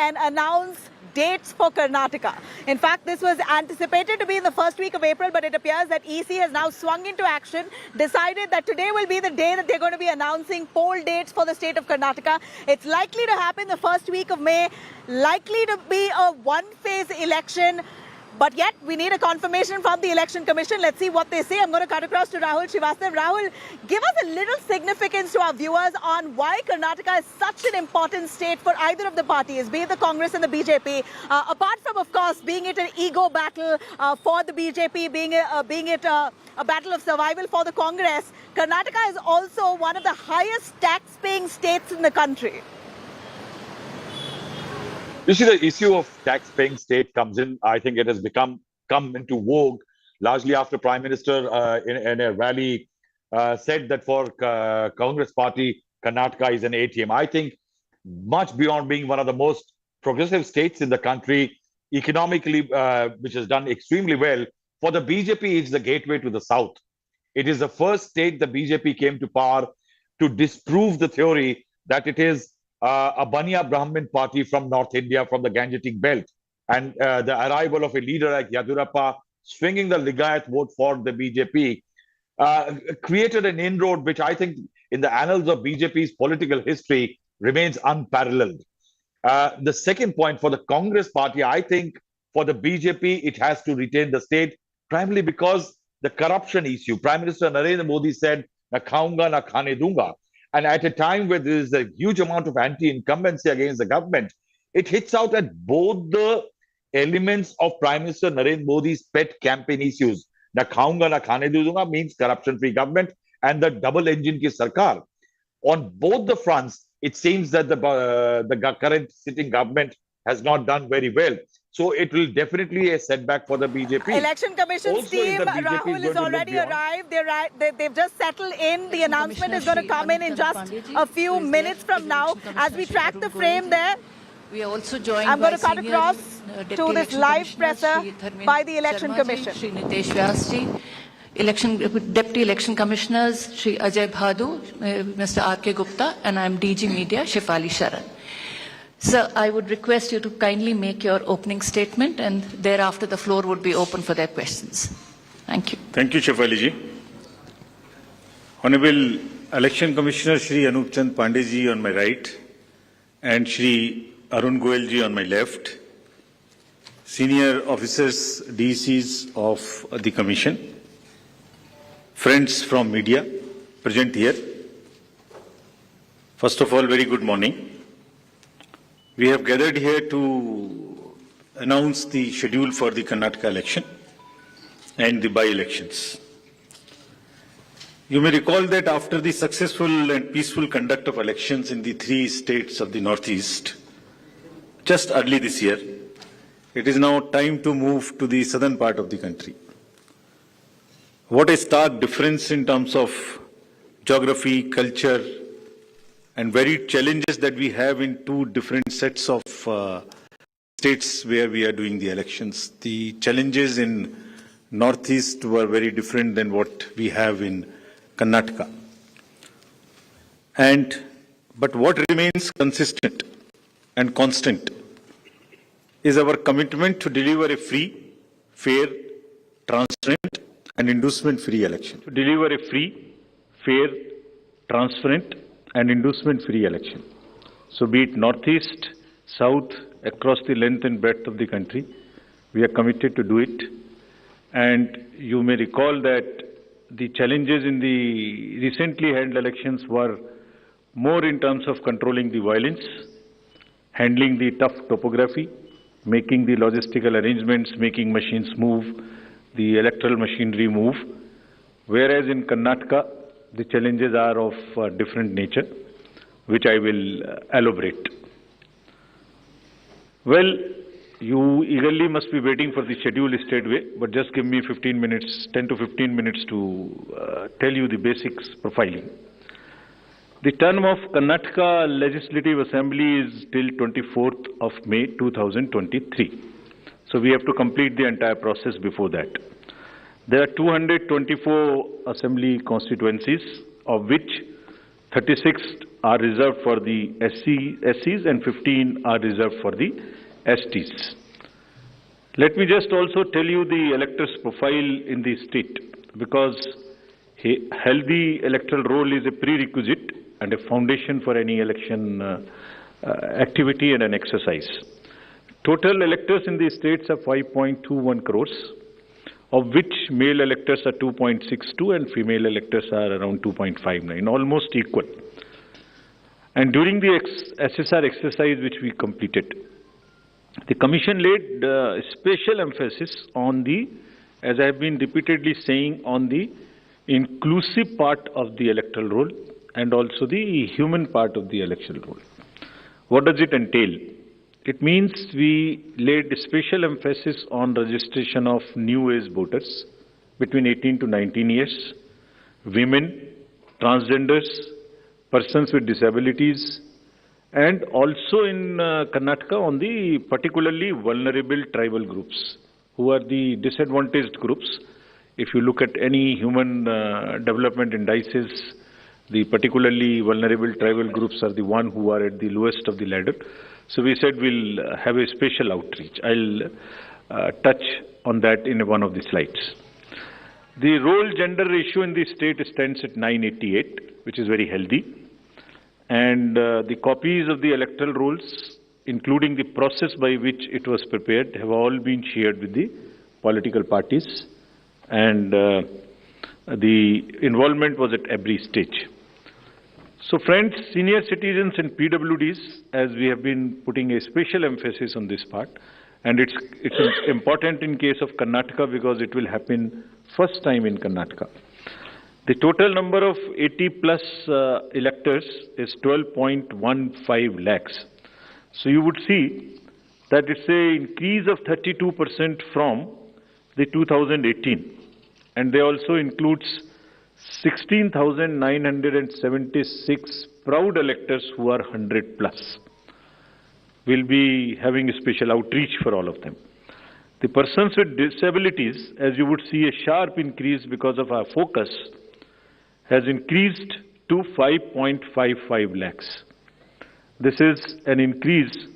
and announce dates for Karnataka. In fact, this was anticipated to be in the first week of April, but it appears that EC has now swung into action, decided that today will be the day that they're going to be announcing poll dates for the state of Karnataka. It's likely to happen the first week of May, likely to be a one-phase election. But yet, we need a confirmation from the Election Commission. Let's see what they say. I'm going to cut across to Rahul Srivastava. Rahul, give us a little significance to our viewers on why Karnataka is such an important state for either of the parties, be it the Congress and the BJP. Apart from, of course, being it an ego battle for the BJP, being it a battle of survival for the Congress, Karnataka is also one of the highest tax-paying states in the country. You see, the issue of tax-paying state comes in. I think it has come into vogue largely after Prime Minister in a rally said that for Congress Party, Karnataka is an ATM. I think much beyond being one of the most progressive states in the country, economically, which has done extremely well, for the BJP, it's the gateway to the South. It is the first state the BJP came to power to disprove the theory that it is a Baniya Brahmin party from North India, from the Gangetic belt. And the arrival of a leader like Yadurappa, swinging the Ligayat vote for the BJP, created an inroad which I think in the annals of BJP's political history remains unparalleled. The second point for the Congress party, I think for the BJP, it has to retain the state, primarily because the corruption issue. Prime Minister Narendra Modi said, "Na khaunga, na khane dunga." And at a time where there is a huge amount of anti-incumbency against the government, it hits out at both the elements of Prime Minister Narendra Modi's pet campaign issues. Na khaunga na khane dunga means corruption-free government, and the double engine ki sarkar. On both the fronts, it seems that the current sitting government has not done very well. So it will definitely be a setback for the BJP. Election Commission's team, Rahul, has already arrived. They've just settled in. The announcement is going to come in just a few minutes from now. As we track the frame there, we are also joined I'm going to cut across to this live presser by the Election Commission. Shri Nitesh Vyasji, Deputy Election Commissioners, Shri Ajay Bhadu, Mr. R.K. Gupta, and I'm DG Media, Shefali Sharan. Sir, I would request you to kindly make your opening statement, and thereafter the floor would be open for their questions. Thank you. Thank you, Shefali ji. Honorable Election Commissioner Shri Anup Chand Pandey ji on my right, and Shri Arun Goel ji on my left, senior officers, DCs of the Commission, friends from media present here. First of all, very good morning. We have gathered here to announce the schedule for the Karnataka election and the by-elections. You may recall that after the successful and peaceful conduct of elections in the 3 states of the Northeast, just early this year, it is now time to move to the southern part of the country. What a stark difference in terms of geography, culture, and varied challenges that we have in 2 different sets of states where we are doing the elections. The challenges in Northeast were very different than what we have in Karnataka. But what remains consistent and constant is our commitment to deliver a free, fair, transparent, and inducement-free election. To deliver a free, fair, transparent, and inducement-free election. So be it Northeast, South, across the length and breadth of the country, we are committed to do it. And you may recall that the challenges in the recently held elections were more in terms of controlling the violence, handling the tough topography, making the logistical arrangements, making machines move, the electoral machinery move. Whereas in Karnataka, the challenges are of different nature, which I will elaborate. Well, you eagerly must be waiting for the schedule straightway, but just give me 15 minutes, 10 to 15 minutes to tell you the basics profiling. The term of Karnataka Legislative Assembly is till 24th of May 2023. So we have to complete the entire process before that. There are 224 assembly constituencies, of which 36 are reserved for the SCs and 15 are reserved for the STs. Let me just also tell you the electors' profile in the state, because a healthy electoral roll is a prerequisite and a foundation for any election activity and an exercise. Total electors in the states are 5.21 crores, of which male electors are 2.62 and female electors are around 2.59, almost equal. And during the SSR exercise which we completed, the Commission laid special emphasis on the, as I have been repeatedly saying, on the inclusive part of the electoral roll and also the human part of the electoral roll. What does it entail? It means we laid special emphasis on registration of new age voters between 18 to 19 years, women, transgenders, persons with disabilities, and also in Karnataka on the particularly vulnerable tribal groups, who are the disadvantaged groups. If you look at any human development indices, the particularly vulnerable tribal groups are the one who are at the lowest of the ladder. So we said we'll have a special outreach. I'll touch on that in one of the slides. The role gender ratio in the state stands at 988, which is very healthy. And the copies of the electoral rolls, including the process by which it was prepared, have all been shared with the political parties. And the involvement was at every stage. So friends, senior citizens and PWDs, as we have been putting a special emphasis on this part, and it's important in case of Karnataka because it will happen first time in Karnataka. The total number of 80 plus electors is 12.15 lakhs. So you would see that it's an increase of 32% from the 2018, and they also includes 16,976 proud electors who are 100 plus. We'll be having a special outreach for all of them. The persons with disabilities, as you would see, a sharp increase because of our focus, has increased to 5.55 lakhs. This is an increase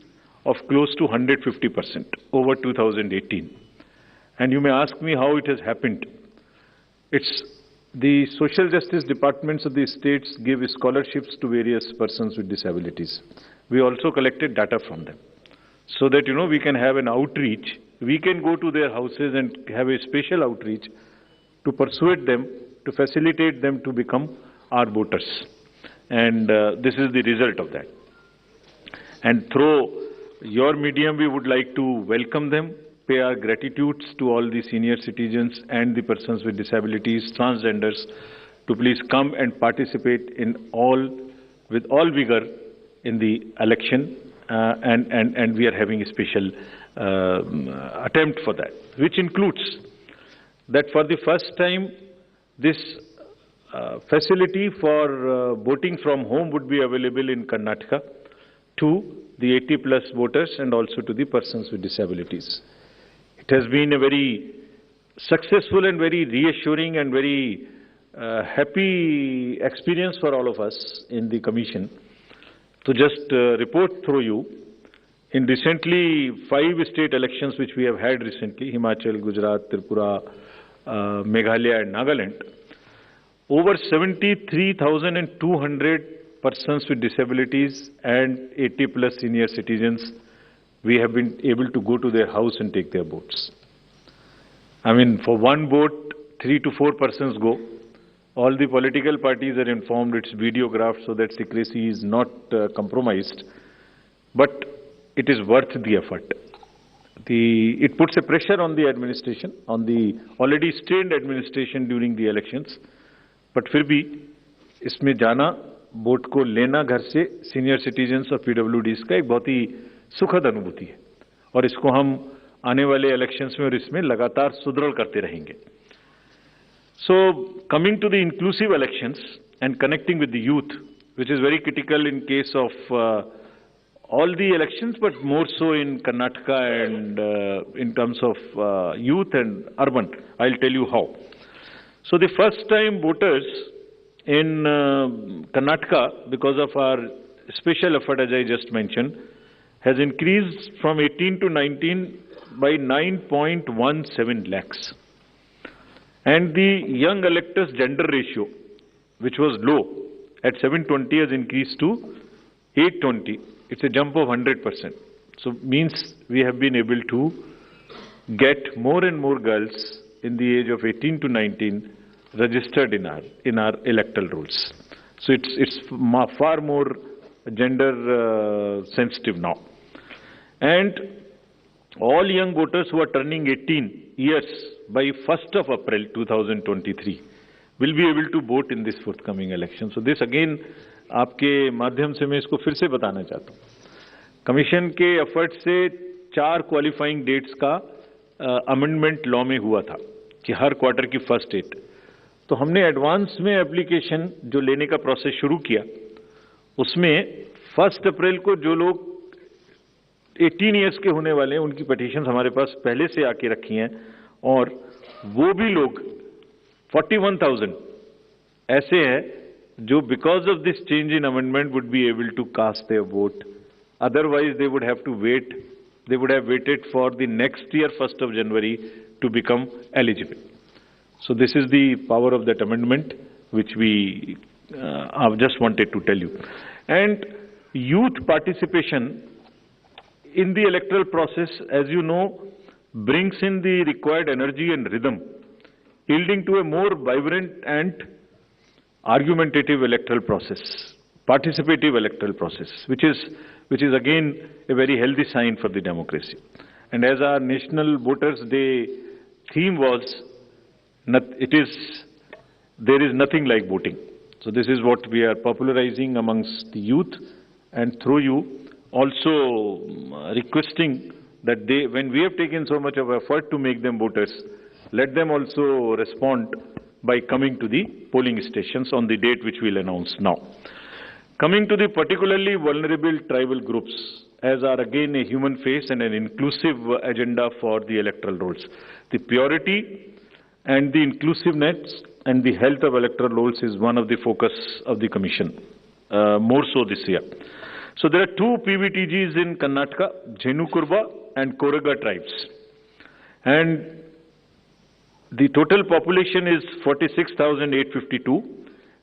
of close to 150% over 2018. And you may ask me how it has happened. It's the social justice departments of the states give scholarships to various persons with disabilities. We also collected data from them so that, we can have an outreach. We can go to their houses and have a special outreach to persuade them, to facilitate them to become our voters. And this is the result of that. And through your medium, we would like to welcome them, pay our gratitudes to all the senior citizens and the persons with disabilities, transgenders, to please come and participate with all vigor in the election, and we are having a special attempt for that, which includes that for the first time, this facility for voting from home would be available in Karnataka to the 80 plus voters and also to the persons with disabilities. It has been a very successful and very reassuring and very happy experience for all of us in the Commission. To just report through you, in recently 5 state elections which we have had recently, Himachal, Gujarat, Tripura, Meghalaya and Nagaland, over 73,200 persons with disabilities and 80 plus senior citizens, we have been able to go to their house and take their votes. I mean, for one vote, 3 to 4 persons go. All the political parties are informed, it's videographed so that secrecy is not compromised. But it is worth the effort. It puts a pressure on the administration, on the already strained administration during the elections. But फिर भी इसमें जाना, vote को लेना घर से senior citizens और पीडब्ल्यूडीज का एक बहुत ही सुखद अनुभूति है और इसको हम आने वाले इलेक्शंस में और इसमें लगातार सुदृढ़ करते रहेंगे. So coming to the inclusive elections and connecting with the youth, which is very critical in case of all the elections, but more so in Karnataka and in terms of youth and urban. I'll tell you how. So the first time voters in Karnataka, because of our special effort, as I just mentioned, has increased from 18 to 19 by 9.17 lakhs. And the young electors gender ratio, which was low at 720, has increased to 820. It's a jump of 100%. So means we have been able to get more and more girls in the age of 18 to 19 registered in our electoral rolls. So it's far more gender sensitive now. And all young voters who are turning 18 years by 1st of April 2023 will be able to vote in this forthcoming election. So this again, आपके माध्यम से मैं इसको फिर से बताना चाहता हूँ. कमीशन के एफर्ट से 4 क्वालिफाइंग डेट्स का अमेंडमेंट लॉ में हुआ था कि हर क्वार्टर की फर्स्ट डेट. तो हमने एडवांस में एप्लीकेशन जो लेने का प्रोसेस शुरू किया, उसमें 1 अप्रैल को जो लोग 18 इयर्स के होने वाले हैं उनकी पिटीशन हमारे पास पहले से आके रखी हैं, और वो भी लोग 41,000 ऐसे हैं जो because of this change in amendment would be able to cast their vote. Otherwise they would have to wait, they would have waited for the next year 1st of January to become eligible. So this is the power of that amendment which we have just wanted to tell you. And youth participation in the electoral process, as you know, brings in the required energy and rhythm, yielding to a more vibrant and argumentative electoral process, participative electoral process, which is again a very healthy sign for the democracy. And as our National Voters Day theme was, there is nothing like voting. So this is what we are popularizing amongst the youth, and through you also requesting that they, when we have taken so much of effort to make them voters, let them also respond by coming to the polling stations on the date which we'll announce now. Coming to the particularly vulnerable tribal groups, as are again a human face and an inclusive agenda for the electoral rolls. The purity and the inclusiveness and the health of electoral rolls is one of the focus of the Commission, more so this year. So there are 2 PVTGs in Karnataka, Jhenukurba and Koraga tribes. And the total population is 46,852.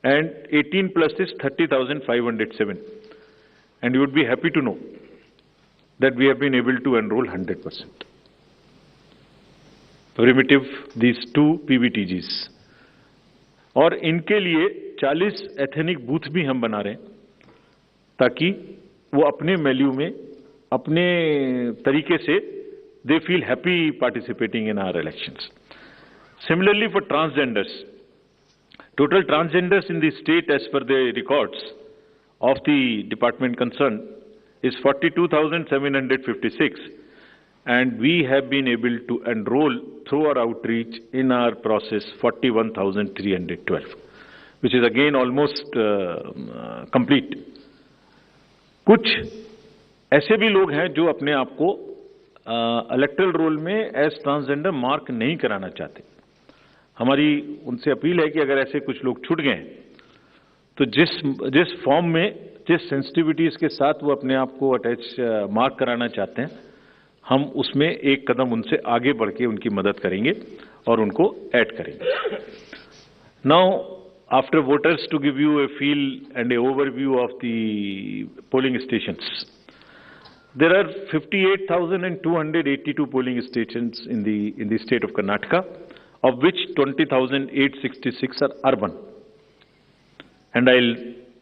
And 18 plus is 30,507. And you would be happy to know that we have been able to enroll 100%. Primitive, these 2 PVTGs. और इनके लिए 40 ethnic booth भी हम बना रहे हैं, ताकि वो अपने वैल्यू में, अपने तरीके से, they feel happy participating in our elections. Similarly for transgenders, total transgenders in the state as per the records of the department concerned is 42,756, and we have been able to enroll through our outreach in our process 41,312, which is again almost complete. कुछ ऐसे भी लोग हैं जो अपने आप को electoral roll में एज ट्रांसजेंडर मार्क नहीं कराना चाहते. हमारी उनसे अपील है कि अगर ऐसे कुछ लोग छूट गए तो जिस फॉर्म में, जिस सेंसिटिविटीज के साथ वो अपने आप को अटैच मार्क कराना चाहते हैं, हम उसमें एक कदम उनसे आगे बढ़ के उनकी मदद करेंगे और उनको ऐड करेंगे. Now after voters, to give you a feel and a overview of the polling stations, there are 58,282 polling stations in the state of Karnataka, of which 20,866 are urban. And I'll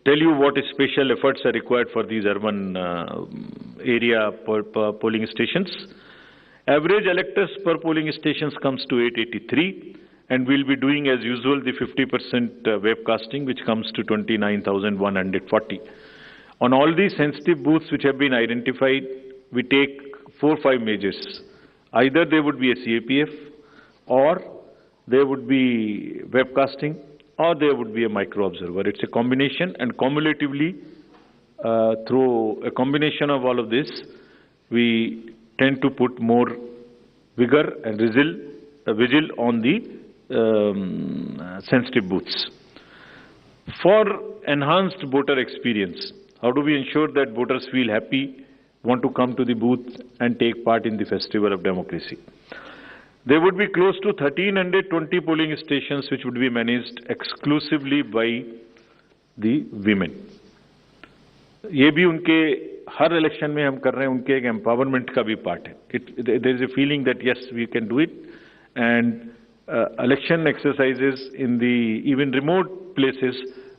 tell you what special efforts are required for these urban area polling stations. Average electors per polling stations comes to 883, and we'll be doing as usual the 50% webcasting, which comes to 29,140. On all these sensitive booths which have been identified, we take 4-5 measures. Either there would be a CAPF, or there would be webcasting, or there would be a micro-observer. It's a combination, and cumulatively, through a combination of all of this, we tend to put more vigor and vigil on the sensitive booths. For enhanced voter experience, how do we ensure that voters feel happy, want to come to the booth and take part in the festival of democracy? There would be close to 1320 polling stations which would be managed exclusively by the women. ये भी उनके हर election में हम कर रहे हैं, उनके एक एम्पावरमेंट का भी पार्ट है. There is a feeling that yes, we can do it, and election exercises in the even remote places,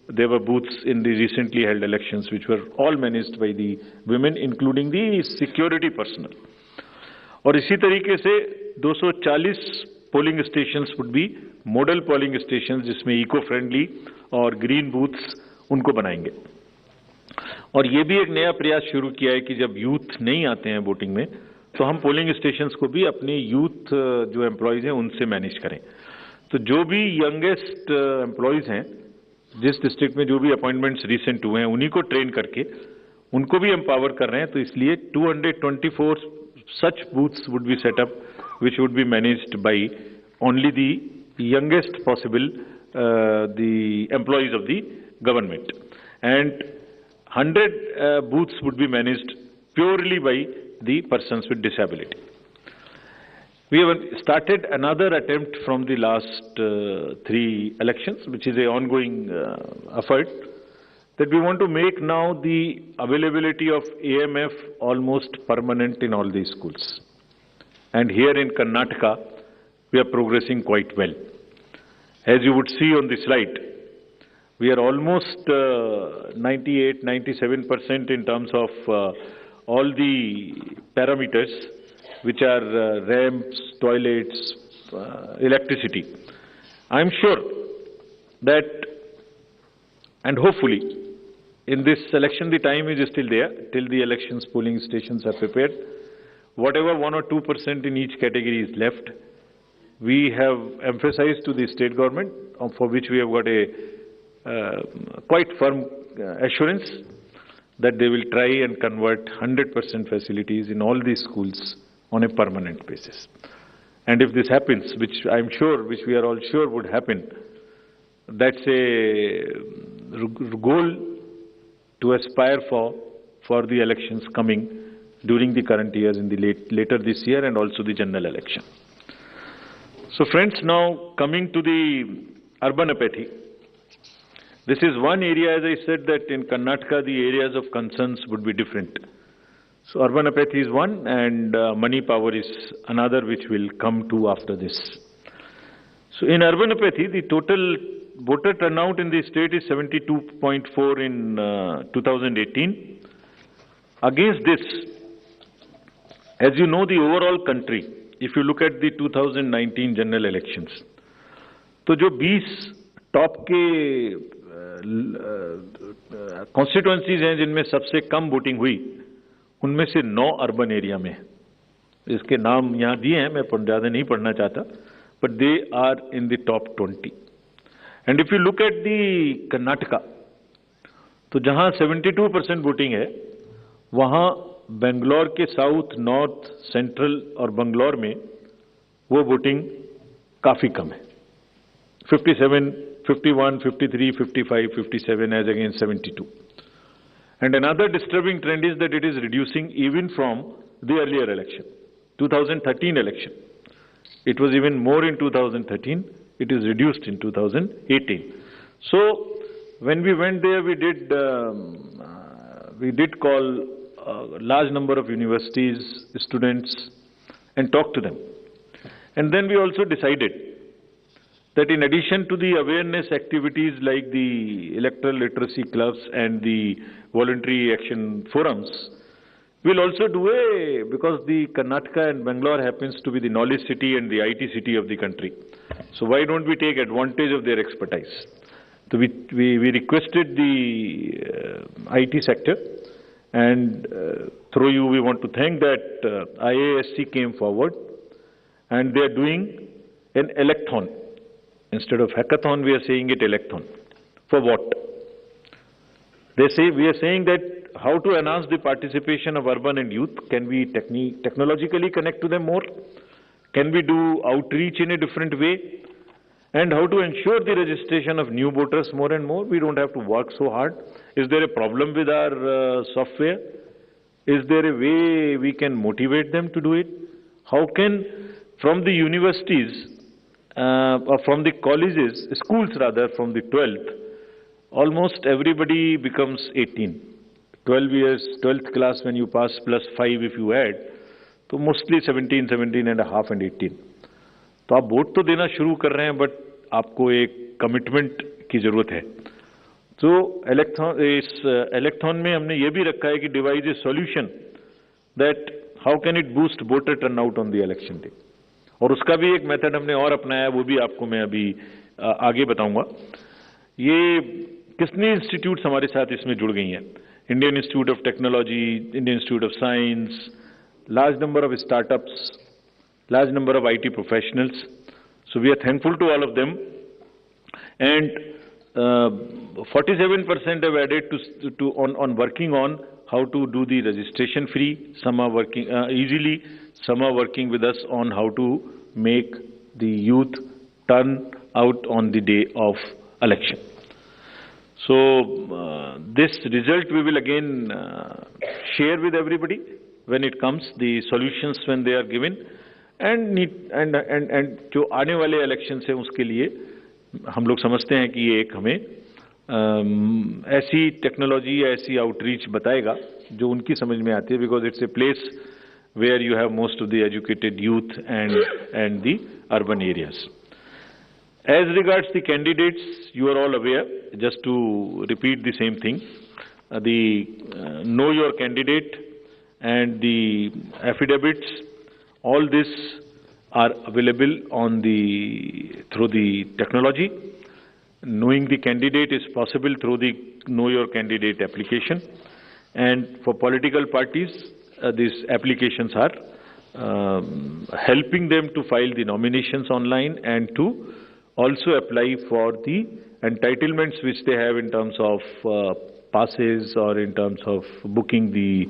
there were booths in the recently held elections which were all managed by the women, including the security personnel. और इसी तरीके से 240 polling stations would be model polling stations, जिसमें eco friendly और green booths उनको बनाएंगे. और ये भी एक नया प्रयास शुरू किया है कि जब यूथ नहीं आते हैं वोटिंग में, तो हम पोलिंग स्टेशंस को भी अपने यूथ जो एम्प्लॉयज हैं उनसे मैनेज करें. तो जो भी यंगेस्ट एम्प्लॉयज हैं, जिस डिस्ट्रिक्ट में जो भी अपॉइंटमेंट्स रिसेंट हुए हैं, उन्हीं को ट्रेन करके उनको भी एम्पावर कर रहे हैं. तो इसलिए 224 such booths would be set up, which would be managed by only the youngest possible the employees of the government, and 100 booths would be managed purely by the persons with disability. We have started another attempt from the last 3 elections, which is an ongoing effort, that we want to make now the availability of AMF almost permanent in all these schools. And here in Karnataka, we are progressing quite well. As you would see on the slide, we are almost 98, 97% in terms of all the parameters, which are ramps, toilets, electricity. I'm sure that, and hopefully, in this election, the time is still there, till the elections polling stations are prepared. Whatever 1 or 2% in each category is left, we have emphasized to the state government, for which we have got a quite firm assurance that they will try and convert 100% facilities in all these schools on a permanent basis. And if this happens, which I'm sure, which we are all sure would happen, that's a goal to aspire for the elections coming during the current years, in the later this year, and also the general election. So friends, now coming to the urban apathy. This is one area, as I said, that in Karnataka the areas of concerns would be different. So urban apathy is one, and money power is another, which will come to after this. So in urban apathy, the total voter turnout in the state is 72.4 in 2018. Against this, as you know, the overall country, if you look at the 2019 general elections, तो जो 20 top के constituencies हैं जिनमें सबसे कम voting हुई, उनमें से 9 urban area में. इसके नाम यहाँ दिए हैं, मैं ज़्यादा नहीं पढ़ना चाहता, but they are in the top 20. And if you look at the Karnataka, तो जहाँ 72% वोटिंग है, वहाँ बेंगलोर के साउथ, नॉर्थ, सेंट्रल और बंगलौर में वो वोटिंग काफ़ी कम है. 57, 51, 53, 55, 57 as against 72. And another disturbing trend is that it is reducing even from the earlier election, 2013 election. It was even more in 2013. It is reduced in 2018. So when we went there, we did call a large number of universities, students, and talk to them. And then we also decided that in addition to the awareness activities like the electoral literacy clubs and the voluntary action forums, we'll also do because the Karnataka and Bangalore happens to be the knowledge city and the IT city of the country. So why don't we take advantage of their expertise? So we requested the IT sector, and through you we want to thank that IASC came forward, and they are doing an electhon. Instead of hackathon, we are saying it electhon. For what? They say, we are saying that how to enhance the participation of urban and youth. Can we technologically connect to them more? Can we do outreach in a different way? and how to ensure the registration of new voters more and more. We don't have to work so hard. Is there a problem with our software? Is there a way we can motivate them to do it? How can, from the universities, or from the colleges, schools rather, from the 12th, almost everybody becomes 18. 12 years, 12th class when you pass plus 5 if you add, तो mostly 17, 17 and a half and 18. तो आप vote तो देना शुरू कर रहे हैं, but आपको एक कमिटमेंट की जरूरत है. तो इस इलेक्थॉन में हमने ये भी रखा है कि device A solution that how can it boost voter turnout on the election day. और उसका भी एक मेथड हमने और अपनाया, वो भी आपको मैं अभी आगे बताऊंगा. ये कितनी इंस्टीट्यूट्स हमारे साथ इसमें जुड़ गई हैं. Indian institute of technology, Indian institute of science, large number of startups, large number of IT professionals. So we are thankful to all of them. And 47% have added on working on how to do the registration free. Some are working easily. Some are working with us on how to make the youth turn out on the day of election. So this result we will again share with everybody when it comes, the solutions when they are given, and जो आने वाले election से उसके लिए हम लोग समझते हैं कि ये एक हमें ऐसी टेक्नोलॉजी या ऐसी आउटरीच बताएगा जो उनकी समझ में आती है, because it's a place where you have most of the educated youth and the urban areas. As regards the candidates, you are all aware, just to repeat the same thing, the know your candidate and the affidavits, all this are available on through the technology. Knowing the candidate is possible through the Know Your Candidate application. And for political parties, these applications are helping them to file the nominations online and to also apply for the entitlements which they have in terms of passes or in terms of booking the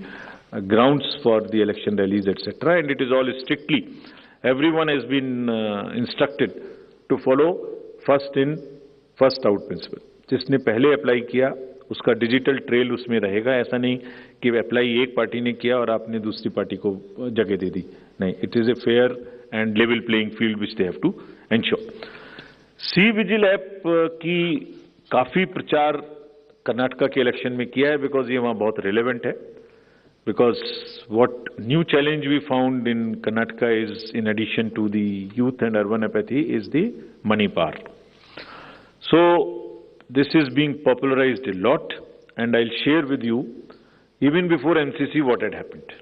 grounds for the election rallies, etc. And it is all strictly, everyone has been instructed to follow first in first out principle. जिसने पहले apply किया उसका digital trail उसमें रहेगा. ऐसा नहीं कि apply एक पार्टी ने किया और आपने दूसरी पार्टी को जगह दे दी. नहीं, it is a fair and level playing field which they have to ensure. C vigil app की काफी प्रचार कर्नाटका के इलेक्शन में किया है, बिकॉज ये वहां बहुत रिलेवेंट है. Because what new challenge we found in Karnataka is, in addition to the youth and urban apathy, is the money power. So this is being popularized a lot, and I'll share with you, even before MCC, what had happened.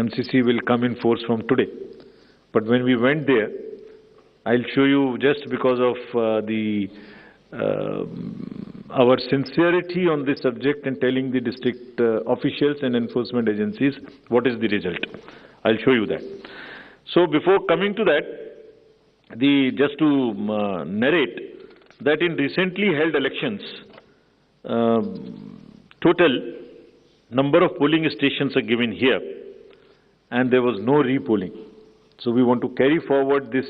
MCC will come in force from today. But when we went there, I'll show you, just because of our sincerity on this subject and telling the district officials and enforcement agencies what is the result. I'll show you that. So before coming to that, just to narrate that in recently held elections, total number of polling stations are given here, and there was no repolling. So we want to carry forward this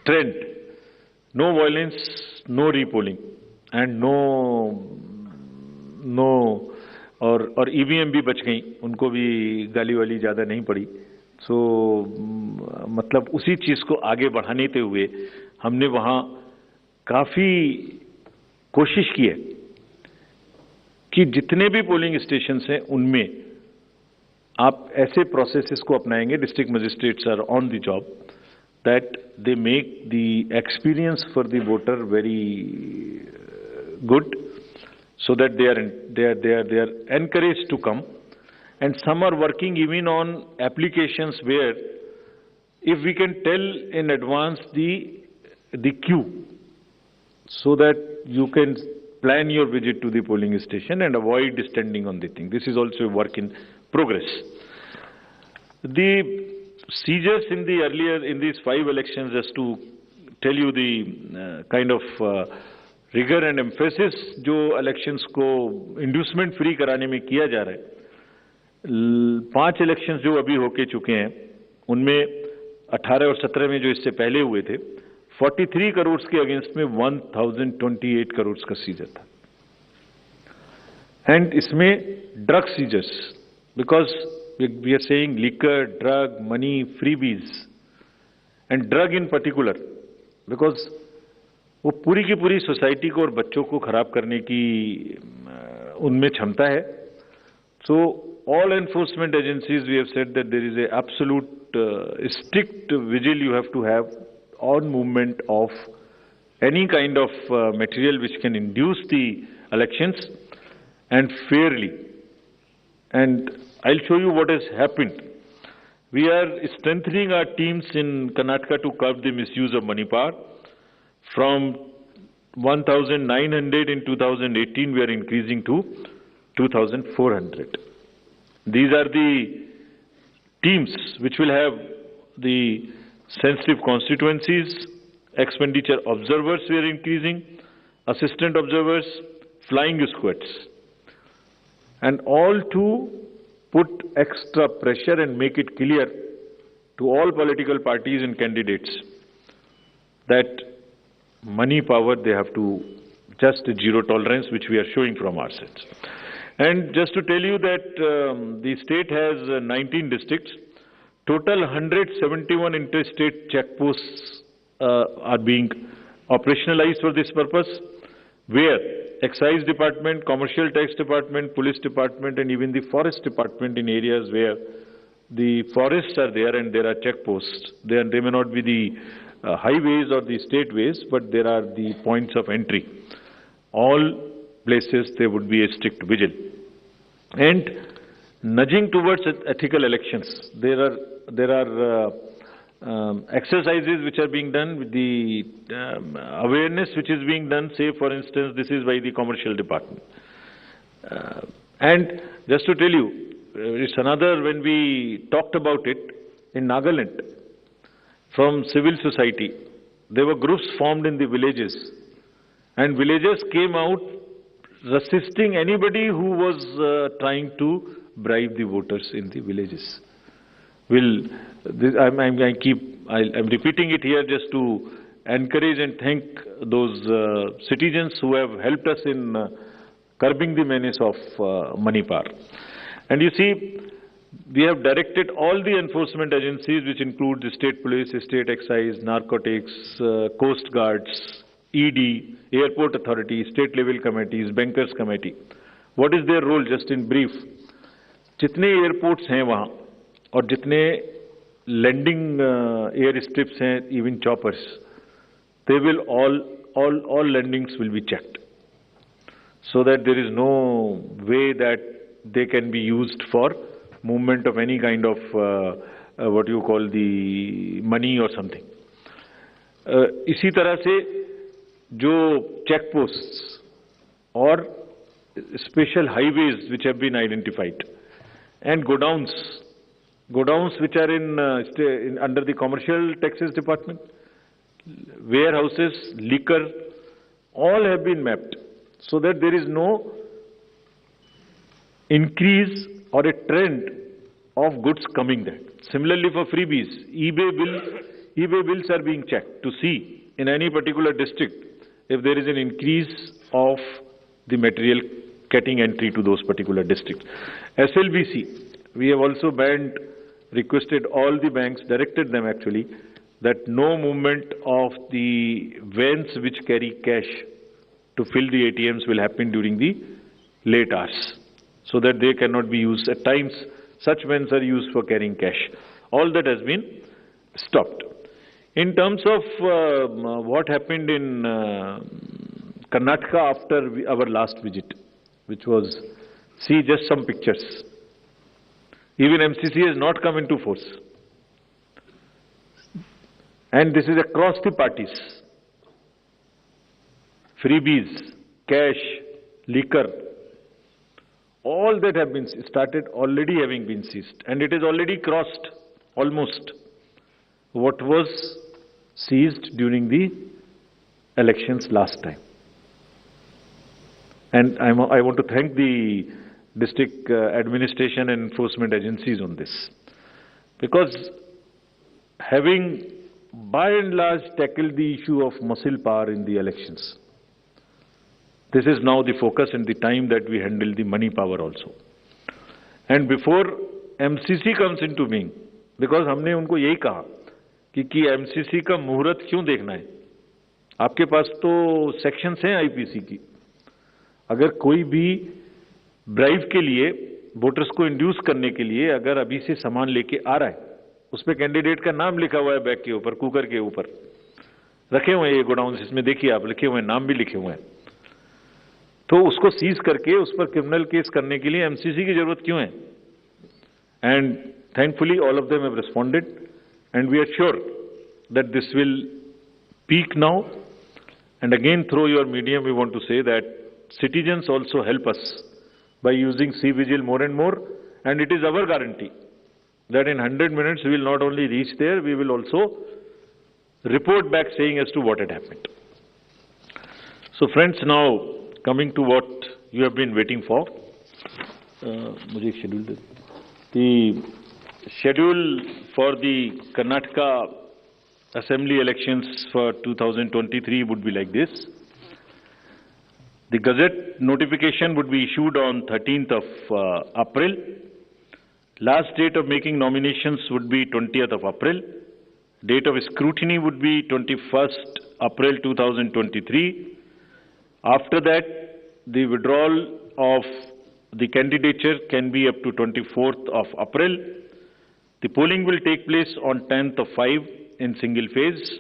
trend. No violence, no repolling, and no और EVM भी बच गई, उनको भी गाली वाली ज़्यादा नहीं पड़ी. सो मतलब उसी चीज़ को आगे बढ़ाने हुए हमने वहाँ काफ़ी कोशिश की है कि जितने भी पोलिंग स्टेशंस हैं उनमें आप ऐसे प्रोसेसेस को अपनाएंगे. District magistrates are on the job, that they make the experience for the voter very good, so that they are encouraged to come. And some are working even on applications where if we can tell in advance the queue, so that you can plan your visit to the polling station and avoid standing on the thing. This is also a work in progress. The seizures in these 5 elections, just to tell you the kind of rigor and emphasis जो elections को inducement free कराने में किया जा रहा है. 5 elections जो अभी होके चुके हैं उनमें 18 और 17 में जो इससे पहले हुए थे, 43 करोड़ के अगेंस्ट में 1028 करोड़ का सीजर था। एंड इसमें drug seizures, because we are saying liquor, drug, money, freebies and drug in particular, because वो पूरी की पूरी सोसाइटी को और बच्चों को खराब करने की उनमें क्षमता है। So all enforcement agencies, we have said that there is a absolute strict vigil you have to have on movement of any kind of material which can induce the elections, and fairly. And I'll show you what has happened. We are strengthening our teams in Karnataka to curb the misuse of money power. From 1,900 in 2018, we are increasing to 2,400. These are the teams which will have the sensitive constituencies, expenditure observers we are increasing, assistant observers, flying squads, and all to put extra pressure and make it clear to all political parties and candidates that money power, they have to just zero tolerance, which we are showing from our sides. And just to tell you that the state has 19 districts. Total 171 interstate checkposts are being operationalized for this purpose, where Excise Department, Commercial Tax Department, Police Department, and even the Forest Department in areas where the forests are there and there are checkposts. They may not be the highways or the state ways, but there are the points of entry. All places there would be a strict vigil. And nudging towards ethical elections, there are exercises which are being done with the awareness which is being done. Say, for instance, this is by the Commercial Department. And just to tell you, it's another, when we talked about it in Nagaland, from civil society, there were groups formed in the villages, and villagers came out resisting anybody who was trying to bribe the voters in the villages. I'm repeating it here just to encourage and thank those citizens who have helped us in curbing the menace of money power. And you see, we have directed all the enforcement agencies, which include the state police, state excise, narcotics, coast guards, ED, airport authority, state level committees, bankers committee. What is their role, just in brief? जितने airports हैं वहाँ और जितने landing air strips हैं, even choppers, they will all landings will be checked, so that there is no way that they can be used for movement of any kind of what you call the money or something. इसी तरह से जो check posts और special highways which have been identified, and godowns which are in under the Commercial Taxes Department, warehouses, liquor, all have been mapped, so that there is no increase or a trend of goods coming there. Similarly for freebies, eBay bills are being checked to see in any particular district if there is an increase of the material getting entry to those particular districts. SLBC, we have also requested all the banks, directed them actually, that no movement of the vans which carry cash to fill the ATMs will happen during the late hours, so that they cannot be used. At times, such vans are used for carrying cash. All that has been stopped. In terms of what happened in Karnataka after our last visit, which was, see just some pictures. Even MCC has not come into force. And this is across the parties. Freebies, cash, liquor, all that have been started already having been seized. And it has already crossed almost what was seized during the elections last time. And I want to thank the district administration and enforcement agencies on this. Because having by and large tackled the issue of muscle power in the elections, this is now the focus and the time that we handle the money power also. And before MCC comes into being, because हमने उनको यही कहा कि MCC का मुहूर्त क्यों देखना है? आपके पास तो सेक्शंस हैं आईपीसी की. अगर कोई भी ब्राइब के लिए, वोटर्स को इंड्यूस करने के लिए अगर अभी से सामान लेके आ रहा है, उस पर कैंडिडेट का नाम लिखा हुआ है बैग के ऊपर, कुकर के ऊपर रखे हुए हैं ये गोडाउन, इसमें देखिए आप लिखे हुए हैं, नाम भी लिखे हुए हैं, तो उसको सीज करके उस पर क्रिमिनल केस करने के लिए एमसीसी की जरूरत क्यों है? And thankfully all of them have responded and we are sure that this will peak now. And again through your medium we want to say that citizens also help us by using C-Vigil more and more, and it is our guarantee that in 100 minutes we will not only reach there, we will also report back saying as to what had happened. So friends, now coming to what you have been waiting for. मुझे एक schedule they. The schedule for the Karnataka Assembly elections for 2023 would be like this. The Gazette notification would be issued on 13th of April. Last date of making nominations would be 20th of April. Date of scrutiny would be 21st April 2023. After that, the withdrawal of the candidature can be up to 24th of April. The polling will take place on 10th of 5 in single phase,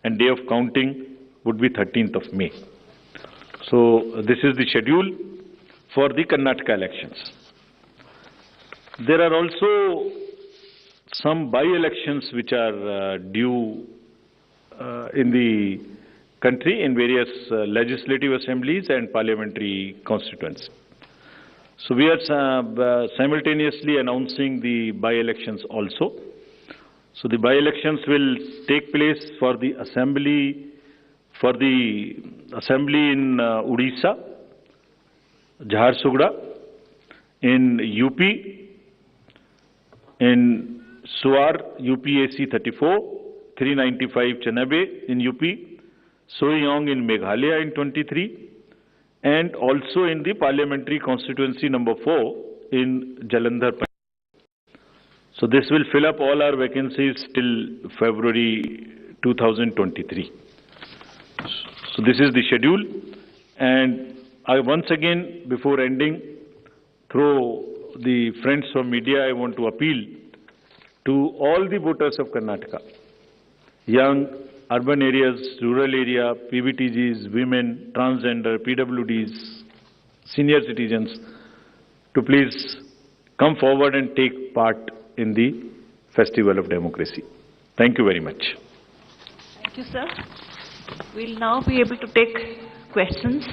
and day of counting would be 13th of May. So this is the schedule for the Karnataka elections. There are also some by-elections which are due in the country in various legislative assemblies and parliamentary constituencies. So we are simultaneously announcing the by-elections also. So the by-elections will take place for the assembly in Odisha, Jharsuguda, in UP, in Suar, UPAC 34, 395 Chanabe in UP, Soyong in Meghalaya in 23, and also in the parliamentary constituency number 4 in Jalandhar. So this will fill up all our vacancies till February 2023. So this is the schedule, and I once again, before ending, through the friends from media, I want to appeal to all the voters of Karnataka, young, urban areas, rural area, PVTGs, women, transgender, PWDs, senior citizens, to please come forward and take part in the festival of democracy. Thank you very much. Thank you, sir. We'll now be able to take questions.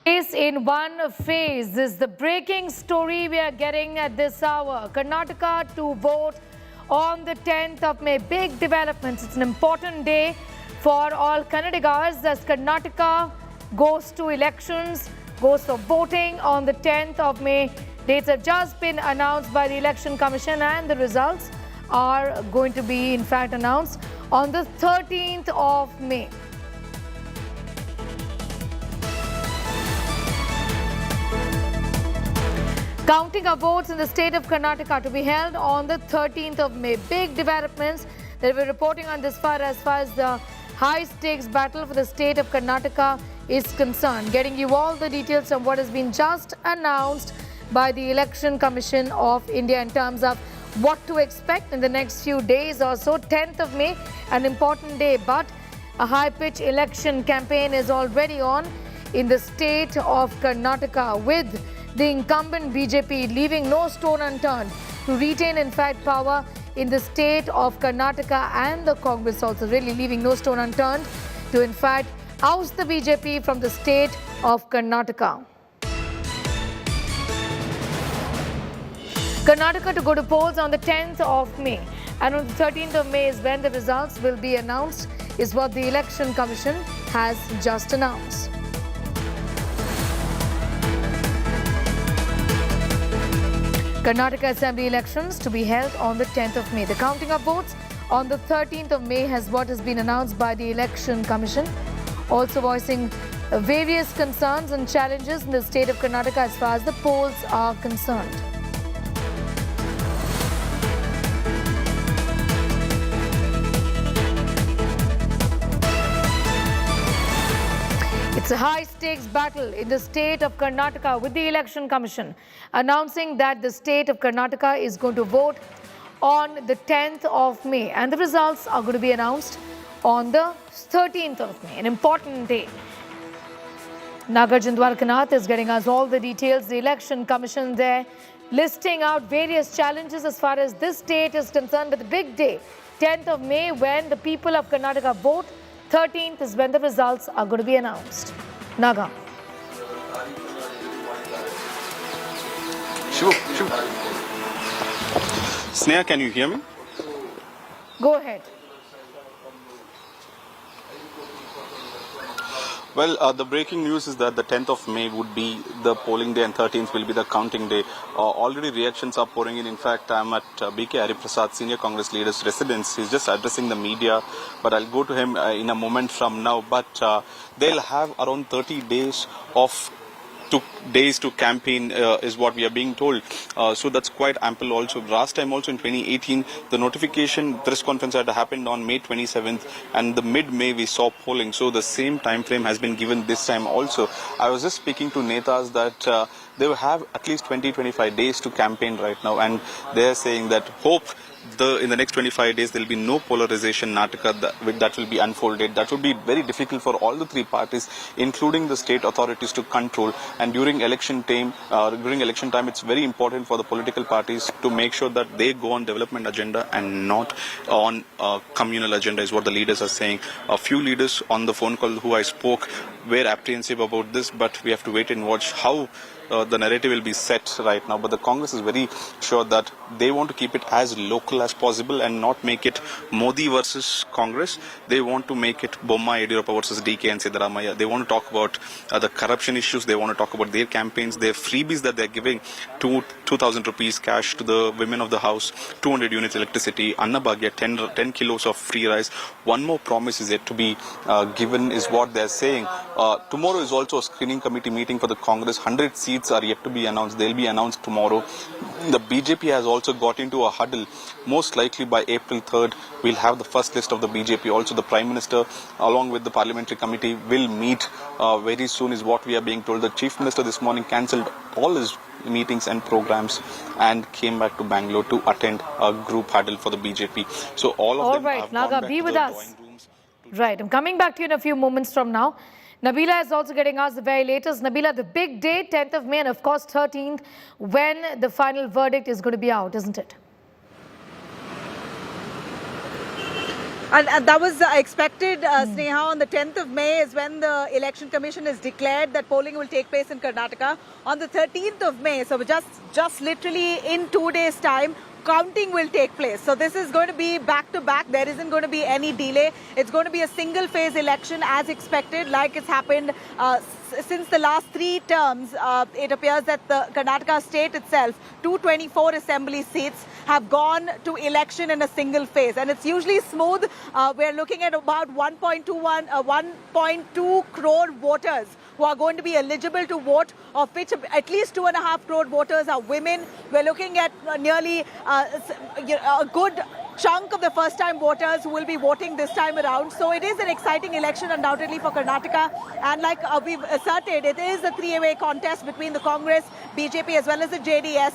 In one phase, this is the breaking story we are getting at this hour. Karnataka to vote on the 10th of May. Big developments. It's an important day for all Kannadigas as Karnataka goes to elections, goes for voting on the 10th of May. Dates have just been announced by the Election Commission, and the results are going to be, in fact, announced on the 13th of May. Counting of votes in the state of Karnataka to be held on the 13th of May. Big developments that we're reporting on this far as the high-stakes battle for the state of Karnataka is concerned. Getting you all the details on what has been just announced by the Election Commission of India in terms of what to expect in the next few days or so. 10th of May, an important day, but a high-pitch election campaign is already on in the state of Karnataka, with the incumbent BJP leaving no stone unturned to retain, in fact, power in the state of Karnataka, and the Congress also really leaving no stone unturned to, in fact, oust the BJP from the state of Karnataka. Karnataka to go to polls on the 10th of May, and on the 13th of May is when the results will be announced, is what the Election Commission has just announced. Karnataka Assembly elections to be held on the 10th of May. The counting of votes on the 13th of May has what has been announced by the Election Commission, also voicing various concerns and challenges in the state of Karnataka as far as the polls are concerned. It's a high-stakes battle in the state of Karnataka with the Election Commission announcing that the state of Karnataka is going to vote on the 10th of May and the results are going to be announced on the 13th of May, an important day. Nagarjun Dwarkanath is getting us all the details. The Election Commission there listing out various challenges as far as this state is concerned, but the big day, 10th of May, when the people of Karnataka vote. 13th is when the results are going to be announced. Naga. Sure. Sneha, can you hear me? Go ahead. Well, the breaking news is that the 10th of May would be the polling day and 13th will be the counting day. Already reactions are pouring in. In fact, I'm at B.K. Hariprasad, Senior Congress Leader's residence. He's just addressing the media, but I'll go to him in a moment from now. But they'll have around 30 days to campaign is what we are being told. So that's quite ample also. Last time also in 2018, the notification press conference had happened on May 27th and the mid-May we saw polling. So the same time frame has been given this time also. I was just speaking to Netas that they will have at least 20-25 days to campaign right now, and they're saying that in the next 25 days there will be no polarization Natika that will be unfolded. That would be very difficult for all the three parties, including the state authorities, to control. And during election time, it's very important for the political parties to make sure that they go on development agenda and not on communal agenda, is what the leaders are saying. A few leaders on the phone call who I spoke were apprehensive about this, but we have to wait and watch how the narrative will be set right now. But the Congress is very sure that they want to keep it as local as possible and not make it Modi versus Congress. They want to make it Bomma Yediyurappa versus DK and Siddaramaiah. They want to talk about the corruption issues. They want to talk about their campaigns, their freebies that they're giving, 2,000 rupees cash to the women of the house, 200 units electricity, Annabhagya, 10 kilos of free rice. One more promise is yet to be given, is what they're saying. Tomorrow is also a screening committee meeting for the Congress. 100 seats are yet to be announced. They'll be announced tomorrow. The BJP has also got into a huddle. Most likely by April 3rd, we'll have the first list of the BJP. Also, the Prime Minister, along with the Parliamentary Committee, will meet very soon, is what we are being told. The Chief Minister this morning cancelled all his meetings and programs and came back to Bangalore to attend a group huddle for the BJP. So all of them have Naga, gone back be to with the us. drawing rooms. Right, I'm coming back to you in a few moments from now. Nabila is also getting us the very latest. Nabila, the big day, 10th of May, and of course 13th, when the final verdict is going to be out, isn't it? And that was expected, Sneha. On the 10th of May is when the Election Commission has declared that polling will take place in Karnataka. On the 13th of May, so just literally in 2 days' time, counting will take place. So this is going to be back to back. There isn't going to be any delay. It's going to be a single phase election as expected, like it's happened since the last 3 terms. It appears that the Karnataka state itself, 224 assembly seats have gone to election in a single phase, and it's usually smooth. We're looking at about 1.2 crore voters who are going to be eligible to vote, of which at least 2.5 crore voters are women. We're looking at nearly a good chunk of the first-time voters who will be voting this time around. So it is an exciting election undoubtedly for Karnataka. And like we've asserted, it is a three-way contest between the Congress, BJP as well as the JDS.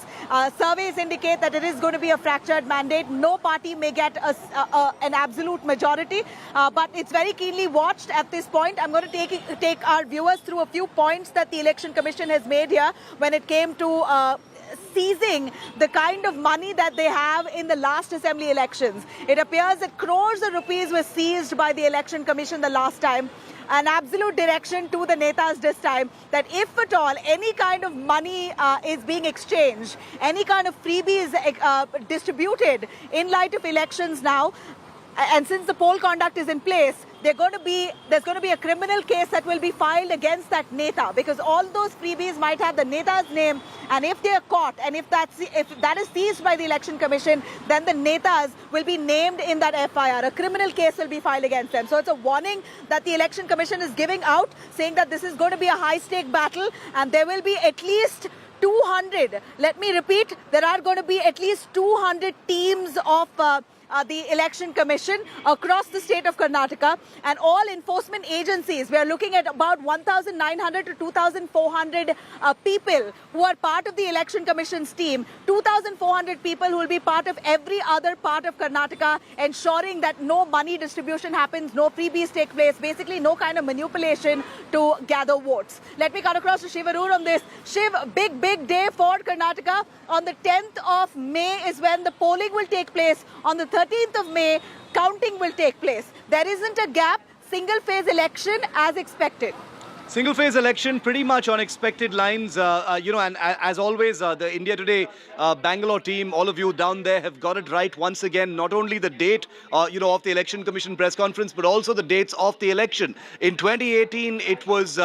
Surveys indicate that it is going to be a fractured mandate. No party may get an absolute majority, but it's very keenly watched at this point. I'm going to take our viewers through a few points that the Election Commission has made here when it came to seizing the kind of money that they have in the last assembly elections. It appears that crores of rupees were seized by the Election Commission the last time. An absolute direction to the Netas this time that if at all any kind of money is being exchanged, any kind of freebies distributed in light of elections now, and since the poll conduct is in place, there's going to be a criminal case that will be filed against that neta, because all those freebies might have the neta's name, and if they are caught and if that is seized by the Election Commission, then the netas will be named in that FIR. A criminal case will be filed against them. So it's a warning that the Election Commission is giving out, saying that this is going to be a high-stake battle, and there will be at least 200. Let me repeat, there are going to be at least 200 teams of the Election Commission across the state of Karnataka, and all enforcement agencies. We are looking at about 1,900 to 2,400 people who are part of the Election Commission's team, 2,400 people who will be part of every other part of Karnataka, ensuring that no money distribution happens, no freebies take place, basically no kind of manipulation to gather votes. Let me cut across to Shiv Arun on this. Shiv, big day for Karnataka. On the 10th of May is when the polling will take place. On the 13th of May, counting will take place. There isn't a gap, single phase election as expected. Single phase election, pretty much on expected lines, and as always, the India Today Bangalore team, all of you down there have got it right once again. Not only the date, of the Election Commission press conference, but also the dates of the election. In 2018, it was,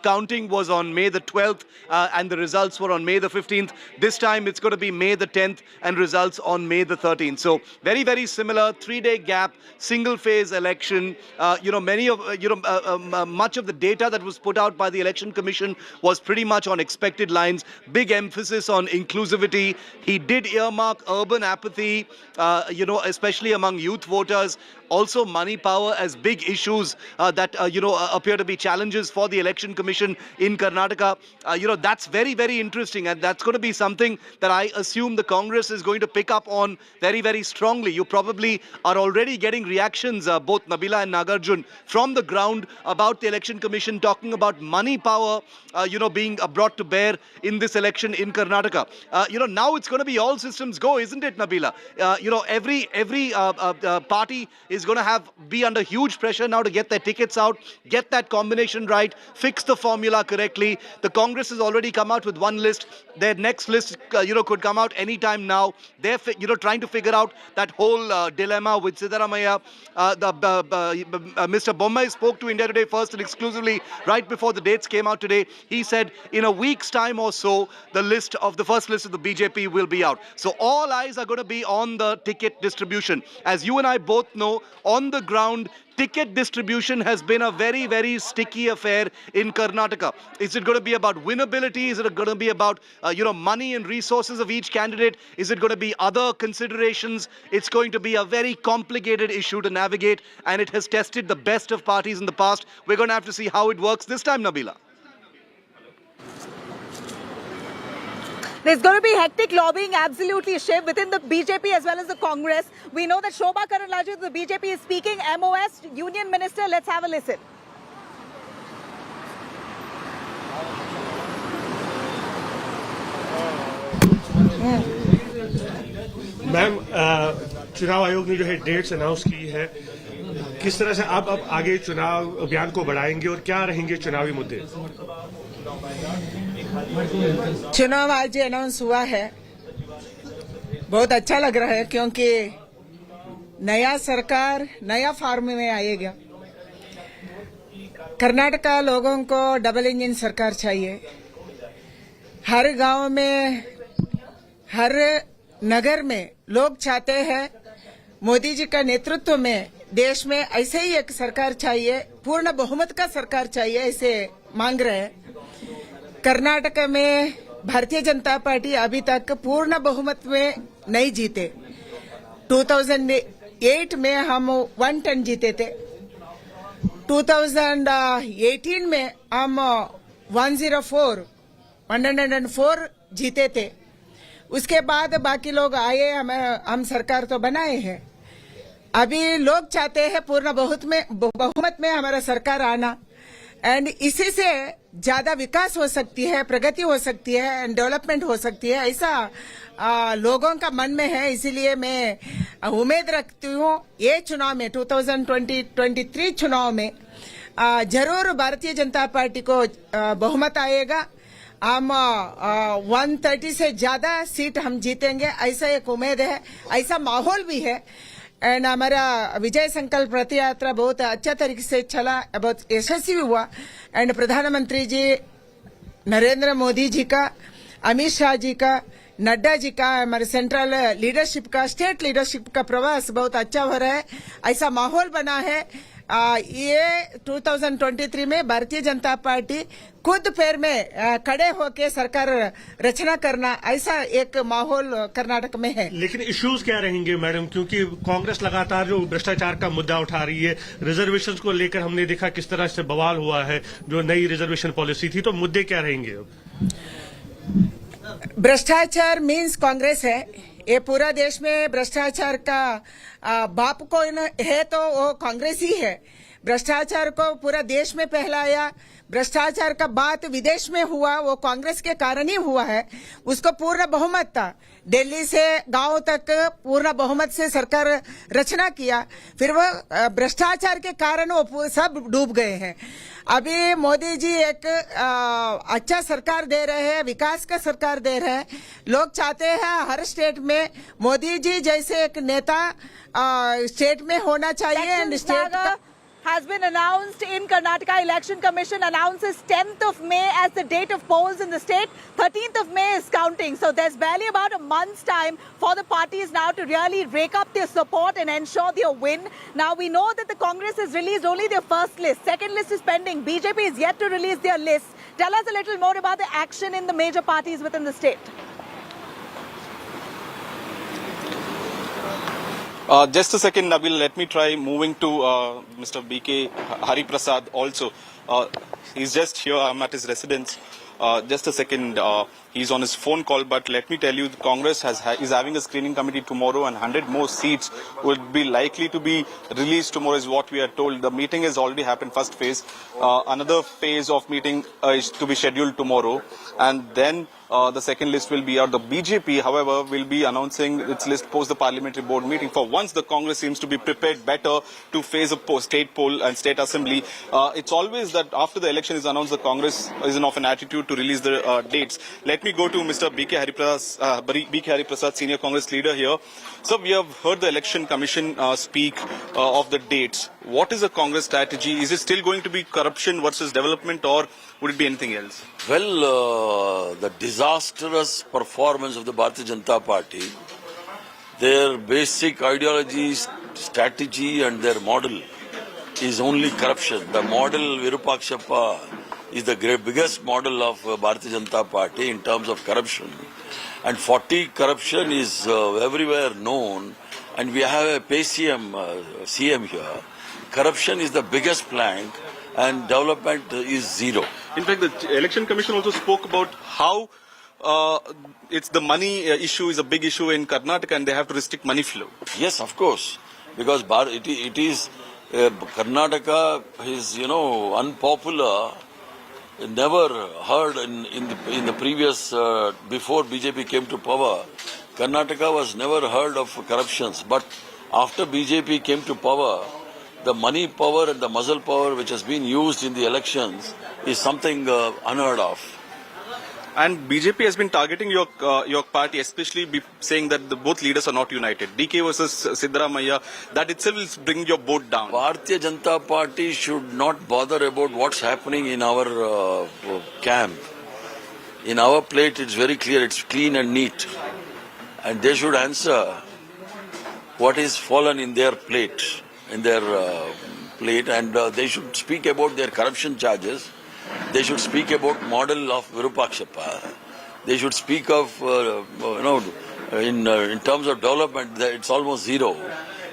counting was on May the 12th, and the results were on May the 15th. This time, it's going to be May the 10th, and results on May the 13th. So very, very similar, 3-day gap, single phase election. Much of the data that was put out by the Election Commission was pretty much on expected lines. Big emphasis on inclusivity. He did earmark urban apathy, especially among youth voters. Also money power as big issues that appear to be challenges for the Election Commission in Karnataka. That's very, very interesting, and that's going to be something that I assume the Congress is going to pick up on very, very strongly. You probably are already getting reactions, both Nabila and Nagarjun, from the ground about the Election Commission talking about money power, being brought to bear in this election in Karnataka. Now it's going to be all systems go, isn't it, Nabila? Every party is going to be under huge pressure now to get their tickets out, get that combination right, fix the formula correctly. The Congress has already come out with one list. Their next list, could come out anytime now. They're, trying to figure out that whole dilemma with Siddaramaiah. Mr. Bommai spoke to India Today first and exclusively right before the dates came out today. He said in a week's time or so, the first list of the BJP will be out. So all eyes are going to be on the ticket distribution. As you and I both know, on the ground, ticket distribution has been a very, very sticky affair in Karnataka. Is it going to be about winnability? Is it going to be about, money and resources of each candidate? Is it going to be other considerations? It's going to be a very complicated issue to navigate, and it has tested the best of parties in the past. We're going to have to see how it works this time, Nabila. There's going to be hectic lobbying, absolutely, Shiv, within the BJP as well as the Congress. We know that Shobha Karandlaje, the BJP, is speaking. MOS, Union Minister, let's have a listen. Ma'am, चुनाव आयोग ने जो है dates announce की है, किस तरह से आप अब आगे चुनाव अभियान को बढ़ाएंगे और क्या रहेंगे चुनावी मुद्दे? चुनाव आज अनाउंस हुआ है, बहुत अच्छा लग रहा है क्योंकि नया सरकार नया फॉर्म में आएगा। कर्नाटका लोगों को डबल इंजन सरकार चाहिए। हर गांव में, हर नगर में लोग चाहते हैं मोदी जी का नेतृत्व में देश में ऐसे ही एक सरकार चाहिए, पूर्ण बहुमत का सरकार चाहिए, ऐसे मांग रहे हैं। कर्नाटक में भारतीय जनता पार्टी अभी तक पूर्ण बहुमत में नहीं जीते। 2008 में हम 110 जीते थे, 2018 में हम 104 जीते थे। उसके बाद बाकी लोग आए, हम सरकार तो बनाए हैं। अभी लोग चाहते हैं पूर्ण बहुमत में हमारा सरकार आना, एंड इसी से ज्यादा विकास हो सकती है, प्रगति हो सकती है, एंड डेवलपमेंट हो सकती है, ऐसा लोगों का मन में है। इसीलिए मैं उम्मीद रखती हूँ ये चुनाव में 2023 चुनाव में जरूर भारतीय जनता पार्टी को बहुमत आएगा। हम 130 से ज्यादा सीट हम जीतेंगे, ऐसा एक उम्मीद है, ऐसा माहौल भी है। एंड हमारा विजय संकल्प रथ यात्रा बहुत अच्छा तरीके से चला, बहुत यशस्वी हुआ। एंड प्रधानमंत्री जी नरेंद्र मोदी जी का, अमित शाह जी का, नड्डा जी का, हमारे सेंट्रल लीडरशिप का, स्टेट लीडरशिप का प्रवास बहुत अच्छा हो रहा है। ऐसा माहौल बना है। ये 2023 में भारतीय जनता पार्टी खुद पैर में खड़े होकर सरकार रचना करना, ऐसा एक माहौल कर्नाटक में है। लेकिन इश्यूज क्या रहेंगे मैडम, क्योंकि कांग्रेस लगातार जो भ्रष्टाचार का मुद्दा उठा रही है, रिजर्वेशंस को लेकर हमने देखा किस तरह से बवाल हुआ है जो नई रिजर्वेशन पॉलिसी थी, तो मुद्दे क्या रहेंगे? भ्रष्टाचार मीन्स कांग्रेस है। ये पूरा देश में भ्रष्टाचार का बाप कोई है तो वो कांग्रेस ही है। भ्रष्टाचार को पूरा देश में फैलाया, भ्रष्टाचार का बात विदेश में हुआ, वो कांग्रेस के कारण ही हुआ है। उसको पूर्ण बहुमत था, दिल्ली से गांव तक पूर्ण बहुमत से सरकार रचना किया, फिर वो भ्रष्टाचार के कारण वो सब डूब गए हैं। अभी मोदी जी एक अच्छा सरकार दे रहे हैं, विकास का सरकार दे रहे हैं। लोग चाहते हैं हर स्टेट में मोदी जी जैसे एक नेता स्टेट में होना चाहिए। And state has been announced in Karnataka. Election Commission announces 10th of May as the date of polls in the state. 13th of May is counting. So there's barely about a month's time for the parties now to really rake up their support and ensure their win. Now we know that the Congress has released only their first list. Second list is pending. BJP is yet to release their list. Tell us a little more about the action in the major parties within the state. Just a second, Nabil. Let me try moving to Mr. B.K. Hari Prasad also. He's just here. I'm at his residence. Just a second. He's on his phone call, but let me tell you, the Congress is having a screening committee tomorrow, and 100 more seats will be likely to be released tomorrow, is what we are told. The meeting has already happened, first phase. Another phase of meeting is to be scheduled tomorrow, and then the second list will be out. The BJP, however, will be announcing its list post the parliamentary board meeting. For once, the Congress seems to be prepared better to face a state poll and state assembly. It's always that after the election is announced, the Congress is of an attitude to release the dates. Let me go to Mr. B.K. Hari Prasad, senior Congress leader here. So we have heard the election commission speak of the dates. What is the Congress strategy? Is it still going to be corruption versus development, or would it be anything else? Well, the disastrous performance of the Bharatiya Janata Party, their basic ideology, strategy and their model is only corruption. The model Virupakshappa is the biggest model of Bharatiya Janata Party in terms of corruption. And 40 corruption is everywhere known, and we have a CM here. Corruption is the biggest plank and development is zero. In fact, the Election Commission also spoke about how it's the money issue is a big issue in Karnataka and they have to restrict money flow. Yes, of course, because it is Karnataka is, unpopular. Never heard in the previous, before BJP came to power, Karnataka was never heard of corruptions. But after BJP came to power, the money power and the muscle power which has been used in the elections is something unheard of. And BJP has been targeting your party, especially saying that both leaders are not united. DK versus Siddaramaiah, that itself will bring your boat down. Bharatiya Janata Party should not bother about what's happening in our camp. In our plate, it's very clear, it's clean and neat. And they should answer what is fallen in their plate, and they should speak about their corruption charges. They should speak about model of Virupakshappa. They should speak of, in terms of development, it's almost zero.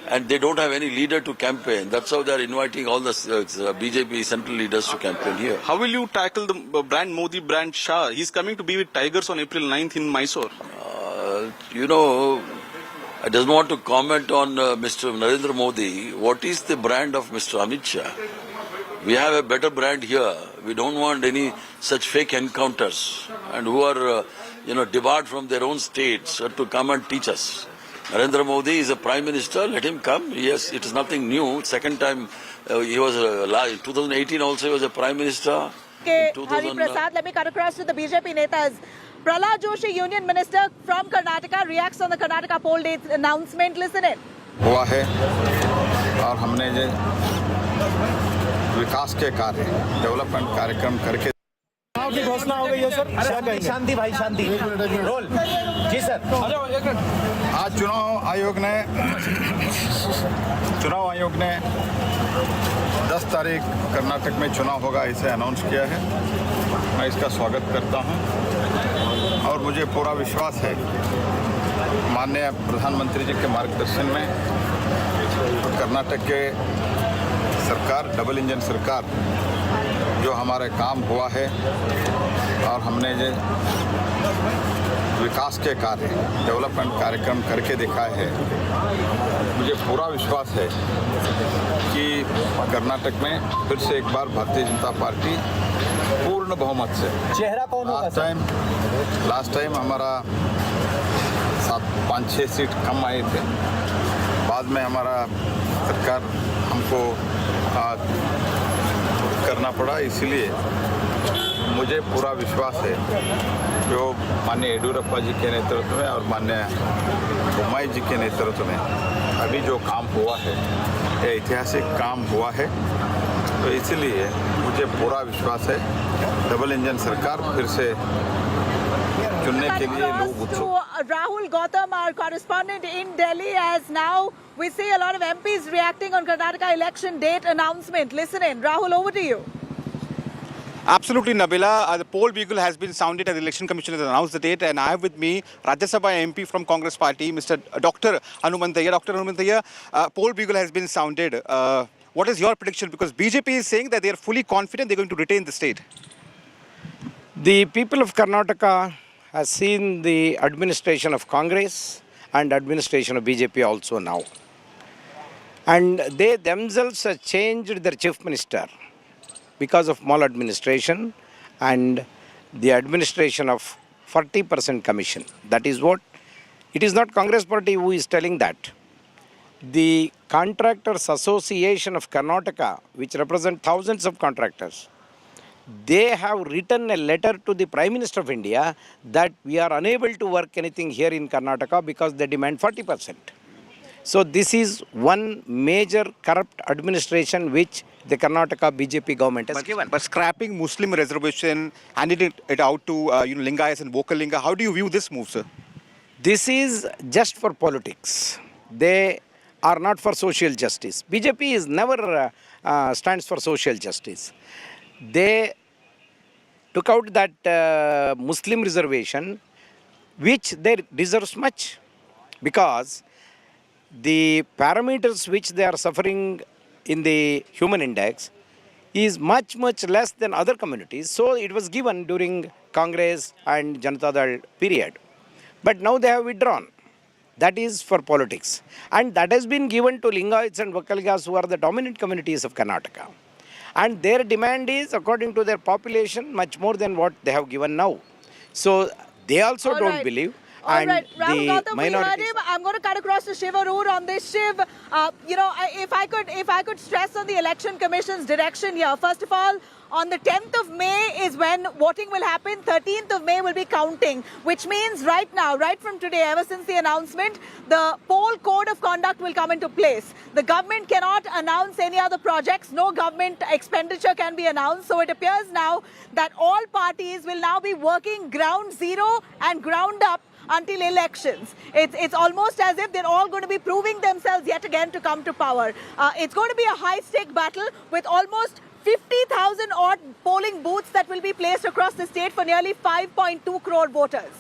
And they don't have any leader to campaign. That's how they're inviting all the BJP central leaders to campaign here. How will you tackle the brand Modi, brand Shah? He's coming to be with Tigers on April 9th in Mysore. I don't want to comment on Mr. Narendra Modi. What is the brand of Mr. Amit Shah? We have a better brand here. We don't want any such fake encounters and who are, debarred from their own states to come and teach us. Narendra Modi is a prime minister. Let him come. Yes, it is nothing new. Second time he was, in 2018 also he was a prime minister. Okay, Hari Prasad, let me cut across to the BJP netas. Prahlad Joshi, Union Minister from Karnataka, reacts on the Karnataka poll date announcement. Listen in. हुआ है और हमने जो विकास के कार्य development कार्यक्रम करके की घोषणा हो गई है सर। शांति भाई शांति। रोल जी सर। आज चुनाव आयोग ने 10 तारीख कर्नाटक में चुनाव होगा इसे अनाउंस किया है। मैं इसका स्वागत करता हूं और मुझे पूरा विश्वास है माननीय प्रधानमंत्री जी के मार्गदर्शन में कर्नाटक के सरकार डबल इंजन सरकार जो हमारे काम हुआ है और हमने जो विकास के कार्य डेवलपमेंट कार्यक्रम करके दिखाए हैं, मुझे पूरा विश्वास है कि कर्नाटक में फिर से एक बार भारतीय जनता पार्टी पूर्ण बहुमत से। चेहरा कौन होगा? लास्ट टाइम हमारा 5-6 सीट कम आए थे, बाद में हमारा सरकार हमको करना पड़ा, इसलिए मुझे पूरा विश्वास है जो माननीय येडियुरप्पा जी के नेतृत्व में और माननीय बोम्मई जी के नेतृत्व में अभी जो काम हुआ है ये ऐतिहासिक काम हुआ है, तो इसलिए मुझे पूरा विश्वास है डबल इंजन सरकार फिर से चुनने के लिए लोग उत्सुक। Rahul Gautam, our correspondent in Delhi, as now we see a lot of MPs reacting on Karnataka election date announcement. Listen in. Rahul, over to you. Absolutely, Nabila. The poll bugle has been sounded as the Election Commission has announced the date, and I have with me Rajya Sabha MP from Congress Party, Mr. Dr. Hanumantaiah. Dr. Hanumantaiah, poll bugle has been sounded. What is your prediction? Because BJP is saying that they are fully confident they're going to retain the state. The people of Karnataka has seen the administration of Congress and administration of BJP also now. And they themselves have changed their chief minister because of maladministration and the administration of 40% commission. That is what, it is not Congress party who is telling that. The Contractors Association of Karnataka, which represent thousands of contractors, they have written a letter to the Prime Minister of India that we are unable to work anything here in Karnataka because they demand 40%. So this is one major corrupt administration which the Karnataka BJP government has given. But scrapping Muslim reservation, handing it out to Lingayas and Vokalinga, how do you view this move, sir? This is just for politics. They are not for social justice. BJP is never stands for social justice. They took out that Muslim reservation, which they deserves much, because the parameters which they are suffering in the human index is much less than other communities. So it was given during Congress and Janata Dal period. But now they have withdrawn. That is for politics. And that has been given to Lingayats and Vokalingas, who are the dominant communities of Karnataka. And their demand is, according to their population, much more than what they have given now. So they also don't believe. All right, Rahul Gautam, we heard minorities. him. I'm going to cut across to Shiv Arur on this. Shiv, if I could stress on the Election Commission's direction here. First of all, on the 10th of May is when voting will happen. 13th of May will be counting, which means right now, right from today, ever since the announcement, the poll code of conduct will come into place. The government cannot announce any other projects. No government expenditure can be announced. So it appears now that all parties will now be working ground zero and ground up until elections. It's almost as if they're all going to be proving themselves yet again to come to power. It's going to be a high-stake battle with almost 50,000 odd polling booths that will be placed across the state for nearly 5.2 crore voters.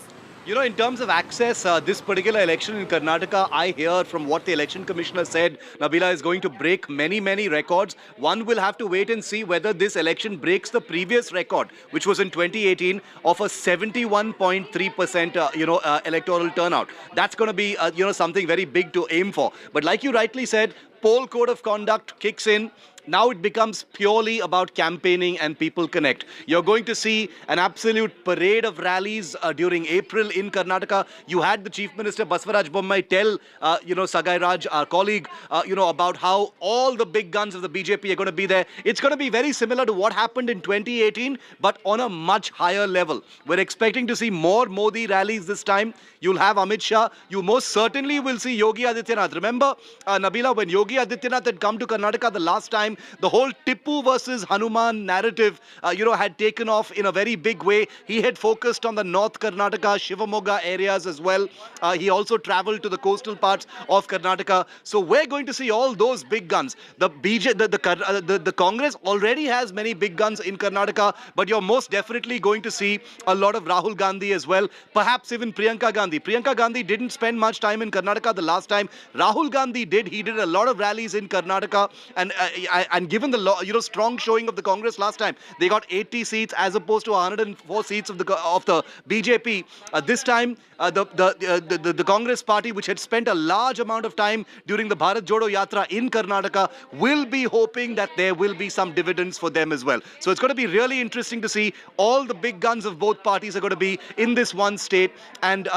You know, in terms of access, this particular election in Karnataka, I hear from what the election commissioner said, Nabila, is going to break many records. One will have to wait and see whether this election breaks the previous record, which was in 2018, of a 71.3% electoral turnout. That's going to be something very big to aim for. But like you rightly said, poll code of conduct kicks in now it becomes purely about campaigning and people connect. You're going to see an absolute parade of rallies during April in Karnataka. You had the Chief Minister Baswaraj Bommai tell, Sagai Raj, our colleague, about how all the big guns of the BJP are going to be there. It's going to be very similar to what happened in 2018, but on a much higher level. We're expecting to see more Modi rallies this time. You'll have Amit Shah. You most certainly will see Yogi Adityanath. Remember, Nabila, when Yogi Adityanath had come to Karnataka the last time, the whole Tippu versus Hanuman narrative, had taken off in a very big way. He had focused on the North Karnataka, Shivamogga areas as well. He also traveled to the coastal parts of Karnataka. So we're going to see all those big guns. The Congress already has many big guns in Karnataka, but you're most definitely going to see a lot of Rahul Gandhi as well. Perhaps even Priyanka Gandhi. Priyanka Gandhi didn't spend much time in Karnataka the last time. Rahul Gandhi did. He did a lot of rallies in Karnataka, and given the strong showing of the Congress last time, they got 80 seats as opposed to 104 seats of the BJP. This time, the Congress party, which had spent a large amount of time during the Bharat Jodo Yatra in Karnataka, will be hoping that there will be some dividends for them as well. So it's going to be really interesting to see. All the big guns of both parties are going to be in this one state, and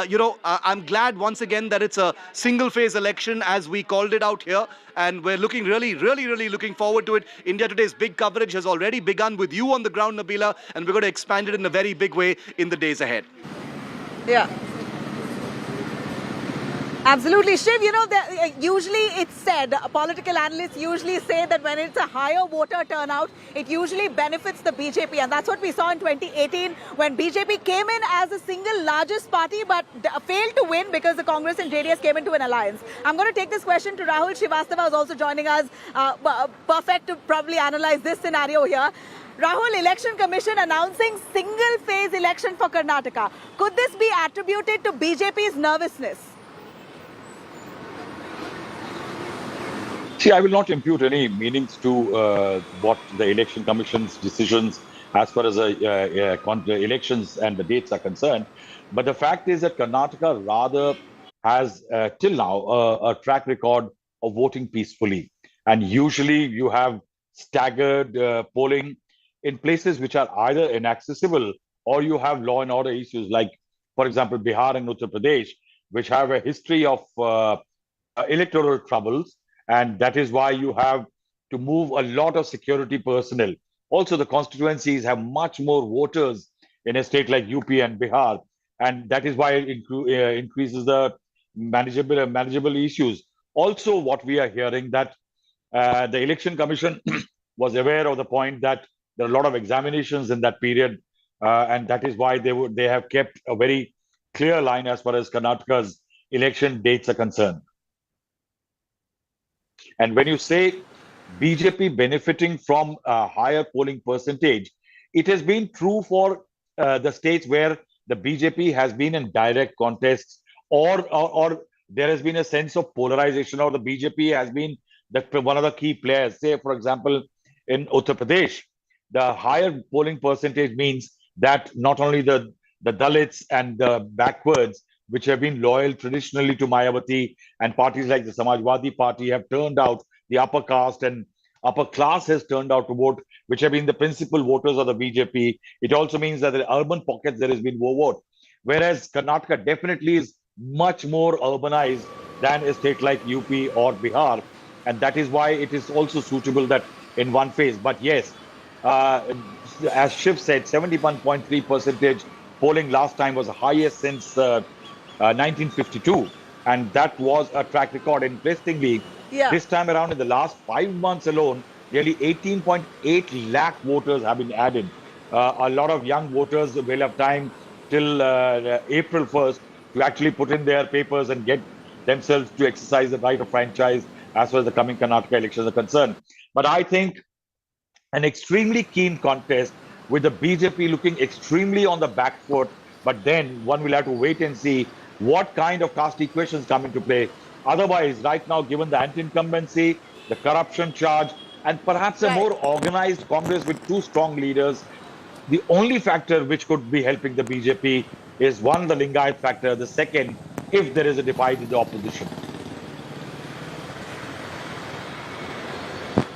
I'm glad once again that it's a single phase election as we called it out here, and we're looking really looking forward to it. India Today's big coverage has already begun with you on the ground, Nabila, and we're going to expand it in a very big way in the days ahead. Yeah. Absolutely. Shiv, usually it's said, political analysts usually say that when it's a higher voter turnout, it usually benefits the BJP. And that's what we saw in 2018 when BJP came in as the single largest party but failed to win because the Congress and JDS came into an alliance. I'm going to take this question to Rahul Srivastava, who's also joining us. Perfect to probably analyze this scenario here. Rahul, Election Commission announcing single-phase election for Karnataka. Could this be attributed to BJP's nervousness? See, I will not impute any meanings to what the Election Commission's decisions as far as the elections and the dates are concerned. But the fact is that Karnataka rather has till now a track record of voting peacefully. And usually you have staggered polling in places which are either inaccessible or you have law and order issues like, for example, Bihar and Uttar Pradesh, which have a history of electoral troubles. And that is why you have to move a lot of security personnel. Also, the constituencies have much more voters in a state like UP and Bihar. And that is why it increases the manageable issues. Also, what we are hearing that the Election Commission was aware of the point that there are a lot of examinations in that period. And that is why they have kept a very clear line as far as Karnataka's election dates are concerned. And when you say BJP benefiting from a higher polling percentage, it has been true for the states where the BJP has been in direct contests or there has been a sense of polarization or the BJP has been one of the key players. Say, for example, in Uttar Pradesh, the higher polling percentage means that not only the Dalits and the backwards, which have been loyal traditionally to Mayawati, and parties like the Samajwadi Party have turned out, the upper caste and upper class has turned out to vote, which have been the principal voters of the BJP. It also means that in urban pockets there has been more vote. Whereas Karnataka definitely is much more urbanized than a state like UP or Bihar. And that is why it is also suitable that in one phase. But yes, as Shiv said, 71.3% polling last time was the highest since 1952, and that was a track record. Interestingly, this time around in the last 5 months alone, nearly 18.8 lakh voters have been added. A lot of young voters will have time till April 1st to actually put in their papers and get themselves to exercise the right of franchise as far as the coming Karnataka elections are concerned. But I think an extremely keen contest with the BJP looking extremely on the back foot, but then one will have to wait and see what kind of caste equations come into play. Otherwise, right now, given the anti-incumbency, the corruption charge, and perhaps a more organized Congress with two strong leaders, the only factor which could be helping the BJP is one, the Lingayat factor, the second, if there is a divide in the opposition.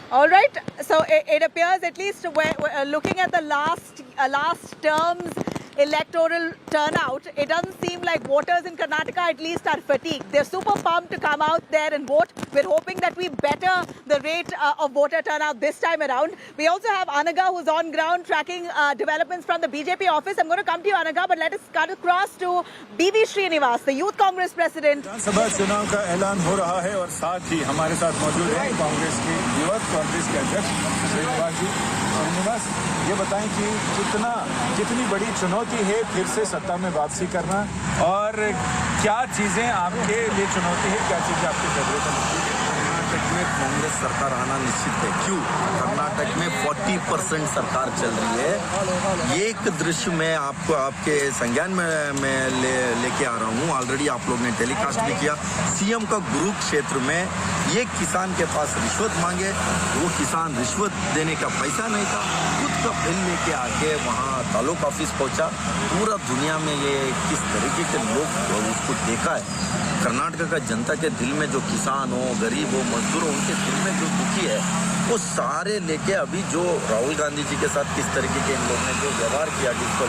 All right. So it appears, at least we're looking at the last term's electoral turnout, it doesn't seem like voters in Karnataka at least are fatigued. They're super pumped to come out there and vote. We're hoping that we better the rate of voter turnout this time around. We also have Anaga, who's on ground tracking developments from the BJP office. I'm going to come to you, Anaga, but let us cut across to BV Srinivas, the Youth Congress President. विधानसभा चुनाव का ऐलान हो रहा है और साथ ही हमारे साथ मौजूद हैं कांग्रेस के युवक कांग्रेस के अध्यक्ष श्रीनिवास जी। ये बताएं कि कितनी बड़ी चुनौती है फिर से सत्ता में वापसी करना और क्या चीजें आपके लिए चुनौती है, क्या चीजें आपके फेवरेट हैं? कर्नाटक में कांग्रेस सरकार आना निश्चित है। क्यों? कर्नाटक में 40% सरकार चल रही है। एक दृश्य मैं आपको आपके संज्ञान में लेके आ रहा हूँ। ऑलरेडी आप लोग ने टेलीकास्ट भी किया। सीएम का गुरु क्षेत्र में एक किसान के पास रिश्वत मांगे, वो किसान रिश्वत देने का पैसा नहीं था, खुद का बिल लेके आके वहाँ तालुक ऑफिस पहुंचा। पूरा दुनिया में ये किस तरीके के लोग उसको देखा है। कर्नाटक का जनता के दिल में जो किसान हो, गरीब हो, मजदूर हो, उनके दिल में जो दुखी है वो सारे लेके अभी जो राहुल गांधी जी के साथ किस तरीके के इन लोगों ने जो व्यवहार किया, जिसको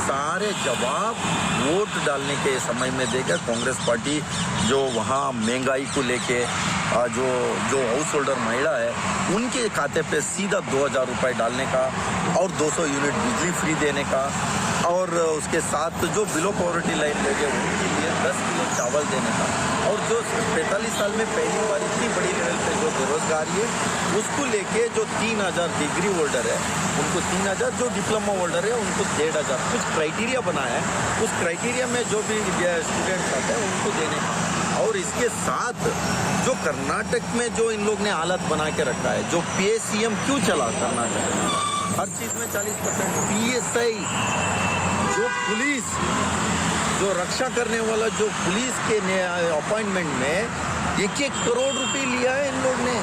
सारे जवाब वोट डालने के समय में देगा। कांग्रेस पार्टी जो वहाँ महंगाई को लेके जो हाउस होल्डर महिला है उनके खाते पे सीधा 2000 रुपये डालने का और 200 यूनिट बिजली फ्री देने का और उसके साथ जो बिलो पॉवर्टी लाइन लगे उनके लिए 10 किलो चावल देने का और जो 45 साल में पहली बार इतनी बड़ी लेवल पे जो बेरोजगारी है उसको लेके जो 3000 डिग्री होल्डर है उनको 3000, जो डिप्लोमा होल्डर है उनको 1500 कुछ क्राइटेरिया बनाया है। उस क्राइटेरिया में जो भी स्टूडेंट्स आते हैं उनको देने का और इसके साथ जो कर्नाटक में जो इन लोग ने हालत बना के रखा है, जो PSCM क्यों चला कर्नाटक में, हर चीज में 40% PSI, जो पुलिस जो रक्षा करने वाला जो पुलिस के अपॉइंटमेंट में 1-1 करोड़ रुपए लिया है इन लोग ने।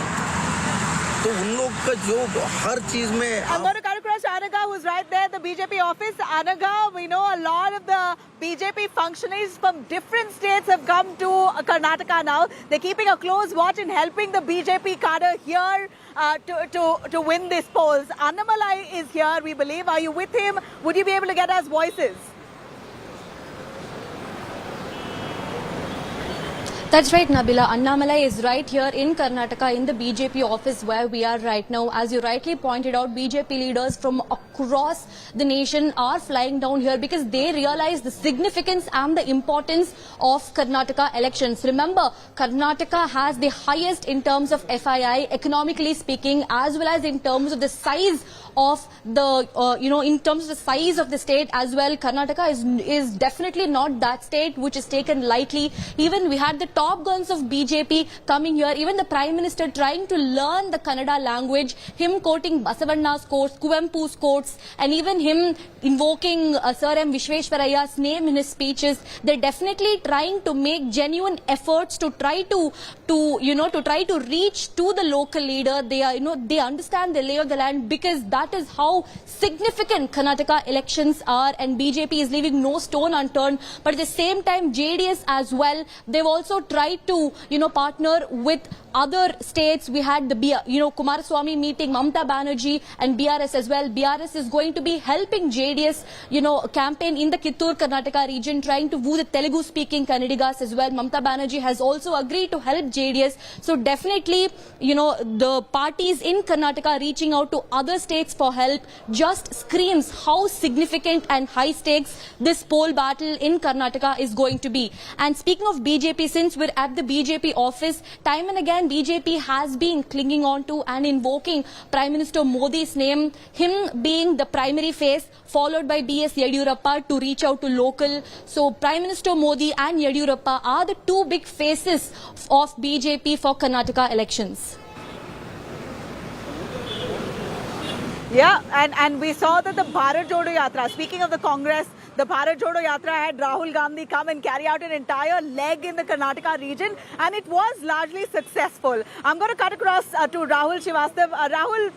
तो उन लोग का जो हर चीज में I'm going to cut across Anaga, who's right there at the BJP office. Anaga, we know a lot of the BJP functionaries from different states have come to Karnataka now. They're keeping a close watch and helping the BJP cadre here to win these polls. Annamalai is here, we believe. Are you with him? Would you be able to get us voices? That's right, Nabila. Annamalai is right here in Karnataka in the BJP office where we are right now. As you rightly pointed out, BJP leaders from across the nation are flying down here because they realize the significance and the importance of Karnataka elections. Remember, Karnataka has the highest in terms of FII, economically speaking, as well as in terms of the size of the, in terms of the size of the state as well. Karnataka is definitely not that state which is taken lightly. Even we had the top guns of BJP coming here, even the Prime Minister trying to learn the Kannada language, him quoting Basavanna's quotes, Kuvempu's quotes, and even him invoking Sir M. Vishweshwarayya's name in his speeches. They're definitely trying to make genuine efforts to try to reach to the local leader. They are, they understand the lay of the land because that is how significant Karnataka elections are, and BJP is leaving no stone unturned. But at the same time, JDS as well, they've also tried to, partner with other states. We had the, Kumaraswamy meeting, Mamta Banerjee and BRS as well. BRS is going to be helping JDS, campaign in the Kittur, Karnataka region, trying to woo the Telugu-speaking Kannadigas as well. Mamta Banerjee has also agreed to help JDS. So definitely, the parties in Karnataka reaching out to other states for help just screams how significant and high stakes this poll battle in Karnataka is going to be. And speaking of BJP, since we're at the BJP office, time and again BJP has been clinging on to and invoking Prime Minister Modi's name, him being the primary face, followed by B.S. Yediyurappa to reach out to local. So Prime Minister Modi and Yediyurappa are the two big faces of BJP for Karnataka elections. Yeah, and we saw that the Bharat Jodo Yatra, speaking of the Congress, the Bharat Jodo Yatra had Rahul Gandhi come and carry out an entire leg in the Karnataka region, and it was largely successful. I'm going to cut across to Rahul Srivastav. Rahul,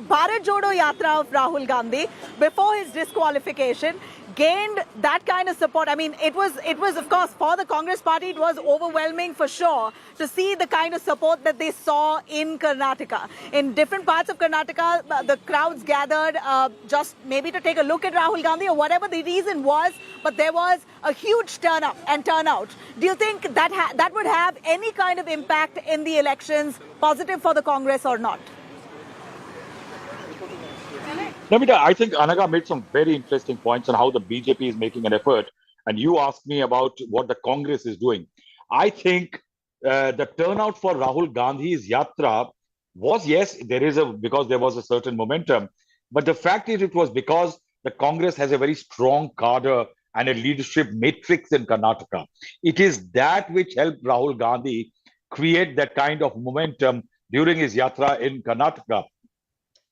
Bharat Jodo Yatra of Rahul Gandhi before his disqualification gained that kind of support. I mean, it was of course for the Congress party, it was overwhelming for sure to see the kind of support that they saw in Karnataka. In different parts of Karnataka, the crowds gathered just maybe to take a look at Rahul Gandhi or whatever the reason was, but there was a huge turnout. Do you think that that would have any kind of impact in the elections, positive for the Congress or not? Namita, I think Anaga made some very interesting points on how the BJP is making an effort. And you asked me about what the Congress is doing. I think the turnout for Rahul Gandhi's Yatra was, yes, because there was a certain momentum. But the fact is, it was because the Congress has a very strong cadre and a leadership matrix in Karnataka. It is that which helped Rahul Gandhi create that kind of momentum during his Yatra in Karnataka.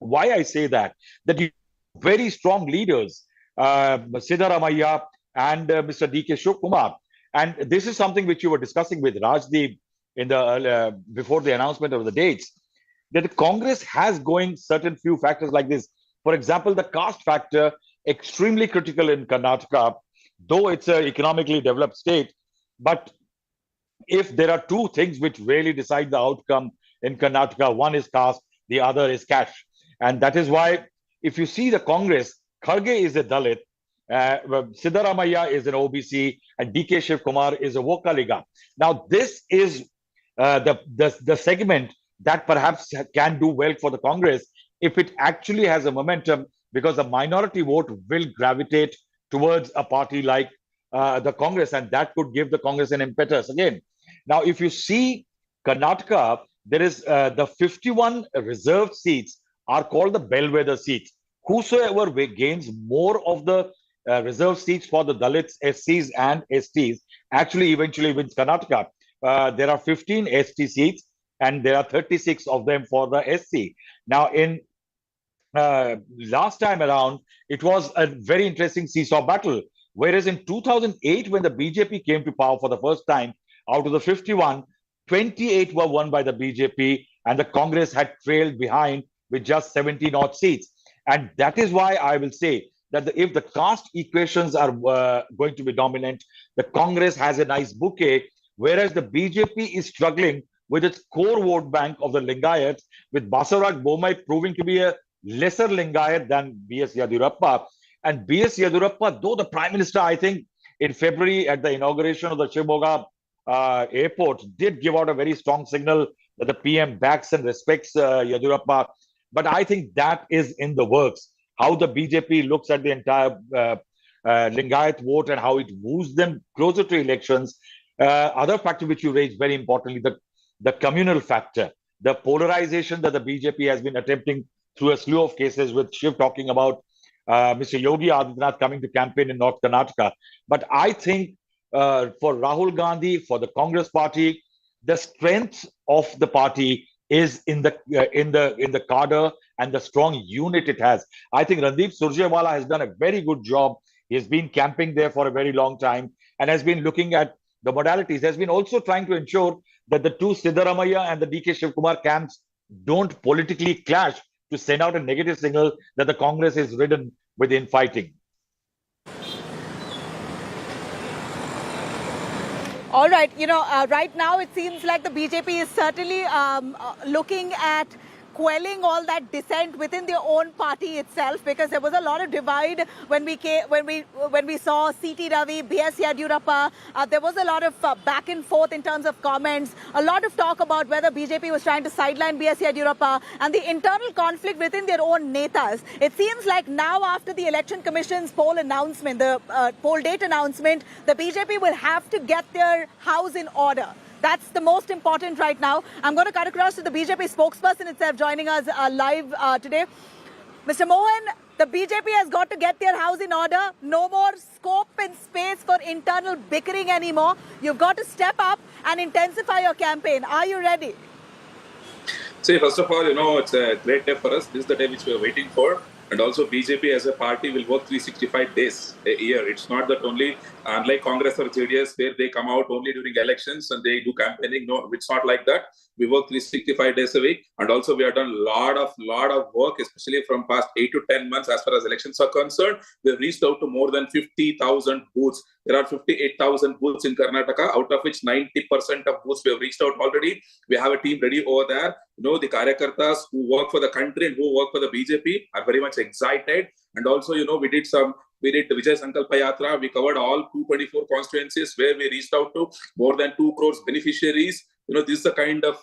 Why I say that you very strong leaders, Siddaramaiah and Mr. D.K. Shivakumar, and this is something which you were discussing with Rajdeep in the before the announcement of the dates, that the Congress has going certain few factors like this. For example, the caste factor, extremely critical in Karnataka, though it's an economically developed state. But if there are two things which really decide the outcome in Karnataka, one is caste, the other is cash. And that is why, if you see the Congress, Kharge is a Dalit, Siddaramaiah is an OBC, and D.K. Shivakumar is a Vokaliga. Now, this is the segment that perhaps can do well for the Congress if it actually has a momentum, because the minority vote will gravitate towards a party like the Congress, and that could give the Congress an impetus again. Now, if you see Karnataka, there is the 51 reserved seats are called the bellwether seats. Whosoever gains more of the reserved seats for the Dalits, SCs and STs actually eventually wins Karnataka. There are 15 ST seats and there are 36 of them for the SC. Now, in last time around, it was a very interesting seesaw battle. Whereas in 2008, when the BJP came to power for the first time, out of the 51, 28 were won by the BJP and the Congress had trailed behind with just 17 odd seats. And that is why I will say that if the caste equations are going to be dominant, the Congress has a nice bouquet, whereas the BJP is struggling with its core vote bank of the Lingayats, with Basavaraj Bommai proving to be a lesser Lingayat than B.S. Yadurappa. And B.S. Yadurappa, though the Prime Minister, I think, in February at the inauguration of the Shimoga airport, did give out a very strong signal that the PM backs and respects Yadurappa. But I think that is in the works. How the BJP looks at the entire Lingayat vote and how it moves them closer to elections. Other factor which you raised very importantly, the communal factor, the polarization that the BJP has been attempting through a slew of cases, with Shiv talking about Mr. Yogi Adityanath coming to campaign in North Karnataka. But I think for Rahul Gandhi, for the Congress party, the strength of the party is in the cadre and the strong unit it has. I think Randeep Surjewala has done a very good job. He has been camping there for a very long time and has been looking at the modalities. Has been also trying to ensure that the two Siddaramaiah and the D.K. Shivakumar camps don't politically clash, to send out a negative signal that the Congress is ridden with infighting. All right, right now it seems like the BJP is certainly looking at quelling all that dissent within their own party itself, because there was a lot of divide when we saw C.T. Ravi, B.S. Yadurappa. There was a lot of back and forth in terms of comments, a lot of talk about whether BJP was trying to sideline B.S. Yadurappa, and the internal conflict within their own netas. It seems like now, after the Election Commission's poll announcement, the poll date announcement, the BJP will have to get their house in order. That's the most important right now. I'm going to cut across to the BJP spokesperson itself, joining us live today. Mr. Mohan, the BJP has got to get their house in order. No more scope and space for internal bickering anymore. You've got to step up and intensify your campaign. Are you ready? See, first of all, it's a great day for us. This is the day which we are waiting for. And also BJP as a party will work 365 days a year. It's not that only, unlike Congress or JDS, where they come out only during elections and they do campaigning. No, it's not like that. We work 365 days a week. And also we have done a lot of work, especially from past 8 to 10 months as far as elections are concerned. We've reached out to more than 50,000 booths. There are 58,000 booths in Karnataka, out of which 90% of booths we have reached out already. We have a team ready over there. You know, the Karyakartas who work for the country and who work for the BJP are very much excited. And also, you know, we did Vijay Sankalpa Yatra. We covered all 224 constituencies where we reached out to more than 2 crores beneficiaries. You know, this is the kind of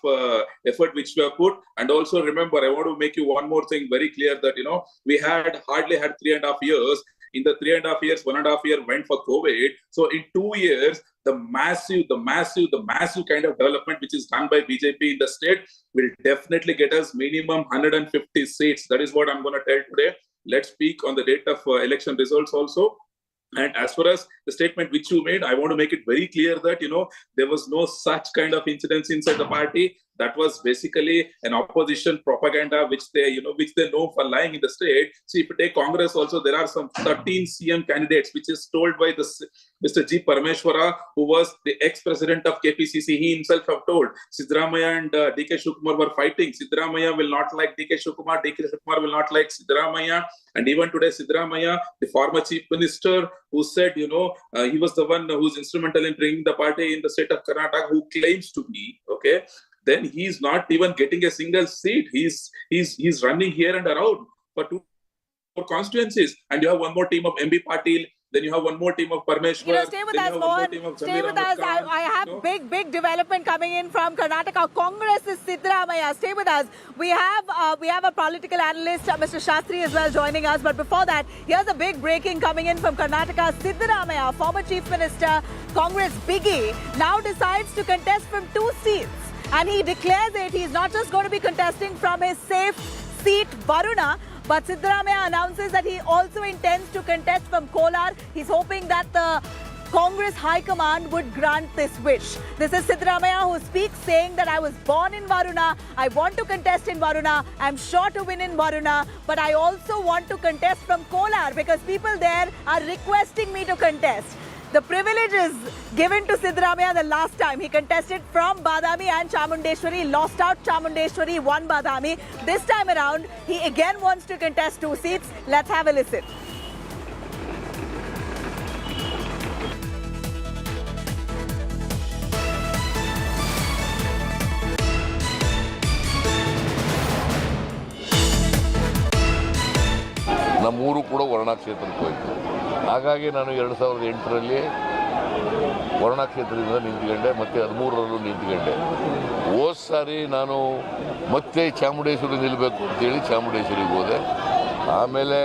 effort which we have put. And also remember, I want to make you one more thing very clear that, you know, we hardly had 3.5 years. In the 3.5 years, 1.5 year went for COVID. So in 2 years, the massive kind of development which is done by BJP in the state will definitely get us minimum 150 seats. That is what I'm going to tell today. Let's speak on the date of election results also. And as far as the statement which you made, I want to make it very clear that, you know, there was no such kind of incidents inside the party. That was basically an opposition propaganda which they know for lying in the state. See, if you take Congress also, there are some 13 CM candidates, which is told by Mr. G. Parameshwara, who was the ex-president of KPCC. He himself have told Siddaramaiah and DK Shivakumar were fighting. Siddaramaiah will not like DK Shivakumar. DK Shivakumar will not like Siddaramaiah. And even today, Siddaramaiah, the former chief minister, who said, you know, he was the one who's instrumental in bringing the party in the state of Karnataka, who claims to be, okay, then he's not even getting a single seat. He's running here and around for 2 constituencies. And you have one more team of MB Patil. Then you have one more team of Parmeshwar. You know, stay with us, Mohan. Stay with us. I have big development coming in from Karnataka. Congress is Siddaramaiah. Stay with us. We have a political analyst, Mr. Shastri, as well joining us. But before that, here's a big breaking coming in from Karnataka. Siddaramaiah, former Chief Minister, Congress biggie, now decides to contest from 2 seats. And he declares it. He's not just going to be contesting from his safe seat, Varuna, but Siddaramaiah announces that he also intends to contest from Kolar. He's hoping that the Congress High Command would grant this wish. This is Siddaramaiah who speaks, saying that I was born in Varuna, I want to contest in Varuna, I'm sure to win in Varuna, but I also want to contest from Kolar because people there are requesting me to contest. The privilege is given to Siddaramaiah the last time. He contested from Badami and Chamundeshwari, lost out Chamundeshwari, won Badami. This time around, he again wants to contest 2 seats. Let's have a listen. ನಮ್ಮೂರು ಕೂಡ ವರ್ಣಾ ಕ್ಷೇತ್ರಕ್ಕೆ ಹೋಯಿತು. ಹಾಗಾಗಿ ನಾನು 2008ರಲ್ಲಿ ವರ್ಣಾ ಕ್ಷೇತ್ರದಿಂದ ನಿಂತ್ಕೊಂಡೆ, ಮತ್ತೆ 13ರಲ್ಲೂ ನಿಂತ್ಕೊಂಡೆ. ಹೋದ ಸಾರಿ ನಾನು ಮತ್ತೆ ಚಾಮುಂಡೇಶ್ವರಿ ನಿಲ್ಲಬೇಕು ಅಂತೇಳಿ ಚಾಮುಂಡೇಶ್ವರಿಗೆ ಹೋದೆ. ಆಮೇಲೆ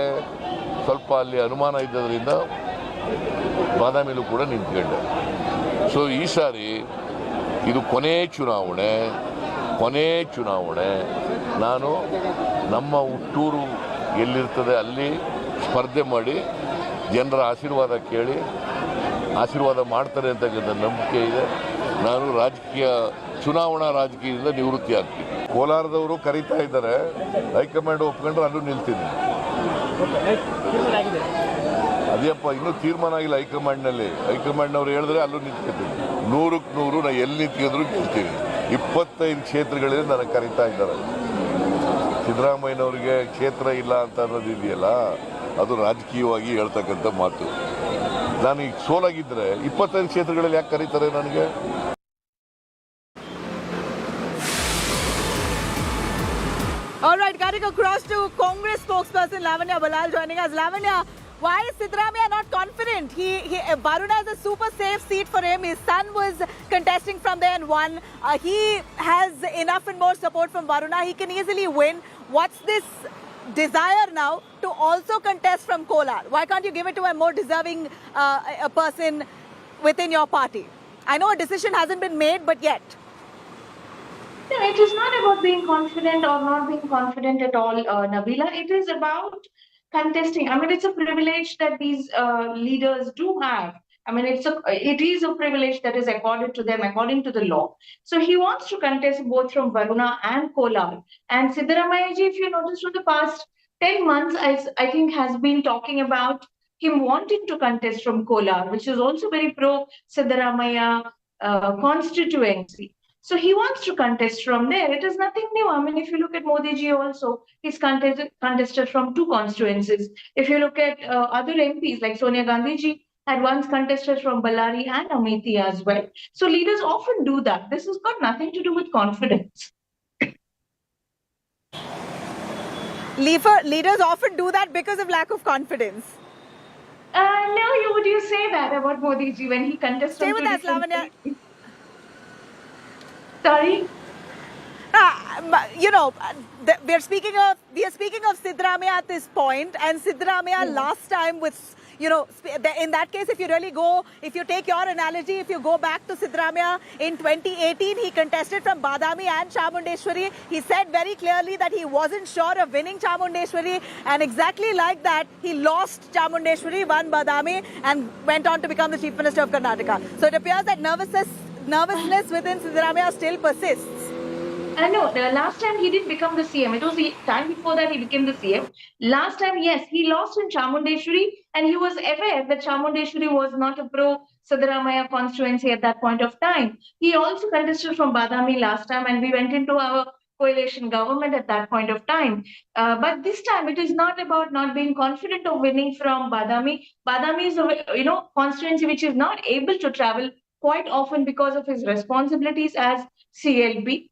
ಸ್ವಲ್ಪ ಅಲ್ಲಿ ಅನುಮಾನ ಇದ್ದದ್ರಿಂದ ಬಾದಾಮಿಲೂ ಕೂಡ ನಿಂತ್ಕೊಂಡೆ. ಸೊ ಈ ಸಾರಿ ಇದು ಕೊನೆ ಚುನಾವಣೆ. ನಾನು ನಮ್ಮ ಹುಟ್ಟೂರು ಎಲ್ಲಿರ್ತದೆ ಅಲ್ಲಿ ಸ್ಪರ್ಧೆ ಮಾಡಿ ಜನರ ಆಶೀರ್ವಾದ ಕೇಳಿ ಆಶೀರ್ವಾದ ಮಾಡ್ತಾರೆ ಅಂತಕ್ಕಂಥ ನಂಬಿಕೆ ಇದೆ. ನಾನು ಚುನಾವಣಾ ರಾಜಕೀಯದಿಂದ ನಿವೃತ್ತಿ ಆಗ್ತೀನಿ. ಕೋಲಾರದವರು ಕರೀತಾ ಇದ್ದಾರೆ, ಹೈಕಮಾಂಡ್ ಒಪ್ಕೊಂಡ್ರೆ ಅಲ್ಲೂ ನಿಲ್ತೀನಿ. ಅದೇಪ್ಪ ಇನ್ನೂ ತೀರ್ಮಾನ ಆಗಿಲ್ಲ ಹೈಕಮಾಂಡ್ನವ್ರು ಹೇಳಿದ್ರೆ ಅಲ್ಲೂ ನಿಂತ್ಕೊತೀನಿ. 100ಕ್ಕೆ 100 ನಾನು ಎಲ್ಲಿ ನಿಂತ್ಕೊಂಡ್ರು ಗೆಲ್ತೀನಿ. 25 ಕ್ಷೇತ್ರಗಳಲ್ಲಿ ನನಗೆ ಕರೀತಾ ಇದ್ದಾರೆ. ಸಿದ್ದರಾಮಯ್ಯನವರಿಗೆ ಕ್ಷೇತ್ರ ಇಲ್ಲ ಅಂತ ಅನ್ನೋದು ಇದೆಯಲ್ಲ, ಅದು ರಾಜಕೀಯವಾಗಿ ಹೇಳ್ತಕ್ಕಂಥ ಮಾತು. ನಾನು ಈಗ ಸೋಲಾಗಿದ್ದರೆ 25 ಕ್ಷೇತ್ರಗಳಲ್ಲಿ ಯಾಕೆ ಕರೀತಾರೆ ನನಗೆ? All right, cutting across to Congress spokesperson Lavanya Balal joining us. Lavanya, why is Siddaramaiah not confident? Varuna is a super safe seat for him. His son was contesting from there and won. He has enough and more support from Varuna. He can easily win. What's this desire now to also contest from Kolar? Why can't you give it to a more deserving a person within your party? I know a decision hasn't been made, but yet. No, it is not about being confident or not being confident at all, Nabila. It is about contesting. I mean, it's a privilege that these leaders do have. I mean, it is a privilege that is accorded to them according to the law. So he wants to contest both from Varuna and Kolar. And Siddaramaiah ji, if you notice from the past 10 months, I think, has been talking about him wanting to contest from Kolar, which is also very pro Siddaramaya constituency. So he wants to contest from there. It is nothing new. I mean, if you look at Modi ji also, he's contested from 2 constituencies. If you look at other MPs like Sonia Gandhi ji had once contested from Ballari and Amethi as well. So leaders often do that. This has got nothing to do with confidence. Leaders often do that because of lack of confidence. No, would you say that about Modi ji when he contests? Stay with us, Lavanya. Sorry. You know, we are speaking of Siddaramaya at this point, and Siddaramaya last time with, you know, in that case, if you take your analogy, if you go back to Siddaramaya in 2018, he contested from Badami and Chamundeshwari. He said very clearly that he wasn't sure of winning Chamundeshwari, and exactly like that, he lost Chamundeshwari, won Badami, and went on to become the Chief Minister of Karnataka. So it appears that nervousness within Siddaramaya still persists. No, the last time he didn't become the CM. It was the time before that he became the CM. Last time, yes, he lost in Chamundeshwari, and he was aware that Chamundeshwari was not a pro-Siddaramaya constituency at that point of time. He also contested from Badami last time, and we went into our coalition government at that point of time. But this time, it is not about not being confident of winning from Badami. Badami is a constituency which is not able to travel quite often because of his responsibilities as CLP.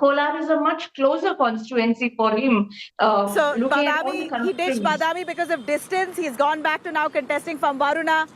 Kolar is a much closer constituency for him. So Badami, he ditched Badami because of distance. He's gone back to now contesting from Varuna.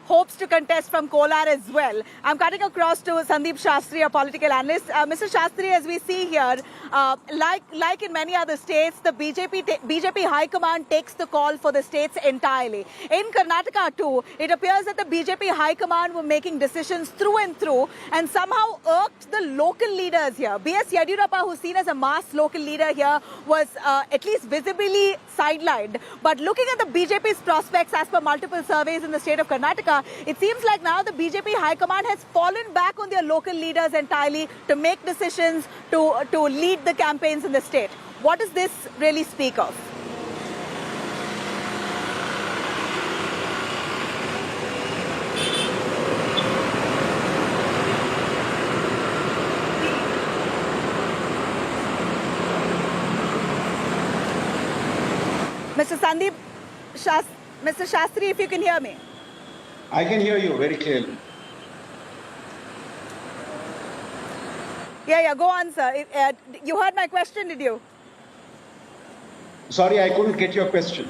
Hopes to contest from Kolar as well. I'm cutting across to Sandeep Shastri, a political analyst. Mr. Shastri, as we see here, like in many other states, the BJP High Command takes the call for the states entirely. In Karnataka too, it appears that the BJP High Command were making decisions through and through and somehow irked the local leaders here. B.S. Yadurappa, who's seen as a mass local leader here, was at least visibly sidelined. But looking at the BJP's prospects as per multiple surveys in the state of Karnataka, it seems like now the BJP High Command has fallen back on their local leaders entirely to make decisions, to lead the campaigns in the state. What does this really speak of? Mr. Shastri, if you can hear me. I can hear you very clearly. Yeah, go on, sir. You heard my question, did you? Sorry, I couldn't get your question.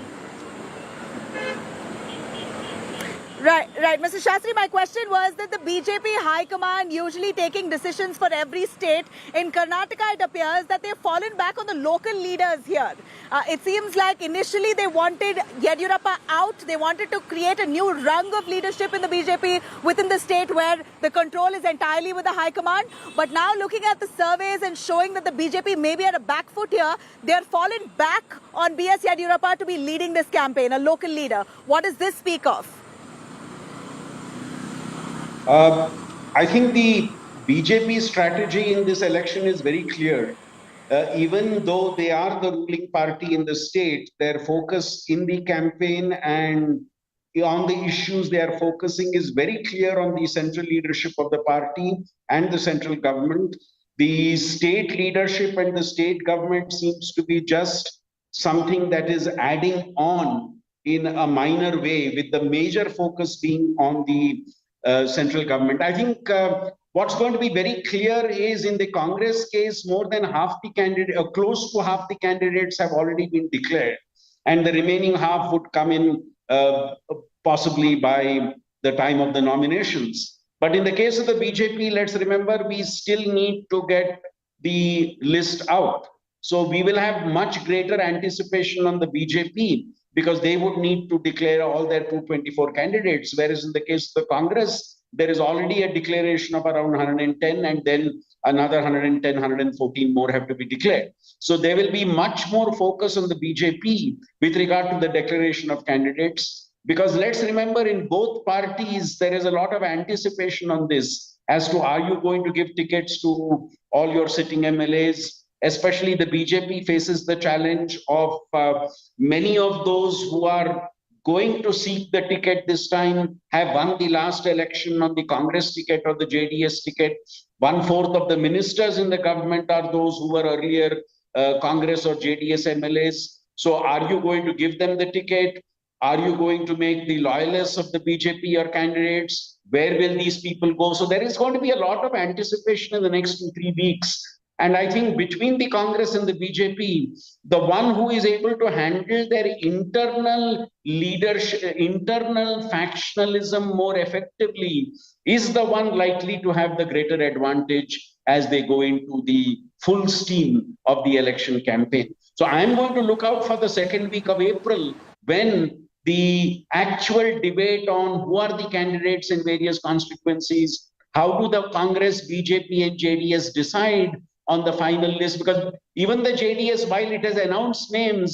Right. Mr. Shastri, my question was that the BJP High Command usually taking decisions for every state. In Karnataka, it appears that they've fallen back on the local leaders here. It seems like initially they wanted Yadurappa out. They wanted to create a new rung of leadership in the BJP within the state where the control is entirely with the High Command. But now looking at the surveys and showing that the BJP may be at a back foot here, they're fallen back on B.S. Yadurappa to be leading this campaign, a local leader. What does this speak of? I think the BJP strategy in this election is very clear. Even though they are the ruling party in the state, their focus in the campaign and on the issues they are focusing is very clear on the central leadership of the party and the central government. The state leadership and the state government seems to be just something that is adding on in a minor way, with the major focus being on the central government. I think what's going to be very clear is in the Congress case, more than half the candidates, close to half the candidates have already been declared, and the remaining half would come in possibly by the time of the nominations. But in the case of the BJP, let's remember, we still need to get the list out. So we will have much greater anticipation on the BJP, because they would need to declare all their 224 candidates, whereas in the case of the Congress, there is already a declaration of around 110, and then another 110, 114 more have to be declared. So there will be much more focus on the BJP with regard to the declaration of candidates, because let's remember, in both parties, there is a lot of anticipation on this as to, are you going to give tickets to all your sitting MLAs, especially the BJP faces the challenge of many of those who are going to seek the ticket this time have won the last election on the Congress ticket or the JDS ticket. 1/4 of the ministers in the government are those who were earlier Congress or JDS MLAs. So are you going to give them the ticket? Are you going to make the loyalists of the BJP your candidates? Where will these people go? So there is going to be a lot of anticipation in the next 2-3 weeks. And I think between the Congress and the BJP, the one who is able to handle their internal leadership, internal factionalism more effectively is the one likely to have the greater advantage as they go into the full steam of the election campaign. So I'm going to look out for the second week of April when the actual debate on who are the candidates in various constituencies, how do the Congress, BJP and JDS decide on the final list, because even the JDS, while it has announced names,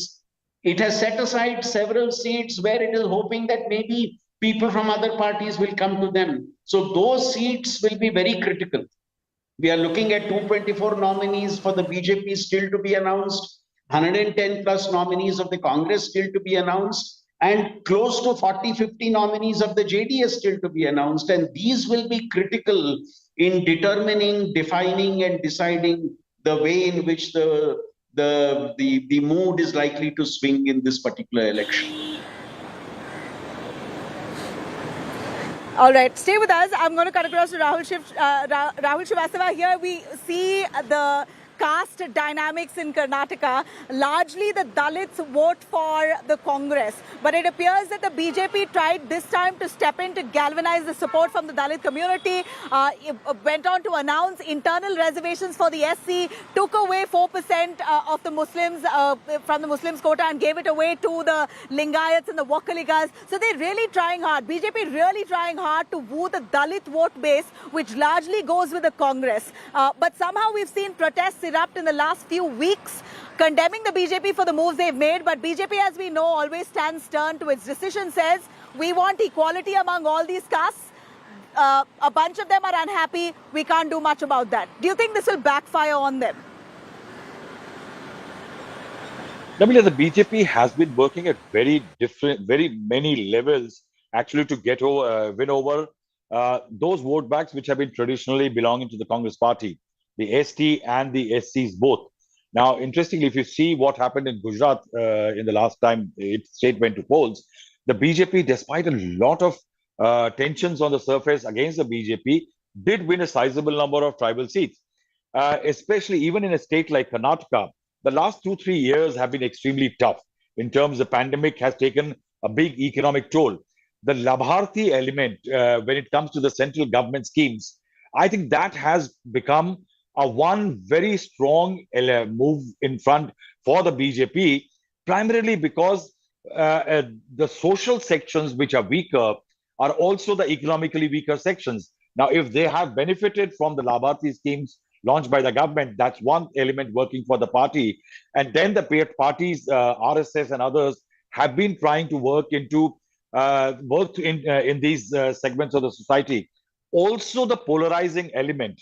it has set aside several seats where it is hoping that maybe people from other parties will come to them. So those seats will be very critical. We are looking at 224 nominees for the BJP still to be announced, 110 plus nominees of the Congress still to be announced, and close to 40-50 nominees of the JDS still to be announced. And these will be critical in determining, defining, and deciding the way in which the mood is likely to swing in this particular election. All right, stay with us. I'm going to cut across to Rahul Srivastava. Here we see the caste dynamics in Karnataka. Largely the Dalits vote for the Congress, but it appears that the BJP tried this time to step in to galvanize the support from the Dalit community. It went on to announce internal reservations for the SC, took away 4% of the Muslims from the Muslims quota and gave it away to the Lingayats and the Wakaligas. So they're really trying hard. BJP really trying hard to woo the Dalit vote base, which largely goes with the Congress. But somehow we've seen protests erupt in the last few weeks, condemning the BJP for the moves they've made. But BJP, as we know, always stands stern to its decision, says we want equality among all these castes. A bunch of them are unhappy. We can't do much about that. Do you think this will backfire on them? Nabila, the BJP has been working at very many levels actually to get win over those vote banks which have been traditionally belonging to the Congress party, the ST and the SCs both. Now, interestingly, if you see what happened in Gujarat in the last time its state went to polls, the BJP, despite a lot of tensions on the surface against the BJP, did win a sizable number of tribal seats, especially even in a state like Karnataka. The last 2-3 years have been extremely tough in terms the pandemic has taken a big economic toll. The Labharthi element, when it comes to the central government schemes, I think that has become a one very strong move in front for the BJP, primarily because the social sections which are weaker are also the economically weaker sections. Now, if they have benefited from the Labharthi schemes launched by the government, that's one element working for the party. And then the parties, RSS and others, have been trying to work into both in these segments of the society. Also, the polarizing element.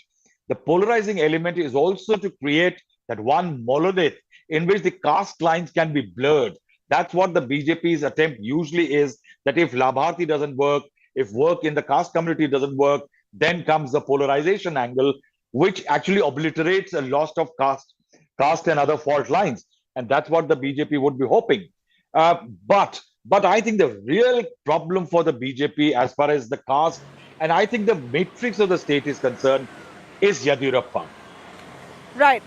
The polarizing element is also to create that one monolith in which the caste lines can be blurred. That's what the BJP's attempt usually is, that if Labharthi doesn't work, if work in the caste community doesn't work, then comes the polarization angle, which actually obliterates a loss of caste and other fault lines. And that's what the BJP would be hoping. But I think the real problem for the BJP as far as the caste, and I think the matrix of the state is concerned, is Yadurappa. Right.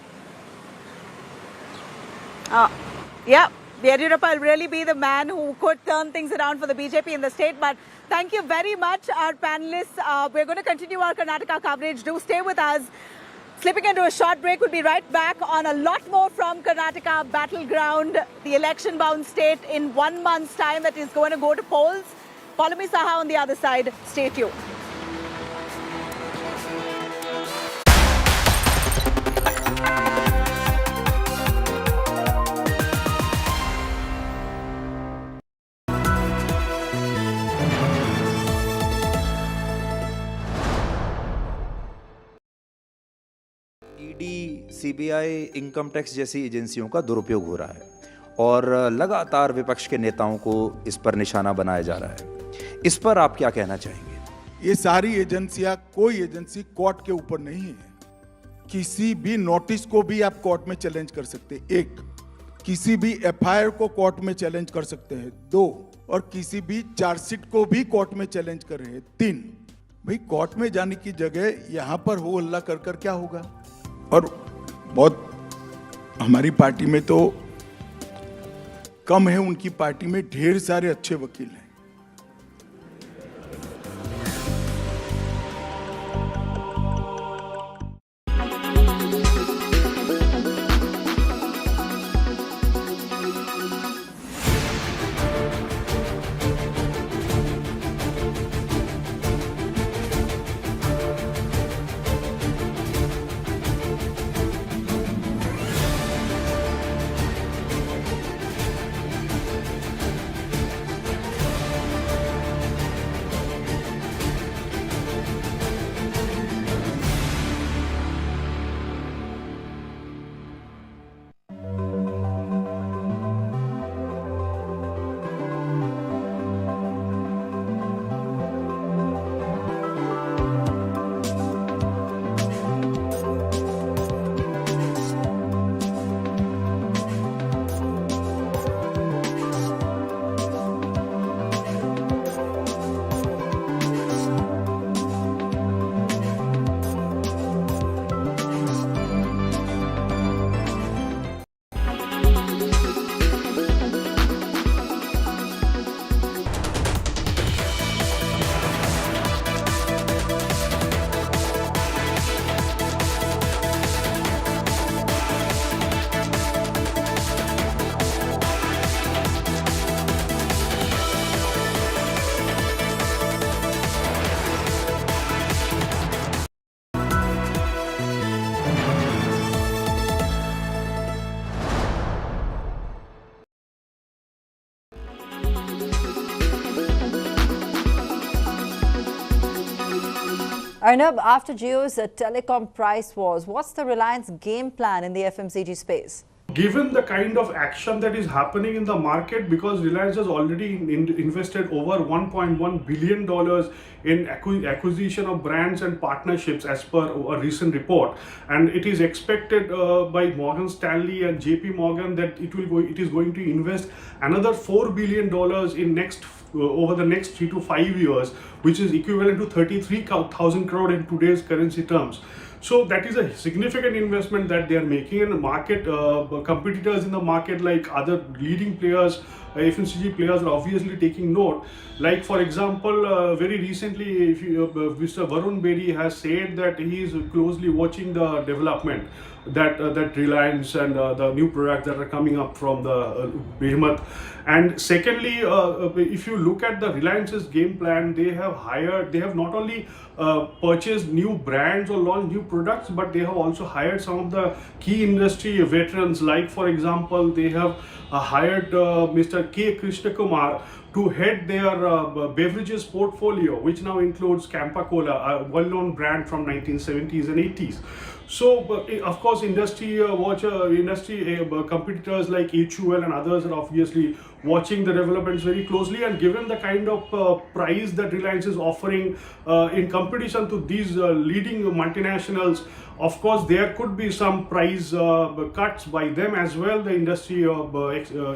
Yeah, Yadurappa will really be the man who could turn things around for the BJP in the state. But thank you very much, our panelists. We're going to continue our Karnataka coverage. Do stay with us. Slipping into a short break, we'll be right back on a lot more from Karnataka battleground, the election-bound state in 1 month's time that is going to go to polls. Polami Saha on the other side. Stay tuned. CBI, income tax जैसी एजेंसियों का दुरुपयोग हो रहा है और लगातार विपक्ष के नेताओं को इस पर निशाना बनाया जा रहा है। इस पर आप क्या कहना चाहेंगे? ये सारी एजेंसियां, कोई एजेंसी कोर्ट के ऊपर नहीं है। किसी भी नोटिस को भी आप कोर्ट में चैलेंज कर सकते हैं, एक। किसी भी एफआईआर को कोर्ट में चैलेंज कर सकते हैं, दो। और किसी भी चार्जशीट को भी कोर्ट में चैलेंज कर रहे हैं, तीन। भाई कोर्ट में जाने की जगह यहाँ पर हो हल्ला कर क्या होगा? और बहुत हमारी पार्टी में तो कम है, उनकी पार्टी में ढेर सारे अच्छे वकील हैं। Arnab, after Jio's telecom price wars, what's the Reliance game plan in the FMCG space? Given the kind of action that is happening in the market, because Reliance has already invested over $1.1 billion in acquisition of brands and partnerships as per a recent report, and it is expected by Morgan Stanley and JP Morgan that it is going to invest another $4 billion in over the next 3 to 5 years, which is equivalent to 33,000 crore in today's currency terms. So that is a significant investment that they are making, and the market competitors in the market, like other leading players, FMCG players, are obviously taking note. Like for example, very recently, Mr. Varun Bedi has said that he is closely watching the development that Reliance and the new products that are coming up from the behemoth. And secondly, if you look at the Reliance's game plan, they have not only purchased new brands or launched new products, but they have also hired some of the key industry veterans. Like for example, they have hired Mr. K. Krishnakumar to head their beverages portfolio, which now includes Campa Cola, a well-known brand from 1970s and 80s. So, of course, industry competitors like HUL and others are obviously watching the developments very closely, and given the kind of price that Reliance is offering in competition to these leading multinationals, of course, there could be some price cuts by them as well, the industry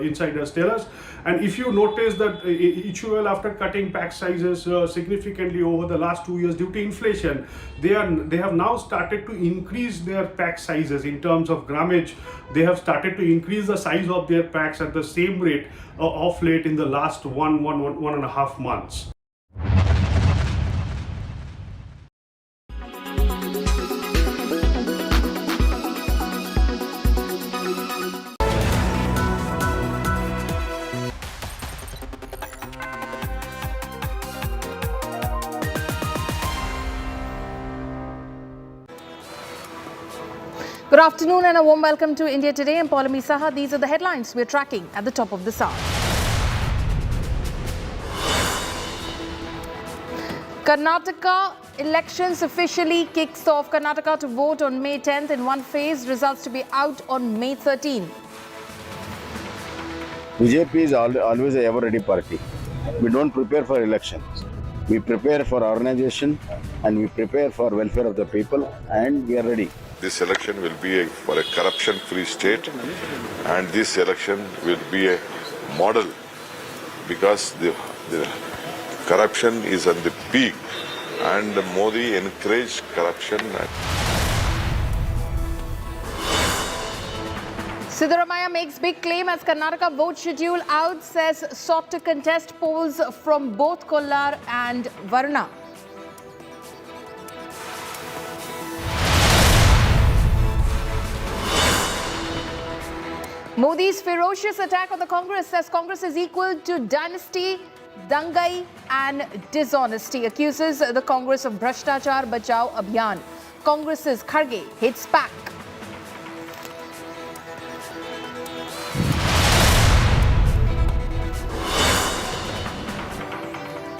insiders tell us. And if you notice that HUL, after cutting pack sizes significantly over the last 2 years due to inflation, they have now started to increase their pack sizes in terms of grammage. They have started to increase the size of their packs at the same rate of late in the last one and a half months. Good afternoon and a warm welcome to India Today. I'm Paulami Saha. These are the headlines we're tracking at the top of this hour. Karnataka elections officially kicks off. Karnataka to vote on May 10th in one phase. Results to be out on May 13th. BJP is always a ever-ready party. We don't prepare for elections. We prepare for organization and we prepare for welfare of the people, and we are ready. This election will be for a corruption-free state, and this election will be a model because the corruption is at the peak, and Modi encouraged corruption. Siddaramaiah makes big claim as Karnataka vote schedule out, says sought to contest polls from both Kollar and Varuna. Modi's ferocious attack on the Congress says Congress is equal to dynasty, dangai and dishonesty. Accuses the Congress of Bhrashtachar Bachao Abhiyan. Congress's Kharge hits back.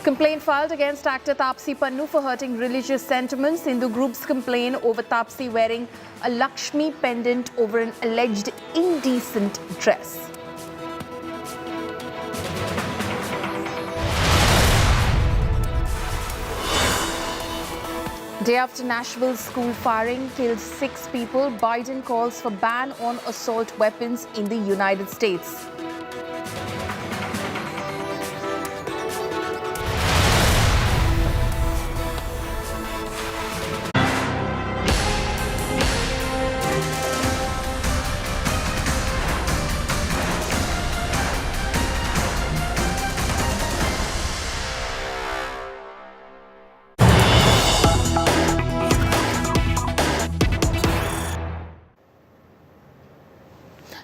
Complaint filed against actor Taapsee Pannu for hurting religious sentiments. Hindu groups complain over Taapsee wearing a Lakshmi pendant over an alleged indecent dress. Day after Nashville school firing killed 6 people, Biden calls for ban on assault weapons in the United States.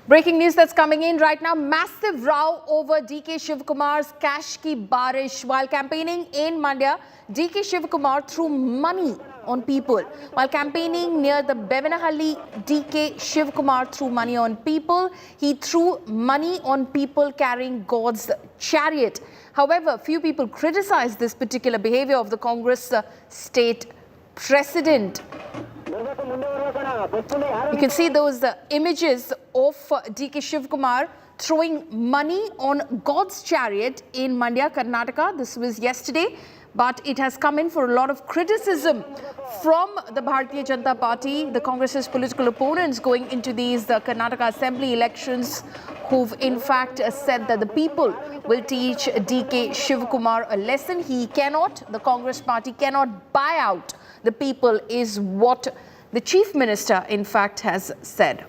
Breaking news that's coming in right now. Massive row over DK Shivkumar's cash ki barish. While campaigning in Mandya, DK Shivkumar threw money on people. While campaigning near the Bevenahalli, DK Shivkumar threw money on people. He threw money on people carrying God's chariot. However, few people criticized this particular behavior of the Congress state president. You can see those images of DK Shivkumar throwing money on God's chariot in Mandya, Karnataka. This was yesterday, but it has come in for a lot of criticism from the Bharatiya Janata Party, the Congress's political opponents going into these Karnataka Assembly elections, who've in fact said that the people will teach DK Shivkumar a lesson. He cannot, the Congress party cannot buy out the people, is what the Chief Minister in fact has said.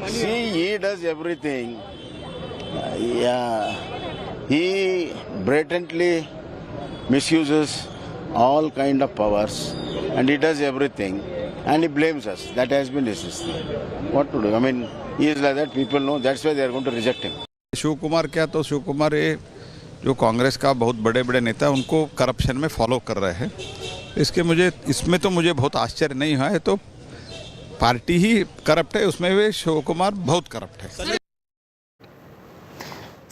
See, he does everything. He blatantly misuses all kind of powers, and he does everything, and he blames us. That has been his system. What to do? I mean, he is like that. People know. That's why they are going to reject him. Shiv Kumar क्या, तो शिव कुमार ये जो कांग्रेस का बहुत बड़े बड़े नेता उनको करप्शन में फॉलो कर रहे हैं। इसमें तो मुझे बहुत आश्चर्य नहीं हुआ है। तो पार्टी ही करप्ट है, उसमें भी शिव कुमार बहुत करप्ट है।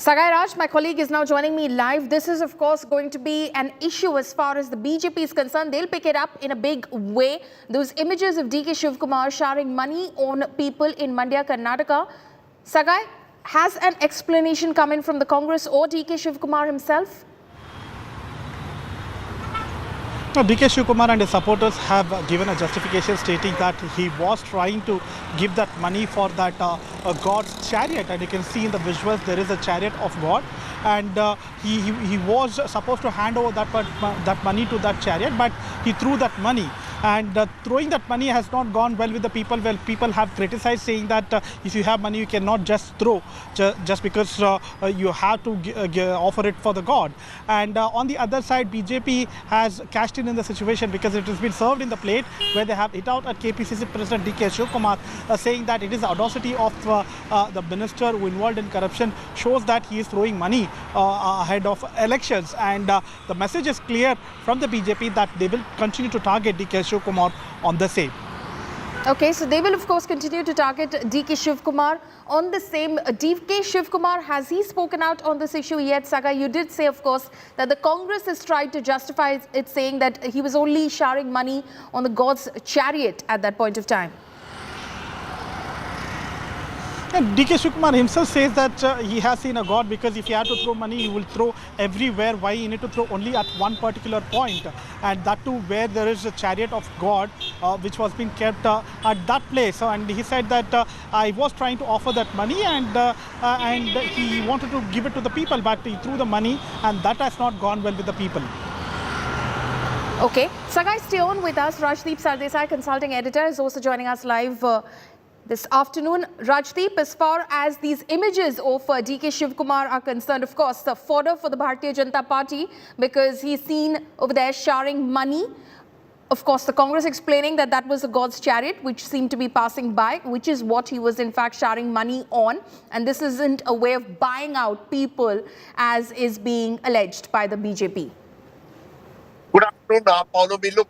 Sagai Raj, my colleague, is now joining me live. This is, of course, going to be an issue as far as the BJP is concerned. They'll pick it up in a big way. Those images of DK Shivkumar showering money on people in Mandya, Karnataka. Sagai, has an explanation come in from the Congress or DK Shivkumar himself? No, DK Shivkumar and his supporters have given a justification stating that he was trying to give that money for that God's chariot, and you can see in the visuals there is a chariot of God, and he was supposed to hand over that money to that chariot, but he threw that money. And throwing that money has not gone well with the people. Well, people have criticized, saying that if you have money, you cannot just throw just because you have to offer it for the God. And on the other side, BJP has cashed in the situation because it has been served in the plate, where they have hit out at KPCC President DK Shivkumar, saying that it is the audacity of the minister who involved in corruption, shows that he is throwing money ahead of elections. And the message is clear from the BJP that they will continue to target DK Shivkumar on the same. Okay, so they will of course continue to target DK Shivkumar. On the same, DK Shivkumar, has he spoken out on this issue yet? Saga, you did say of course that the Congress has tried to justify it, saying that he was only showering money on the God's chariot at that point of time. And DK Shivkumar himself says that he has seen a God, because if he had to throw money, he will throw everywhere. Why he need to throw only at one particular point, and that too where there is a chariot of God which was being kept at that place. And he said that I was trying to offer that money, and he wanted to give it to the people, but he threw the money, and that has not gone well with the people. Okay, Sagai, stay on with us. Rajdeep Sardesai, consulting editor, is also joining us live this afternoon. Rajdeep, as far as these images of DK Shivkumar are concerned, of course, the fodder for the Bharatiya Janata Party, because he's seen over there showering money. Of course, the Congress explaining that that was a God's chariot, which seemed to be passing by, which is what he was in fact showering money on. And this isn't a way of buying out people, as is being alleged by the BJP. Good afternoon, Paulomi. Look,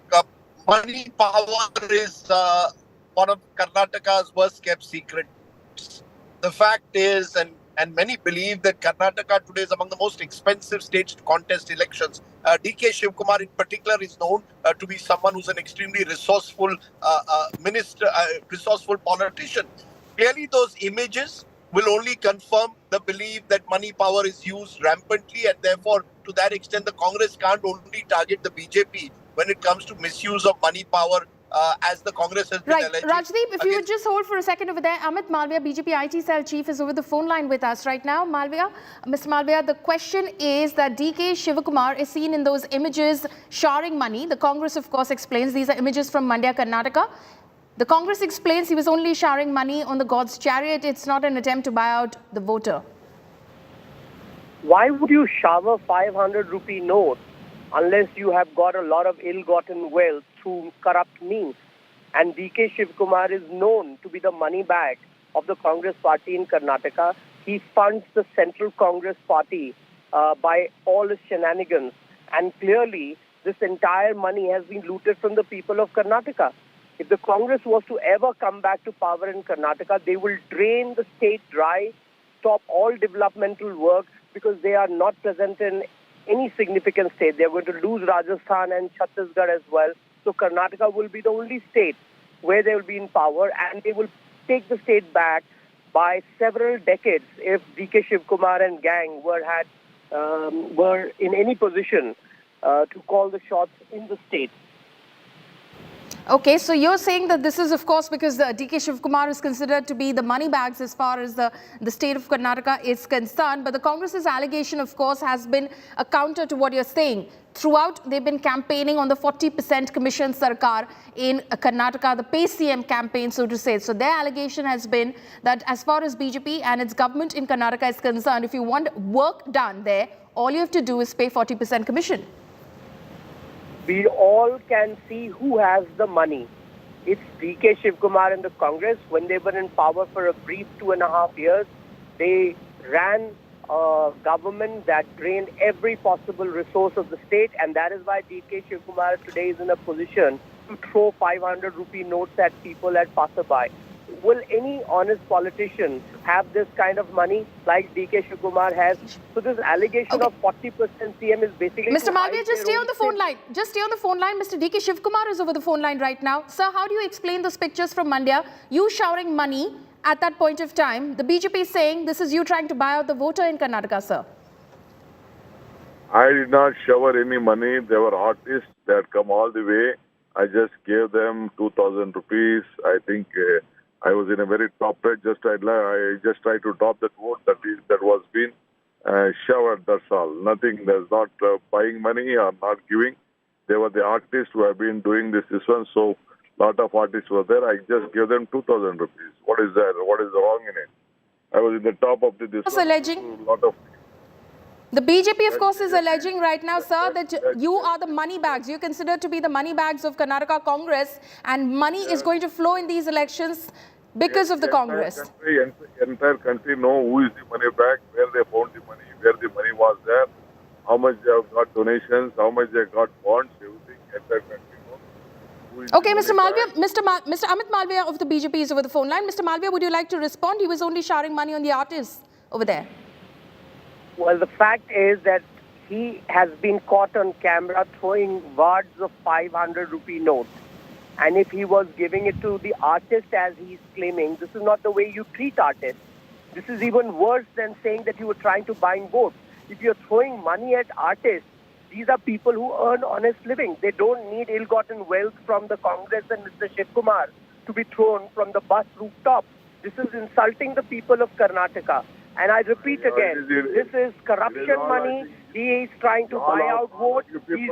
money power is one of Karnataka's worst kept secrets. The fact is, and many believe that Karnataka today is among the most expensive states to contest elections. DK Shivkumar in particular is known to be someone who's an extremely resourceful resourceful politician. Clearly, those images will only confirm the belief that money power is used rampantly, and therefore, to that extent, the Congress can't only target the BJP when it comes to misuse of money power, as the Congress has been alleging. Rajdeep, if you would just hold for a second over there. Amit Malviya, BJP IT cell chief, is over the phone line with us right now. Malviya, Mr. Malviya, the question is that DK Shivkumar is seen in those images showering money. The Congress, of course, explains these are images from Mandya, Karnataka. The Congress explains he was only showering money on the God's chariot. It's not an attempt to buy out the voter. Why would you shower 500 rupee notes unless you have got a lot of ill-gotten wealth through corrupt means? And DK Shivkumar is known to be the money bag of the Congress party in Karnataka. He funds the Central Congress party by all his shenanigans. And clearly, this entire money has been looted from the people of Karnataka. If the Congress was to ever come back to power in Karnataka, they will drain the state dry, stop all developmental work, because they are not present in any significant state. They are going to lose Rajasthan and Chhattisgarh as well. So Karnataka will be the only state where they will be in power, and they will take the state back by several decades if DK Shivkumar and gang were in any position to call the shots in the state. Okay, so you're saying that this is, of course, because DK Shivkumar is considered to be the money bags as far as the state of Karnataka is concerned. But the Congress's allegation, of course, has been a counter to what you're saying. Throughout, they've been campaigning on the 40% Commission Sarkar in Karnataka, the Pay CM campaign, so to say. So their allegation has been that as far as BJP and its government in Karnataka is concerned, if you want work done there, all you have to do is pay 40% commission. We all can see who has the money. It's DK Shivkumar and the Congress. When they were in power for a brief 2.5 years, they ran a government that drained every possible resource of the state, and that is why DK Shivkumar today is in a position to throw 500 rupee notes at people at passerby. Will any honest politician have this kind of money like DK Shivkumar has? So this allegation of 40% CM is basically... Mr. Malviya, just stay on the phone line. Just stay on the phone line. Mr. DK Shivkumar is over the phone line right now. Sir, how do you explain those pictures from Mandya? You showering money at that point of time. The BJP is saying this is you trying to buy out the voter in Karnataka, sir. I did not shower any money. They were artists. They had come all the way. I just gave them 2,000 rupees. I think... I was in a very top rate. I just tried to top that vote that was being showered. That's all. Nothing. There's not buying money or not giving. They were the artists who have been doing this one. So a lot of artists were there. I just gave them 2,000 rupees. What is that? What is wrong in it? I was in the top of this. The BJP, of course, is alleging right now, sir, that you are the money bags. You're considered to be the money bags of Karnataka Congress, and money is going to flow in these elections because of the Congress. Entire country know who is the money bag, where they found the money, where the money was there, how much they have got donations, how much they got bonds, everything. Entire country knows Okay, Mr. Malviya, Mr. Amit Malviya of the BJP is over the phone line. Mr. Malviya, would you like to respond? He was only showering money on the artists over there. Well, the fact is that he has been caught on camera throwing wads of 500 rupee notes. And if he was giving it to the artist as he's claiming, this is not the way you treat artists. This is even worse than saying that you were trying to buy votes. If you're throwing money at artists, these are people who earn honest living. They don't need ill-gotten wealth from the Congress and Mr. Shiv Kumar to be thrown from the bus rooftop. This is insulting the people of Karnataka. And I repeat again, this is corruption money. He is trying to buy out votes. He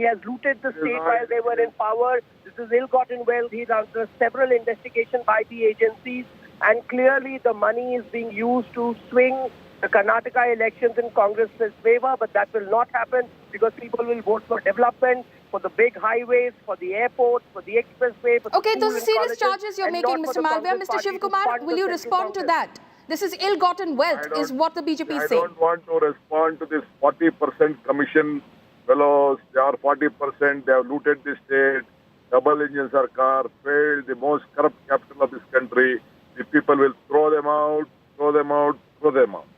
has looted the state while they were in power. This is ill-gotten wealth. He's under several investigations by the agencies. And clearly the money is being used to swing the Karnataka elections in Congress's favor. But that will not happen because people will vote for development, for the big highways, for the airports, for the expressway. For Okay, those are serious charges you're making, Mr. Malviya. Mr. Shiv Kumar, will you respond to that? This is ill-gotten wealth, is what the BJP is saying. I don't want to respond to this 40% commission fellows. They are 40%. They have looted the state. Double-engine sarkar failed, the most corrupt capital of this country. The people will throw them out, throw them out, throw them out.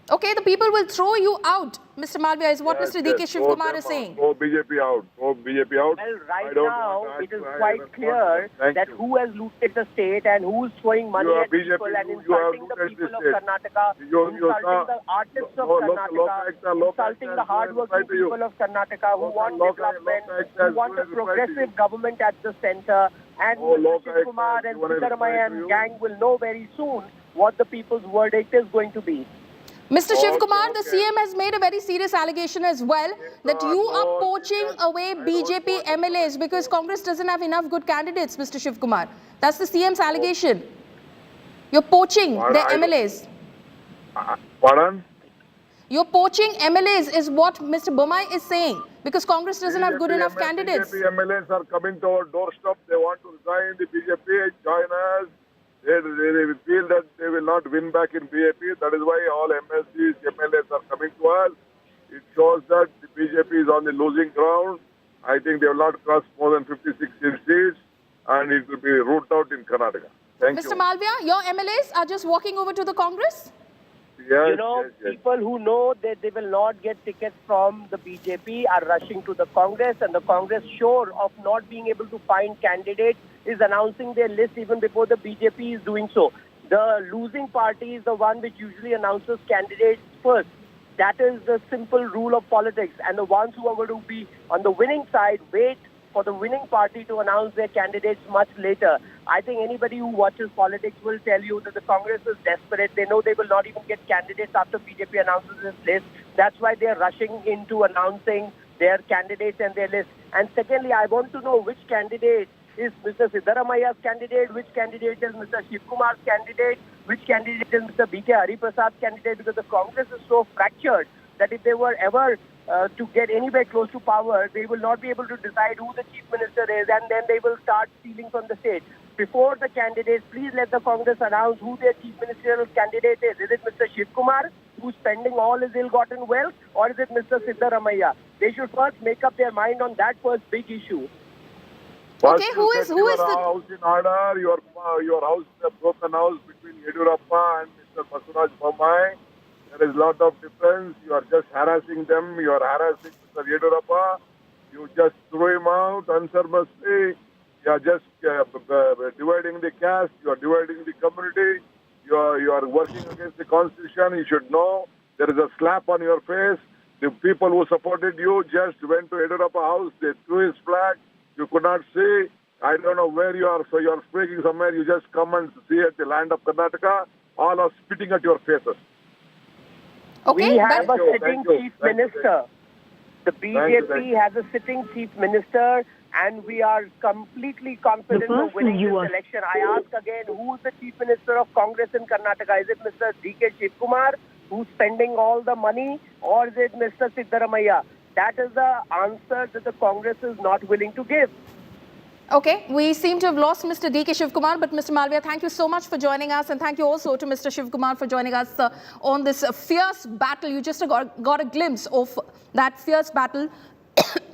Okay, the people will throw you out, Mr. Malviya, is what Mr. D.K. Shiv Kumar is saying. Throw BJP out. Throw BJP out. Well, right now, it is quite clear that who has looted the state and who is throwing money at people and insulting the people of Karnataka, insulting the artists of Karnataka, insulting the hardworking people of Karnataka who want development, who want a progressive government at the center. And Mr. Shiv Kumar and Siddaramaiah and gang will know very soon what the people's verdict is going to be. Mr. Shiv Kumar, the CM has made a very serious allegation as well that you are poaching away BJP MLAs because Congress doesn't have enough good candidates, Mr. Shiv Kumar. That's the CM's allegation. You're poaching their MLAs. Pardon? You're poaching MLAs is what Mr. Bomai is saying because Congress doesn't have good enough candidates. BJP MLAs are coming to our doorstep. They want to resign the BJP, join us. They feel that they will not win back in BJP. That is why all MLCs, MLAs are coming to us. It shows that the BJP is on the losing ground. I think they will not cross more than 56 seats and it will be rooted out in Karnataka. Thank you. Mr. Malviya, your MLAs are just walking over to the Congress? Yes, people who know that they will not get tickets from the BJP are rushing to the Congress, and the Congress, sure of not being able to find candidates, is announcing their list even before the BJP is doing so. The losing party is the one which usually announces candidates first. That is the simple rule of politics. And the ones who are going to be on the winning side wait for the winning party to announce their candidates much later. I think anybody who watches politics will tell you that the Congress is desperate. They know they will not even get candidates after BJP announces this list. That's why they're rushing into announcing their candidates and their list. And secondly, I want to know which candidate is Mr. Siddaramaiah's candidate, which candidate is Mr. Shiv Kumar's candidate, which candidate is Mr. B.K. Hariprasad's candidate, because the Congress is so fractured that if they were ever to get anywhere close to power, they will not be able to decide who the chief minister is, and then they will start stealing from the state. Before the candidates, please let the Congress announce who their chief ministerial candidate is. Is it Mr. Shiv Kumar, who's spending all his ill-gotten wealth, or is it Mr. Siddaramaiah? They should first make up their mind on that first big issue. Okay, who is the house in order? Your house is a broken house between Yediyurappa and Mr. Basuraj Bommai. There is a lot of difference. You are just harassing them. You are harassing Mr. Yediyurappa. You just throw him out unceremoniously. You are just dividing the caste. You are dividing the community. You are working against the constitution. You should know there is a slap on your face. The people who supported you just went to Yediyurappa house. They threw his flag. You could not see. I don't know where you are. So you are speaking somewhere. You just come and see at the land of Karnataka. All are spitting at your faces. Okay, we have a sitting chief minister. The BJP has a sitting chief minister, and we are completely confident of winning this election. I ask again, who is the chief minister of Congress in Karnataka? Is it Mr. D.K. Shiv Kumar, who's spending all the money, or is it Mr. Siddaramaiah? That is the answer that the Congress is not willing to give. Okay, we seem to have lost Mr. D.K. Shiv Kumar, but Mr. Malviya, thank you so much for joining us, and thank you also to Mr. Shiv Kumar for joining us on this fierce battle. You just got a glimpse of that fierce battle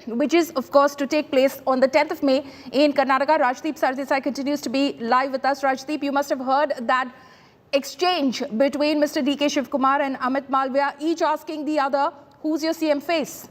which is, of course, to take place on the 10th of May in Karnataka. Rajdeep Sardesai continues to be live with us. Rajdeep, you must have heard that exchange between Mr. D.K. Shivkumar and Amit Malviya, each asking the other, who's your CM face?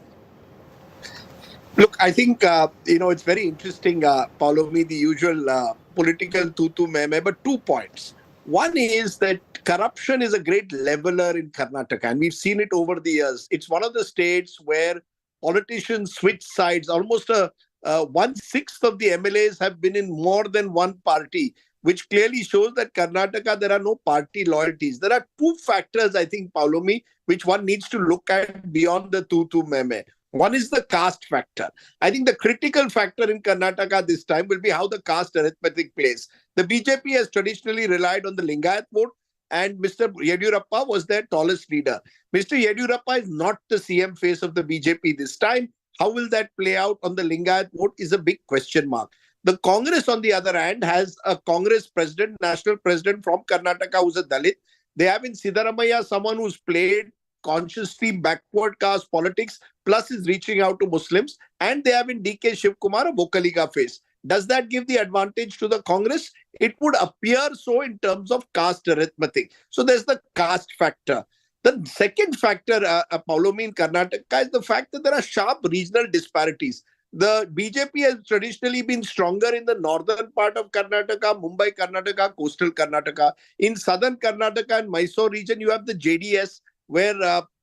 Look, I think, it's very interesting, Paulomi, the usual political tutu meme, but 2 points. One is that corruption is a great leveler in Karnataka, and we've seen it over the years. It's one of the states where politicians switch sides. Almost 1/6 of the MLAs have been in more than one party, which clearly shows that Karnataka, there are no party loyalties. There are 2 factors, I think, Paulomi, which one needs to look at beyond the tutu meme. One is the caste factor. I think the critical factor in Karnataka this time will be how the caste arithmetic plays. The BJP has traditionally relied on the Lingayat vote, and Mr. Yediyurappa was their tallest leader. Mr. Yediyurappa is not the CM face of the BJP this time. How will that play out on the Lingayat vote is a big question mark. The Congress, on the other hand, has a Congress president, national president from Karnataka, who's a Dalit. They have in Siddaramaiah someone who's played consciously backward caste politics, plus is reaching out to Muslims. And they have in D.K. Shivkumar a Vocaliga face. Does that give the advantage to the Congress? It would appear so in terms of caste arithmetic. So there's the caste factor. The second factor, Paulomi, in Karnataka is the fact that there are sharp regional disparities. The BJP has traditionally been stronger in the northern part of Karnataka, Mumbai, Karnataka, coastal Karnataka. In southern Karnataka and Mysore region, you have the JDS, where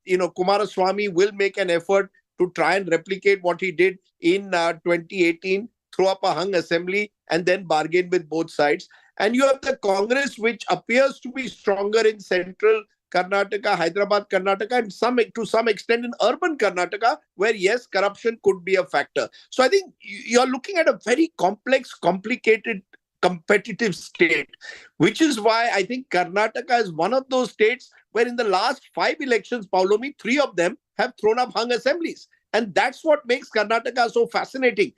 Kumaraswamy will make an effort to try and replicate what he did in 2018, throw up a hung assembly and then bargain with both sides. And you have the Congress, which appears to be stronger in central Karnataka, Hyderabad, Karnataka, and to some extent in urban Karnataka, where yes, corruption could be a factor. So I think you're looking at a very complex, complicated, competitive state, which is why I think Karnataka is one of those states where in the last 5 elections, Paulomi, 3 of them have thrown up hung assemblies. And that's what makes Karnataka so fascinating.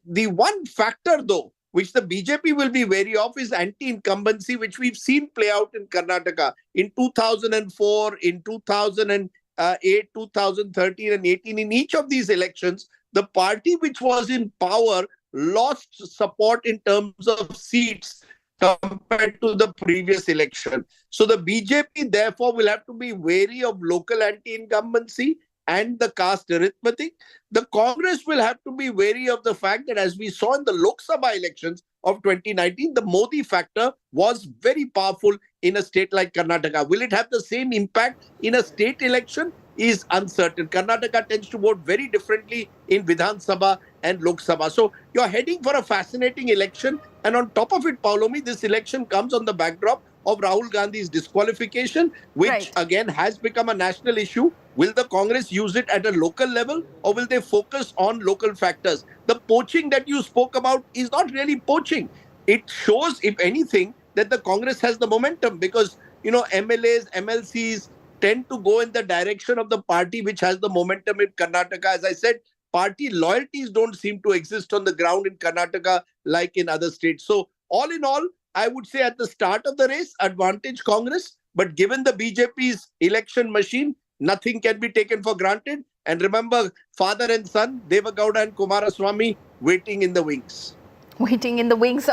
The one factor, though, which the BJP will be wary of is anti-incumbency, which we've seen play out in Karnataka in 2004, in 2008, 2013 and 18. In each of these elections, the party which was in power lost support in terms of seats compared to the previous election. So the BJP, therefore, will have to be wary of local anti-incumbency and the caste arithmetic. The Congress will have to be wary of the fact that, as we saw in the Lok Sabha elections of 2019, the Modi factor was very powerful in a state like Karnataka. Will it have the same impact in a state election? Is uncertain. Karnataka tends to vote very differently in Vidhan Sabha and Lok Sabha. So you're heading for a fascinating election. And on top of it, Paulomi, this election comes on the backdrop of Rahul Gandhi's disqualification, which again has become a national issue. Will the Congress use it at a local level, or will they focus on local factors? The poaching that you spoke about is not really poaching. It shows, if anything, that the Congress has the momentum because, MLAs, MLCs, tend to go in the direction of the party which has the momentum in Karnataka. As I said, party loyalties don't seem to exist on the ground in Karnataka like in other states. So all in all, I would say at the start of the race, advantage Congress. But given the BJP's election machine, nothing can be taken for granted. And remember, father and son, Devagowda and Kumaraswamy, waiting in the wings. Waiting in the wings.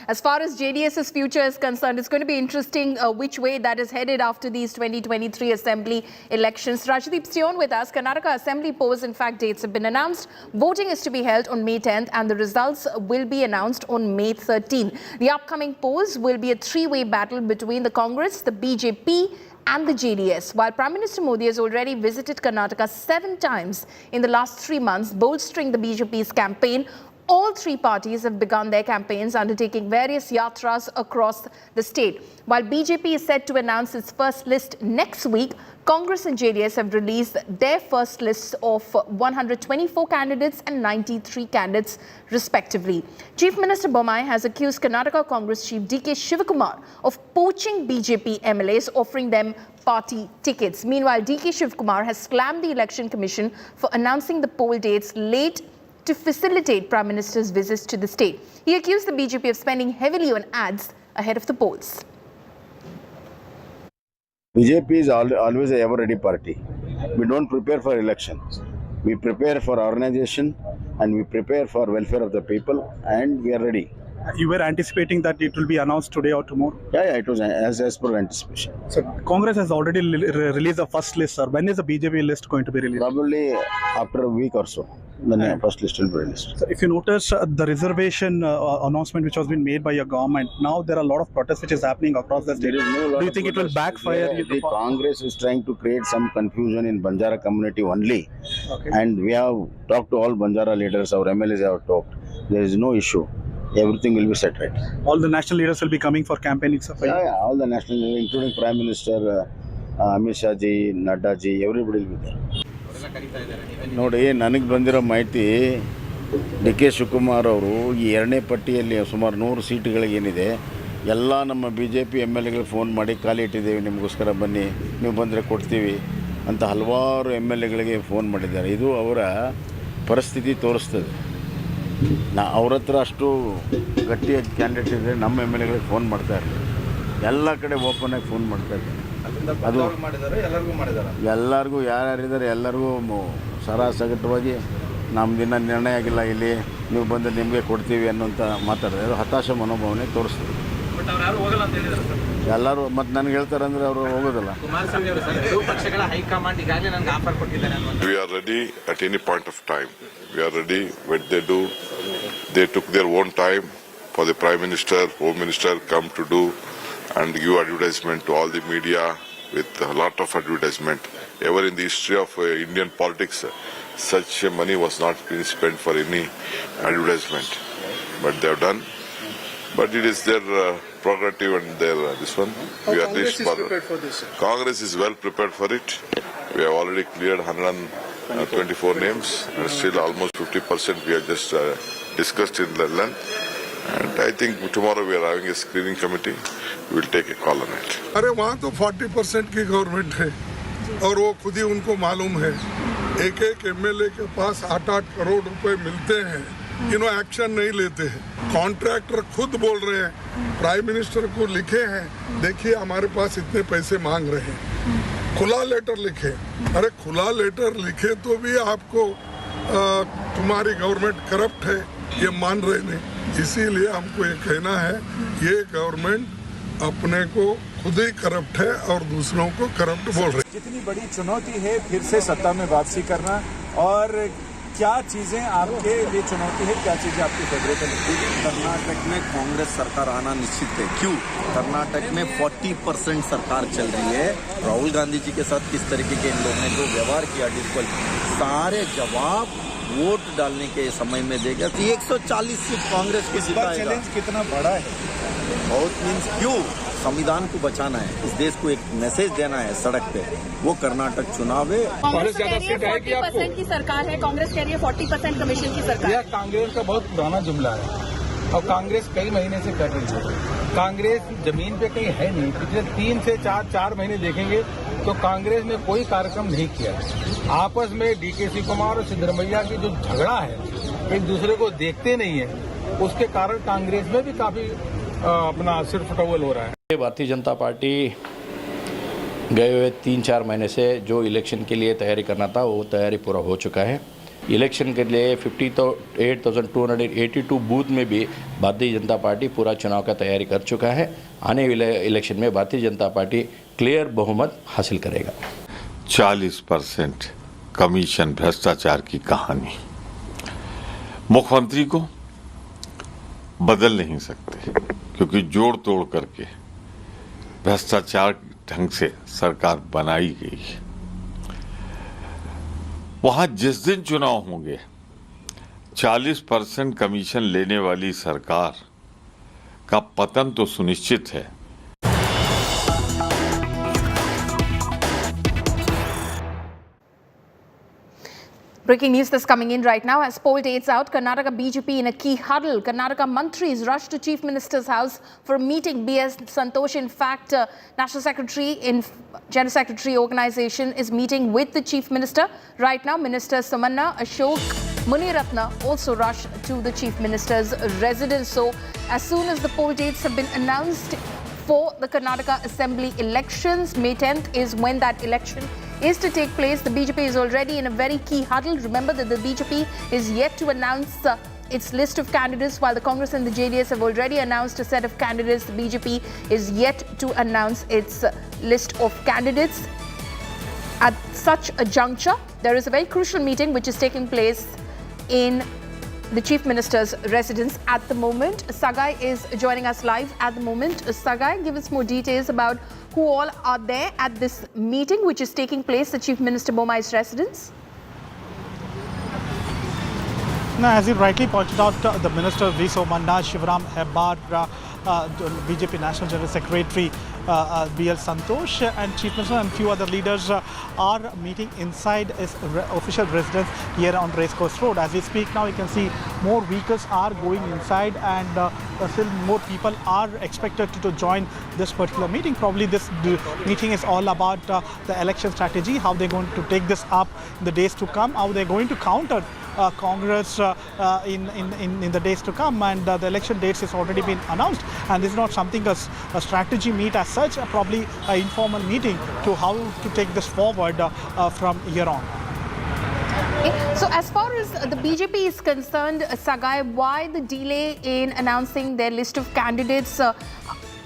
As far as JDS's future is concerned, it's going to be interesting which way that is headed after these 2023 Assembly elections. Rajdeep, stay on with us. Karnataka Assembly polls, in fact, dates have been announced. Voting is to be held on May 10th and the results will be announced on May 13th. The upcoming polls will be a 3-way battle between the Congress, the BJP and the JDS. While Prime Minister Modi has already visited Karnataka 7 times in the last 3 months, bolstering the BJP's campaign, all 3 parties have begun their campaigns, undertaking various yatras across the state. While BJP is set to announce its first list next week, Congress and JDS have released their first lists of 124 candidates and 93 candidates, respectively. Chief Minister Bommai has accused Karnataka Congress Chief D.K. Shivkumar of poaching BJP MLAs, offering them party tickets. Meanwhile, D.K. Shivkumar has slammed the Election Commission for announcing the poll dates late to facilitate Prime Minister's visits to the state. He accused the BJP of spending heavily on ads ahead of the polls. BJP is always a ever-ready party. We don't prepare for elections. We prepare for organization, and we prepare for welfare of the people, and we are ready. You were anticipating that it will be announced today or tomorrow? Yeah, it was as per anticipation. So Congress has already released the first list, sir. When is the BJP list going to be released? Probably after a week or so. The first list will be released. So if you notice the reservation announcement which has been made by your government, now there are a lot of protests which is happening across the state. Do you think it will backfire? The Congress is trying to create some confusion in Banjara community only. Okay. And we have talked to all Banjara leaders, our MLAs have talked. There is no issue. Everything will be set right. All the national leaders will be coming for campaigning, sir? Yeah, all the national leaders, including Prime Minister Amit Shah ji, Nadda ji, everybody will be there. ನೋಡಿ, ನನಗೆ ಬಂದಿರೋ ಮಾಹಿತಿ D K Shivakumar ಅವರು ಈ ಎರಡನೇ ಪಟ್ಟಿಯಲ್ಲಿ ಸುಮಾರು 100 ಸೀಟುಗಳಿಗೆ ಏನಿದೆ ಎಲ್ಲ ನಮ್ಮ BJP MLAಗಳಿಗೆ ಫೋನ್ ಮಾಡಿ ಖಾಲಿ ಇಟ್ಟಿದ್ದೇವೆ, ನಿಮಗೋಸ್ಕರ ಬನ್ನಿ, ನೀವು ಬಂದರೆ ಕೊಡ್ತೀವಿ ಅಂತ ಹಲವಾರು MLAಗಳಿಗೆ ಫೋನ್ ಮಾಡಿದ್ದಾರೆ. ಇದು ಅವರ ಪರಿಸ್ಥಿತಿ ತೋರಿಸ್ತದೆ. ಅವ್ರ ಹತ್ರ ಅಷ್ಟು ಗಟ್ಟಿಯಾಗಿ ಕ್ಯಾಂಡಿಡೇಟ್ ಇದ್ದರೆ ನಮ್ಮ MLAಗಳಿಗೆ ಫೋನ್ ಮಾಡ್ತಾ ಇರಲಿಲ್ಲ. ಎಲ್ಲ ಕಡೆ ಓಪನ್ ಆಗಿ ಫೋನ್ ಮಾಡ್ತಾ ಇದ್ದಾರೆ. ಅದು ಎಲ್ಲರಿಗೂ ಯಾರ್ಯಾರಿದ್ದಾರೆ ಎಲ್ಲರಿಗೂ ಸರಾಸಗಟವಾಗಿ ನಮ್ದಿನ್ನ ನಿರ್ಣಯ ಆಗಿಲ್ಲ, ಇಲ್ಲಿ ನೀವು ಬಂದರೆ ನಿಮಗೆ ಕೊಡ್ತೀವಿ ಅನ್ನೋಂಥ ಮಾತಾಡಿದ್ರೆ ಅದು ಹತಾಶ ಮನೋಭಾವನೆ ತೋರಿಸ್ತದೆ. ಎಲ್ಲರೂ ಮತ್ತು ನನಗೆ ಹೇಳ್ತಾರೆ ಅಂದರೆ ಅವರು ಹೋಗೋದಿಲ್ಲ. We are ready at any point of time. We are ready when they do. They took their own time for the Prime Minister, Home Minister come to do and give advertisement to all the media with a lot of advertisement. Ever in the history of Indian politics, such money was not being spent for any advertisement. But they have done. But it is their prerogative and their this one. How Congress is prepared for this? Congress is well prepared for it. We have already cleared 124 names, and still almost 50% we have just discussed in the length. And I think tomorrow we are having a screening committee. We will take a call on it. अरे वहाँ तो 40% की government है और वो खुद ही उनको मालूम है. एक MLA के पास 8-8 करोड़ रुपए मिलते हैं, एक्शन नहीं लेते हैं. कॉन्ट्रैक्टर खुद बोल रहे हैं, प्राइम मिनिस्टर को लिखे हैं, देखिए हमारे पास इतने पैसे मांग रहे हैं. खुला लेटर लिखे. अरे खुला लेटर लिखे तो भी आपको तुम्हारी गवर्नमेंट करप्ट है ये मान रहे नहीं. इसीलिए हमको ये कहना है, ये गवर्नमेंट अपने को खुद ही करप्ट है और दूसरों को करप्ट बोल रहे. जितनी बड़ी चुनौती है फिर से सत्ता में वापसी करना, और क्या चीजें आपके लिए चुनौती है, क्या चीजें आपकी फेवरेट है? कर्नाटक में कांग्रेस सरकार आना निश्चित है. क्यों? कर्नाटक में 40% सरकार चल रही है. राहुल गांधी जी के साथ किस तरीके के इन लोगों ने जो व्यवहार किया, डिस्पल सारे जवाब वोट डालने के समय में देगा. 140 सीट कांग्रेस की जीतेगा. चैलेंज कितना बड़ा है? बहुत मीन्स क्यों? संविधान को बचाना है, इस देश को एक मैसेज देना है सड़क पे, वो कर्नाटक चुनाव है. कांग्रेस कह रही है 40% की सरकार है, कांग्रेस कह रही है 40% कमीशन की सरकार. यह कांग्रेस का बहुत पुराना जुमला है और कांग्रेस कई महीने से कर रही है. कांग्रेस जमीन पे कहीं है नहीं. पिछले 3 से 4 महीने देखेंगे तो कांग्रेस ने कोई कार्यक्रम नहीं किया. आपस में DK शिवकुमार और सिद्धरमैया की जो झगड़ा है, एक दूसरे को देखते नहीं है, उसके कारण कांग्रेस में भी काफी अपना सिर फटोल हो रहा है. भारतीय जनता पार्टी गए हुए 3-4 महीने से जो इलेक्शन के लिए तैयारी करना था वो तैयारी पूरा हो चुका है. इलेक्शन के लिए 58,282 बूथ में भी भारतीय जनता पार्टी पूरा चुनाव का तैयारी कर चुका है. आने वाले इलेक्शन में भारतीय जनता पार्टी क्लियर बहुमत हासिल करेगा. 40% कमीशन भ्रष्टाचार की कहानी मुख्यमंत्री को बदल नहीं सकते, क्योंकि जोड़ तोड़ करके भ्रष्टाचार ढंग से सरकार बनाई गई है. वहां जिस दिन चुनाव होंगे 40% कमीशन लेने वाली सरकार का पतन तो सुनिश्चित है. Breaking news that's coming in right now. As poll dates out, Karnataka BJP in a key huddle. Karnataka mantris rush to Chief Minister's house for a meeting. BS Santosh, in fact, National Secretary in General Secretary Organization is meeting with the Chief Minister. Right now, Minister Samanna, Ashok, Muniratna also rush to the Chief Minister's residence. So, as soon as the poll dates have been announced, for the Karnataka Assembly elections. May 10th is when that election is to take place. The BJP is already in a very key huddle. Remember that the BJP is yet to announce its list of candidates, while the Congress and the JDS have already announced a set of candidates. The BJP is yet to announce its list of candidates. At such a juncture, there is a very crucial meeting which is taking place in the Chief Minister's residence at the moment. Sagai is joining us live at the moment. Sagai, give us more details about who all are there at this meeting which is taking place at Chief Minister Bomai's residence. Now, as you rightly pointed out, the Minister V. Somana, Shivaram Hebbar, BJP National General Secretary B.L. Santosh and Chief Minister and few other leaders are meeting inside his official residence here on Racecourse Road. As we speak now, you can see more vehicles are going inside and still more people are expected to join this particular meeting. Probably this meeting is all about the election strategy, how they're going to take this up in the days to come, how they're going to counter Congress in the days to come, and the election dates has already been announced, and this is not something as a strategy meet as such, probably an informal meeting to how to take this forward from here on. Okay. So as far as the BJP is concerned, Sagai, why the delay in announcing their list of candidates?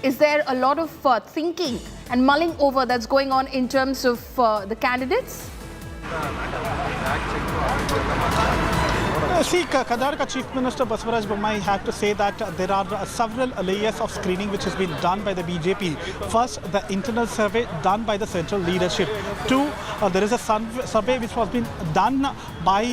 Is there a lot of thinking and mulling over that's going on in terms of the candidates? See, Karnataka Chief Minister Basavaraj Bommai had to say that there are several layers of screening which has been done by the BJP. First, the internal survey done by the central leadership. Two, there is a survey which was been done by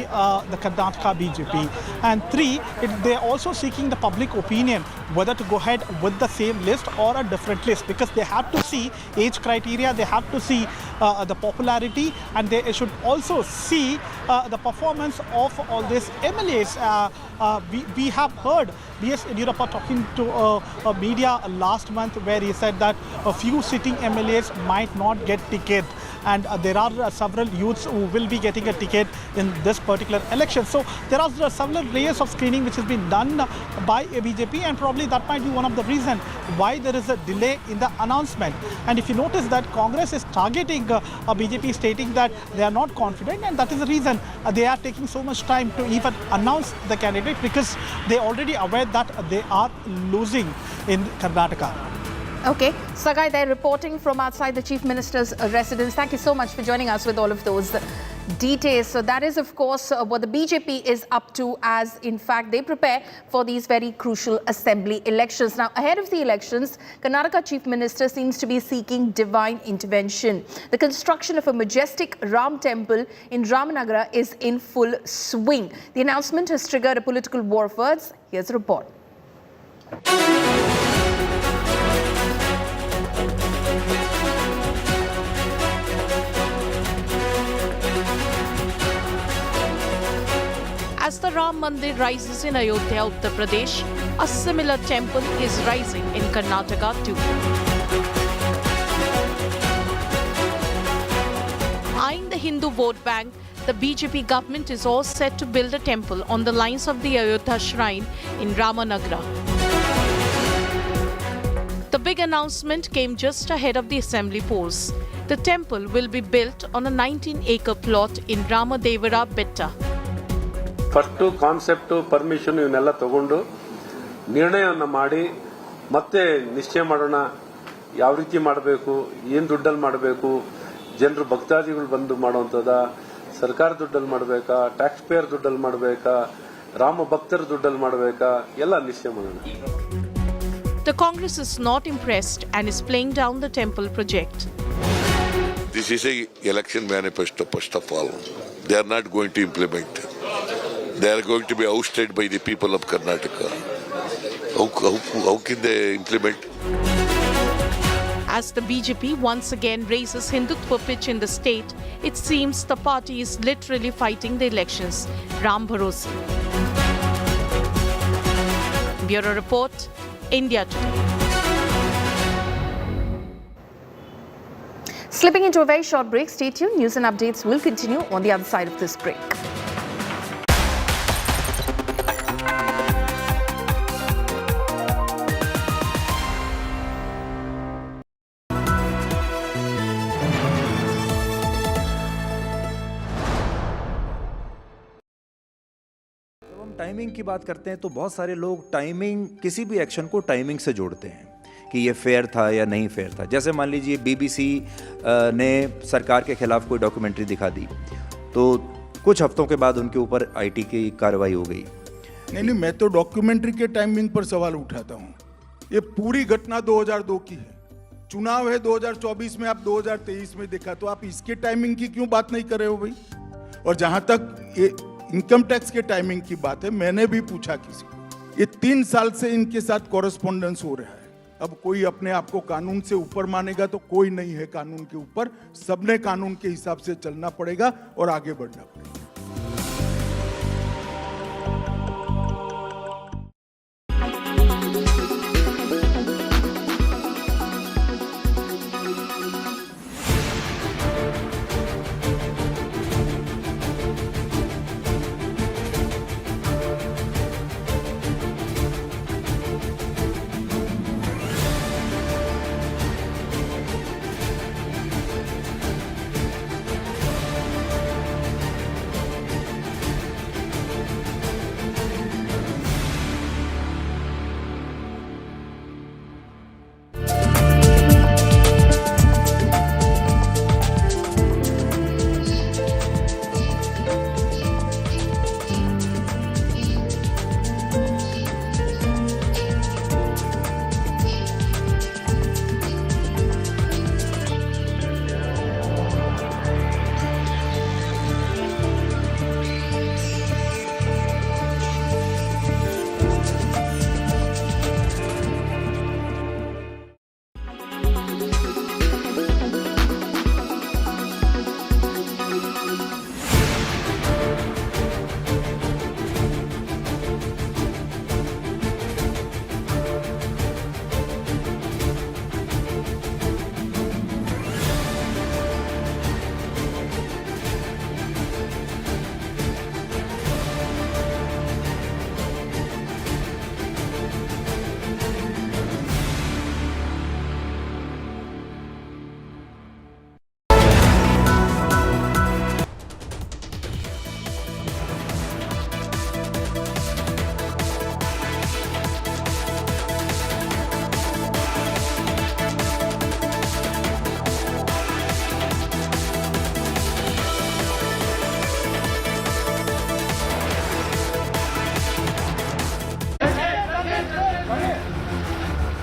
the Karnataka BJP. And three, they are also seeking the public opinion whether to go ahead with the same list or a different list, because they have to see age criteria, they have to see the popularity, and they should also see the performance of all these MLAs. We have heard B.S. Yediyurappa talking to media last month, where he said that a few sitting MLAs might not get ticket, and there are several youths who will be getting a ticket in this particular election. So there are several layers of screening which has been done by BJP, and probably that might be one of the reasons why there is a delay in the announcement. And if you notice that Congress is targeting BJP, stating that they are not confident, and that is the reason they are taking so much time to even announce the candidate, because they are already aware that they are losing in Karnataka. Okay, Sagai, they're reporting from outside the Chief Minister's residence. Thank you so much for joining us with all of those details. So that is, of course, what the BJP is up to, as in fact they prepare for these very crucial assembly elections. Now, ahead of the elections, Karnataka Chief Minister seems to be seeking divine intervention. The construction of a majestic Ram temple in Ramanagara is in full swing. The announcement has triggered a political war of words. Here's a report. As the Ram Mandir rises in Ayodhya, Uttar Pradesh, a similar temple is rising in Karnataka too. Eyeing the Hindu vote bank, the BJP government is all set to build a temple on the lines of the Ayodhya shrine in Ramanagara. The big announcement came just ahead of the assembly polls. The temple will be built on a 19-acre plot in Ramadevara Betta. First concept permission ಇವನ್ನೆಲ್ಲ ತಗೊಂಡು ನಿರ್ಣಯವನ್ನು ಮಾಡಿ ಮತ್ತೆ ನಿಶ್ಚಯ ಮಾಡೋಣ, ಯಾವ ರೀತಿ ಮಾಡಬೇಕು, ಏನು ದುಡ್ಡಲ್ಲಿ ಮಾಡಬೇಕು, ಜನರು ಭಕ್ತಾದಿಗಳು ಬಂದು ಮಾಡುವಂಥದ್ದ, ಸರ್ಕಾರ ದುಡ್ಡಲ್ಲಿ ಮಾಡಬೇಕಾ, ಟ್ಯಾಕ್ಸ್ ಪೇಯರ್ ದುಡ್ಡಲ್ಲಿ ಮಾಡಬೇಕಾ, ರಾಮ ಭಕ್ತರ ದುಡ್ಡಲ್ಲಿ ಮಾಡಬೇಕಾ, ಎಲ್ಲ ನಿಶ್ಚಯ ಮಾಡೋಣ. The Congress is not impressed and is playing down the temple project. This is an election manifesto, first of all. They are not going to implement. They are going to be ousted by the people of Karnataka. How can they implement? As the BJP once again raises Hindutva pitch in the state, it seems the party is literally fighting the elections. Ram Bharose. Bureau Report, India Today. Slipping into a very short break, stay tuned. News and updates will continue on the other side of this break. हम timing की बात करते हैं तो बहुत सारे लोग timing, किसी भी एक्शन को टाइमिंग से जोड़ते हैं कि ये फेयर था या नहीं फेयर था। जैसे मान लीजिए BBC ने सरकार के खिलाफ कोई डॉक्यूमेंट्री दिखा दी तो कुछ हफ्तों के बाद उनके ऊपर IT की कार्रवाई हो गई। नहीं, मैं तो डॉक्यूमेंट्री के टाइमिंग पर सवाल उठाता हूँ। ये पूरी घटना 2002 की है, चुनाव है 2024 में, आप 2023 में देखा, तो आप इसके टाइमिंग की क्यों बात नहीं कर रहे हो भाई? और जहां तक ये इनकम टैक्स के टाइमिंग की बात है, मैंने भी पूछा किसी को, ये 3 साल से इनके साथ कॉरेस्पॉन्डेंस हो रहा है। अब कोई अपने आप को कानून से ऊपर मानेगा तो कोई नहीं है कानून के ऊपर, सबने कानून के हिसाब से चलना पड़ेगा और आगे बढ़ना पड़ेगा।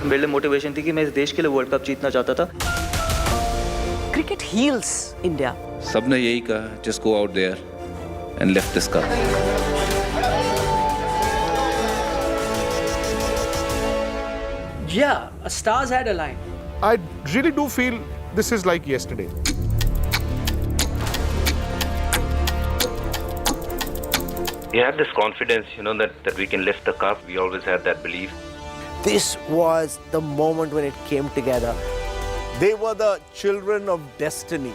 मेरे लिए मोटिवेशन थी कि मैं इस देश के लिए वर्ल्ड कप जीतना चाहता था। Cricket heals India. सबने यही कहा, just go out there and lift this cup. Yeah, stars had aligned. I really do feel this is like yesterday. We have this confidence, that we can lift the cup. We always had that belief. This was the moment when it came together. They were the children of destiny,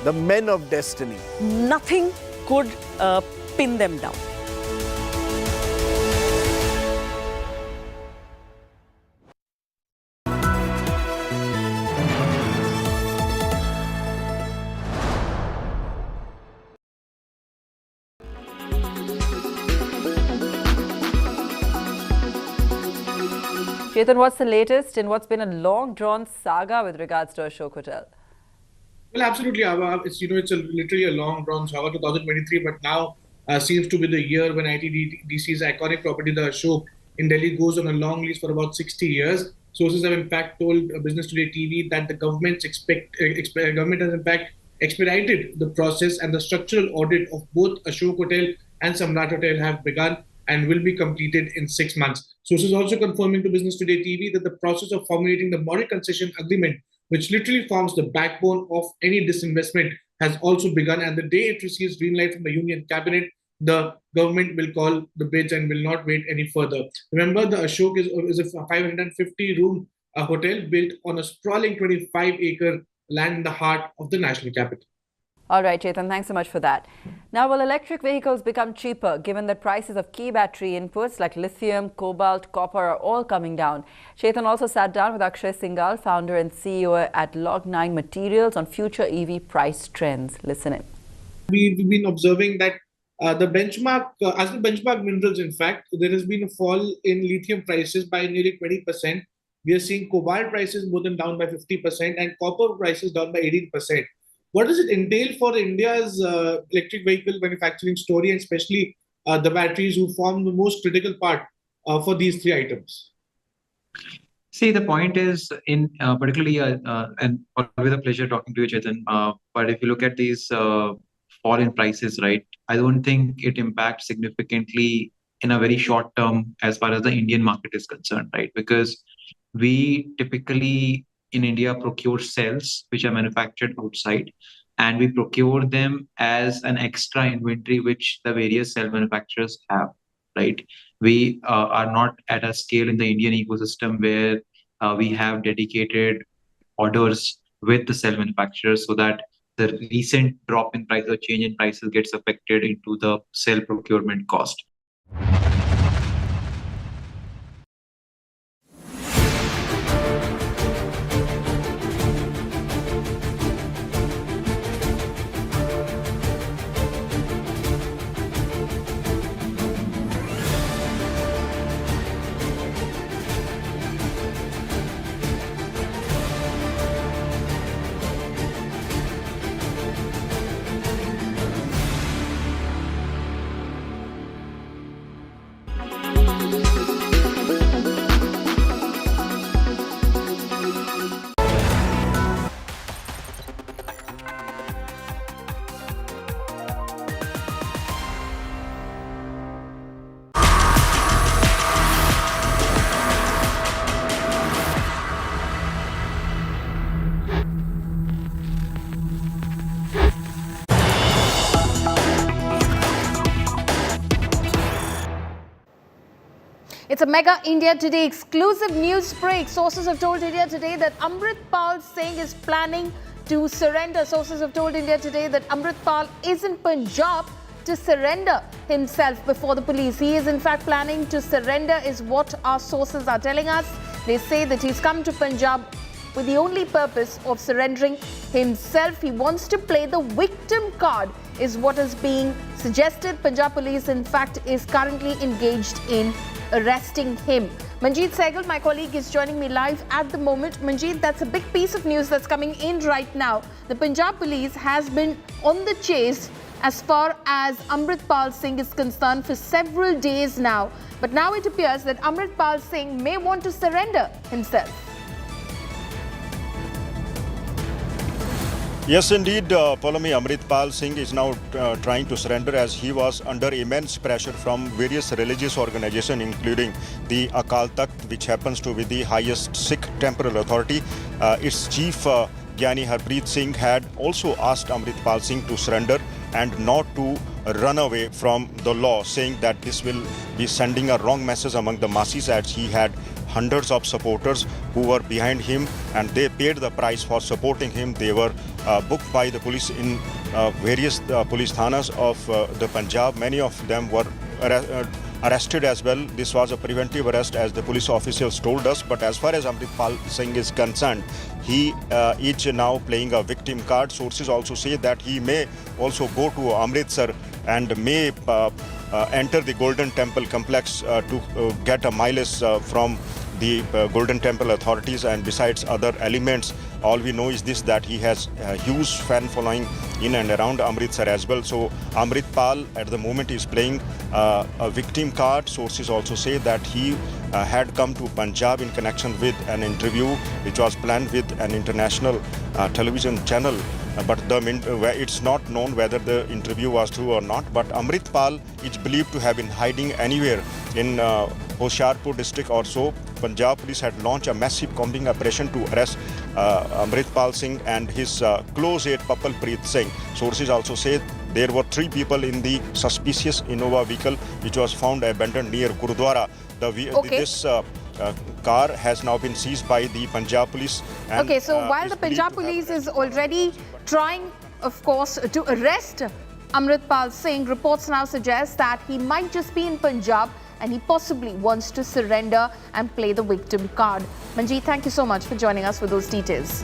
the men of destiny. Nothing could pin them down. Chetan, what's the latest in what's been a long-drawn saga with regards to Ashok Hotel? Well, absolutely. It's literally a long-drawn saga, 2023, but now seems to be the year when ITDC's iconic property, the Ashok in Delhi, goes on a long lease for about 60 years. Sources have in fact told Business Today TV that the government has in fact expedited the process, and the structural audit of both Ashok Hotel and Samrat Hotel have begun and will be completed in 6 months. Sources also confirming to Business Today TV that the process of formulating the model concession agreement, which literally forms the backbone of any disinvestment, has also begun. And the day it receives green light from the Union Cabinet, the government will call the bids and will not wait any further. Remember, the Ashok is a 550-room hotel built on a sprawling 25-acre land in the heart of the national capital. All right, Chetan, thanks so much for that. Now, will electric vehicles become cheaper given that prices of key battery inputs like lithium, cobalt, copper are all coming down? Chetan also sat down with Akshay Singhal, founder and CEO at Log9 Materials, on future EV price trends. Listen in. We've been observing that The benchmark, as the benchmark minerals, in fact, there has been a fall in lithium prices by nearly 20%. We are seeing cobalt prices more than down by 50% and copper prices down by 18%. What does it entail for India's electric vehicle manufacturing story, and especially the batteries who form the most critical part for these three items? See, the point is, in particularly, and always a pleasure talking to you, Chetan. But if you look at these fall in prices, right, I don't think it impacts significantly in a very short term as far as the Indian market is concerned, right? Because we typically in India procure cells which are manufactured outside, and we procure them as an extra inventory which the various cell manufacturers have, right? We are not at a scale in the Indian ecosystem where we have dedicated orders with the cell manufacturers so that the recent drop in price or change in prices gets affected into the cell procurement cost. It's a mega India Today exclusive news break. Sources have told India Today that Amritpal Singh is planning to surrender. Sources have told India Today that Amritpal is in Punjab to surrender himself before the police. He is in fact planning to surrender is what our sources are telling us. They say that he's come to Punjab with the only purpose of surrendering himself. He wants to play the victim card is what is being suggested. Punjab police in fact is currently engaged in arresting him. Manjeet Sehgal, my colleague, is joining me live at the moment. Manjeet, that's a big piece of news that's coming in right now. The Punjab police has been on the chase as far as Amritpal Singh is concerned for several days now. But now it appears that Amritpal Singh may want to surrender himself. Yes, indeed, Polami, Amritpal Singh is now trying to surrender as he was under immense pressure from various religious organizations, including the Akal Takht, which happens to be the highest Sikh temporal authority. Its chief, Gyani Harpreet Singh, had also asked Amritpal Singh to surrender and not to run away from the law, saying that this will be sending a wrong message among the masses, as he had hundreds of supporters who were behind him and they paid the price for supporting him. They were booked by the police in various police thanas of the Punjab. Many of them were arrested as well. This was a preventive arrest, as the police officials told us. But as far as Amritpal Singh is concerned, he is now playing a victim card. Sources also say that he may also go to Amritsar and may enter the Golden Temple complex to get a mileage from the Golden Temple authorities. And besides other elements, all we know is this, that he has a huge fan following in and around Amritsar as well. So Amritpal at the moment is playing a victim card. Sources also say that he had come to Punjab in connection with an interview which was planned with an international television channel. But it's not known whether the interview was true or not. But Amritpal is believed to have been hiding anywhere in Hoshiarpur district or so. Punjab police had launched a massive combing operation to arrest Amritpal Singh and his close aide Papalpreet Singh. Sources also say there were 3 people in the suspicious Innova vehicle which was found abandoned near Gurudwara. This car has now been seized by the Punjab police. And, okay, so while the Punjab police is already trying, of course, to arrest Amritpal Singh, reports now suggest that he might just be in Punjab and he possibly wants to surrender and play the victim card. Manjeet, thank you so much for joining us with those details.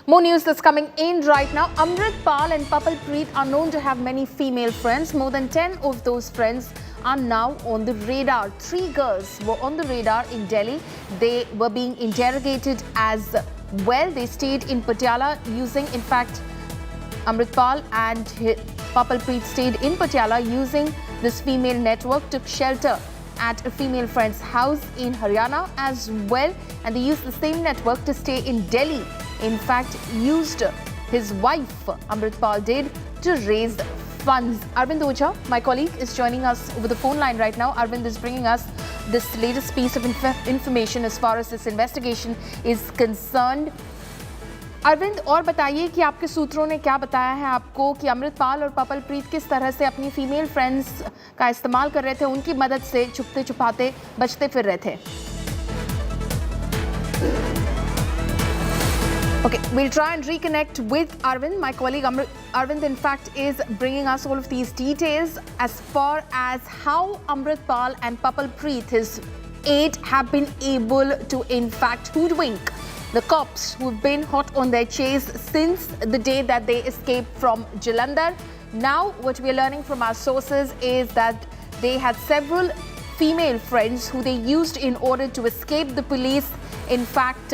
More news that's coming in right now. Amrit Pal and Papal Preet are known to have many female friends. More than 10 of those friends are now on the radar. 3 girls were on the radar in Delhi. They were being interrogated as well. They stayed in Patiala using, in fact, Amrit Pal and Papal Preet stayed in Patiala using this female network, took shelter at a female friend's house in Haryana as well, and they used the same network to stay in Delhi. In fact, used his wife, Amrit Pal did, to raise funds. Arvind Oja, my colleague, is joining us over the phone line right now. Arvind is bringing us this latest piece of information as far as this investigation is concerned. Arvind, और बताइए कि आपके सूत्रों ने क्या बताया है आपको कि अमृतपाल और पपल प्रीत किस तरह से अपनी फीमेल फ्रेंड्स का इस्तेमाल कर रहे थे, उनकी मदद से छुपते छुपाते बचते फिर रहे थे? Okay, we'll try and reconnect with Arvind. My colleague Arvind, in fact, is bringing us all of these details as far as how Amritpal and Papal Preet, his aide, have been able to, in fact, hoodwink the cops who've been hot on their chase since the day that they escaped from Jalandhar. Now, what we're learning from our sources is that they had several female friends who they used in order to escape the police. In fact,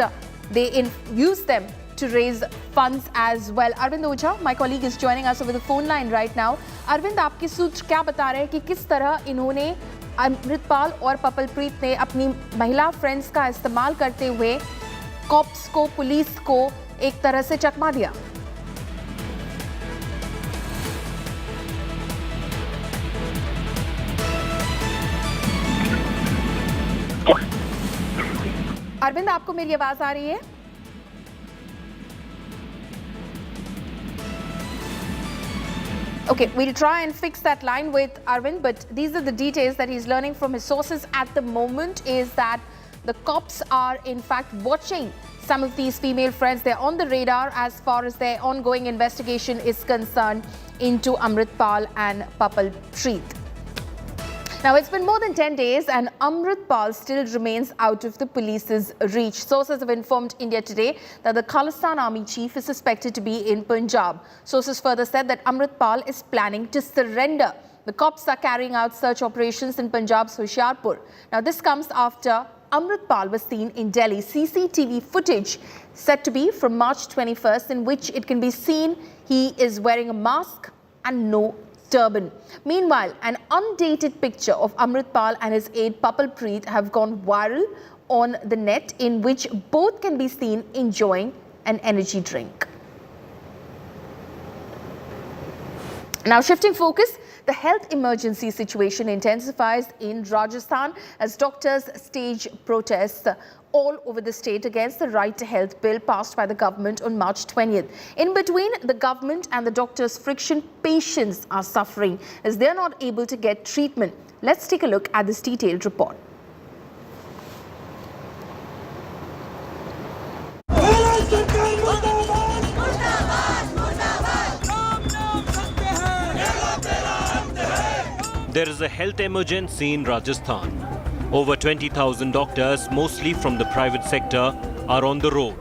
they used them to raise funds as well. Arvind Oja, my colleague, is joining us over the phone line right now. Arvind, आपके सूत्र क्या बता रहे हैं कि किस तरह इन्होंने अमृतपाल और पपल प्रीत ने अपनी महिला फ्रेंड्स का इस्तेमाल करते हुए कॉप्स को, पुलिस को एक तरह से चकमा दिया? अरविंद, आपको मेरी आवाज आ रही है? Okay, we'll try and fix that line with Arvind, but these are the details that he's learning from his sources at the moment, is that the cops are in fact watching some of these female friends. They're on the radar as far as their ongoing investigation is concerned into Amritpal and Papal Preet. Now, it's been more than 10 days and Amritpal still remains out of the police's reach. Sources have informed India Today that the Khalistan Army chief is suspected to be in Punjab. Sources further said that Amritpal is planning to surrender. The cops are carrying out search operations in Punjab's Hoshiarpur. Now, this comes after Amritpal was seen in Delhi. CCTV footage said to be from March 21st, in which it can be seen he is wearing a mask and no turban. Meanwhile, an undated picture of Amritpal and his aide Papal Preet have gone viral on the net, in which both can be seen enjoying an energy drink. Now, shifting focus, the health emergency situation intensifies in Rajasthan as doctors stage protests all over the state against the Right to Health bill passed by the government on March 20th. In between the government and the doctors' friction, patients are suffering as they are not able to get treatment. Let's take a look at this detailed report. There is a health emergency in Rajasthan. Over 20,000 doctors, mostly from the private sector, are on the road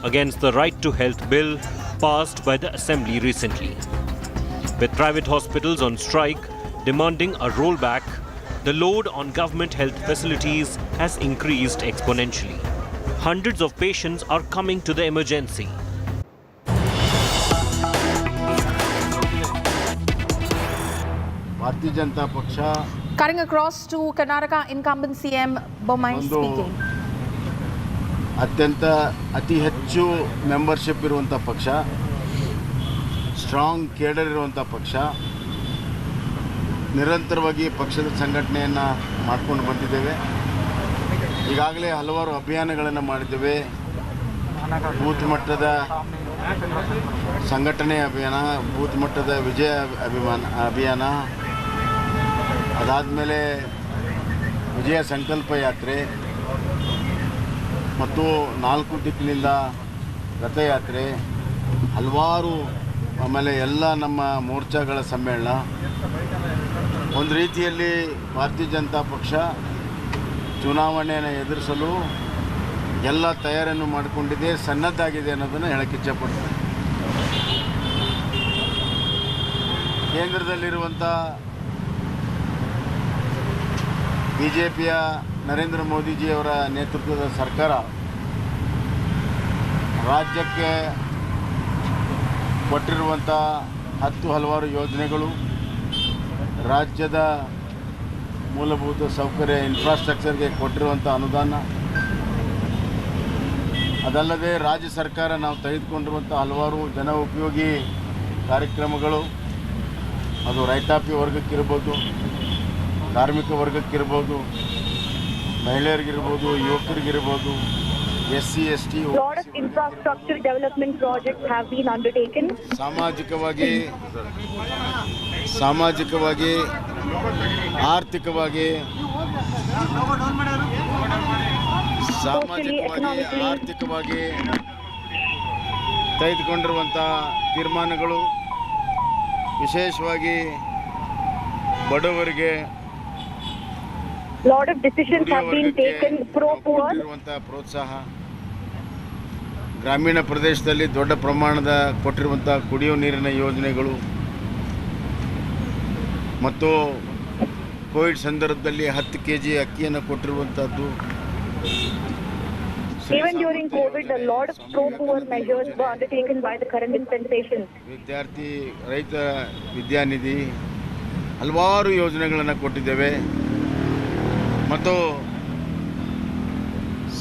against the Right to Health bill passed by the Assembly recently. With private hospitals on strike demanding a rollback, the load on government health facilities has increased exponentially. Hundreds of patients are coming to the emergency. Cutting across to Karnataka, incumbent CM Bommai speaking. ಅತಿ ಹೆಚ್ಚು membership ಇರುವಂಥ ಪಕ್ಷ, strong cadre ಇರುವಂಥ ಪಕ್ಷ, ನಿರಂತರವಾಗಿ ಪಕ್ಷದ ಸಂಘಟನೆಯನ್ನು ಮಾಡ್ಕೊಂಡು ಬಂದಿದ್ದೇವೆ. ಈಗಾಗಲೇ ಹಲವಾರು ಅಭಿಯಾನಗಳನ್ನು ಮಾಡಿದ್ದೇವೆ. ಬೂತ್ ಮಟ್ಟದ ಸಂಘಟನೆ ಅಭಿಯಾನ, ಬೂತ್ ಮಟ್ಟದ ವಿಜಯ ಅಭಿಯಾನ, ಅದಾದಮೇಲೆ ವಿಜಯ ಸಂಕಲ್ಪ ಯಾತ್ರೆ ಮತ್ತು 4 ದಿಕ್ಕಿನಿಂದ ರಥಯಾತ್ರೆ, ಹಲವಾರು, ಆಮೇಲೆ ಎಲ್ಲ ನಮ್ಮ ಮೋರ್ಚಾಗಳ ಸಮ್ಮೇಳನ. ಒಂದು ರೀತಿಯಲ್ಲಿ ಭಾರತೀಯ ಜನತಾ ಪಕ್ಷ ಚುನಾವಣೆಯನ್ನು ಎದುರಿಸಲು ಎಲ್ಲ ತಯಾರಿಯನ್ನು ಮಾಡಿಕೊಂಡಿದೆ, ಸನ್ನದ್ಧಾಗಿದೆ ಅನ್ನೋದನ್ನು ಹೇಳಕ್ಕೆ ಇಚ್ಛೆಪಡ್ತೀನಿ. ಕೇಂದ್ರದಲ್ಲಿರುವಂಥ BJPಯ ನರೇಂದ್ರ ಮೋದಿಜಿಯವರ ನೇತೃತ್ವದ ಸರ್ಕಾರ ರಾಜ್ಯಕ್ಕೆ ಕೊಟ್ಟಿರುವಂಥ ಹಲವಾರು ಯೋಜನೆಗಳು, ರಾಜ್ಯದ ಮೂಲಭೂತ ಸೌಕರ್ಯ ಇನ್ಫ್ರಾಸ್ಟ್ರಕ್ಚರ್ಗೆ ಕೊಟ್ಟಿರುವಂಥ ಅನುದಾನ, ಅದಲ್ಲದೆ ರಾಜ್ಯ ಸರ್ಕಾರ ನಾವು ತೆಗೆದುಕೊಂಡಿರುವಂಥ ಹಲವಾರು ಜನ ಉಪಯೋಗಿ ಕಾರ್ಯಕ್ರಮಗಳು, ಅದು ರೈತಾಪಿ ವರ್ಗಕ್ಕಿರ್ಬೋದು, ಕಾರ್ಮಿಕ ವರ್ಗಕ್ಕಿರ್ಬೋದು, ಮಹಿಳೆಯರಿಗಿರ್ಬೋದು, ಯುವಕರಿಗಿರ್ಬೋದು, SC ST lot of infrastructure development projects have been undertaken. ಸಾಮಾಜಿಕವಾಗಿ ಆರ್ಥಿಕವಾಗಿ ತೆಗೆದುಕೊಂಡಿರುವಂಥ ತೀರ್ಮಾನಗಳು ವಿಶೇಷವಾಗಿ ಬಡವರಿಗೆ lot of decisions have been taken pro poor. ಪ್ರೋತ್ಸಾಹ, ಗ್ರಾಮೀಣ ಪ್ರದೇಶದಲ್ಲಿ ದೊಡ್ಡ ಪ್ರಮಾಣದ ಕೊಟ್ಟಿರುವಂಥ ಕುಡಿಯುವ ನೀರಿನ ಯೋಜನೆಗಳು ಮತ್ತು ಕೋವಿಡ್ ಸಂದರ್ಭದಲ್ಲಿ 10 kg ಅಕ್ಕಿಯನ್ನು ಕೊಟ್ಟಿರುವಂಥದ್ದು. Even during COVID, a lot of pro poor measures were undertaken by the current dispensation. ವಿದ್ಯಾರ್ಥಿ ರೈತ ವಿದ್ಯಾನಿಧಿ ಹಲವಾರು ಯೋಜನೆಗಳನ್ನು ಕೊಟ್ಟಿದ್ದೇವೆ ಮತ್ತು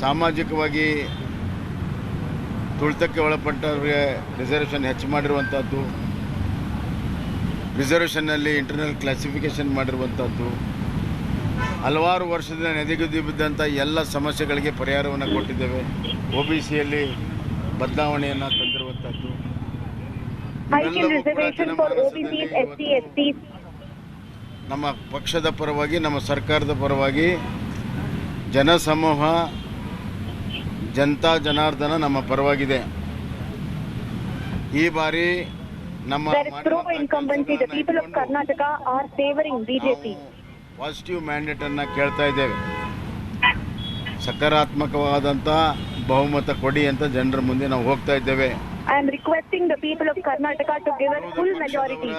ಸಾಮಾಜಿಕವಾಗಿ ತುಳಿತಕ್ಕೆ ಒಳಪಟ್ಟವರಿಗೆ ರಿಸರ್ವೇಷನ್ ಹೆಚ್ಚು ಮಾಡಿರುವಂಥದ್ದು, ರಿಸರ್ವೇಷನ್ನಲ್ಲಿ ಇಂಟರ್ನಲ್ ಕ್ಲಾಸಿಫಿಕೇಷನ್ ಮಾಡಿರುವಂಥದ್ದು, ಹಲವಾರು ವರ್ಷದಿಂದ ನೆನೆಗುದಿ ಬಿದ್ದಂಥ ಎಲ್ಲ ಸಮಸ್ಯೆಗಳಿಗೆ ಪರಿಹಾರವನ್ನು ಕೊಟ್ಟಿದ್ದೇವೆ. OBCಯಲ್ಲಿ ಬದಲಾವಣೆಯನ್ನು ತಂದಿರುವಂಥದ್ದು. ನಮ್ಮ ಪಕ್ಷದ ಪರವಾಗಿ, ನಮ್ಮ ಸರ್ಕಾರದ ಪರವಾಗಿ ಜನಸಮೂಹ, ಜನತಾ ಜನಾರ್ದನ ನಮ್ಮ ಪರವಾಗಿದೆ. ಈ ಬಾರಿ ನಮ್ಮ ಪಾಸಿಟಿವ್ ಮ್ಯಾಂಡೇಟನ್ನು ಕೇಳ್ತಾ ಇದ್ದೇವೆ. ಸಕಾರಾತ್ಮಕವಾದಂಥ ಬಹುಮತ ಕೊಡಿ ಅಂತ ಜನರ ಮುಂದೆ ನಾವು ಹೋಗ್ತಾ ಇದ್ದೇವೆ. I am requesting the people of Karnataka to give us full majority.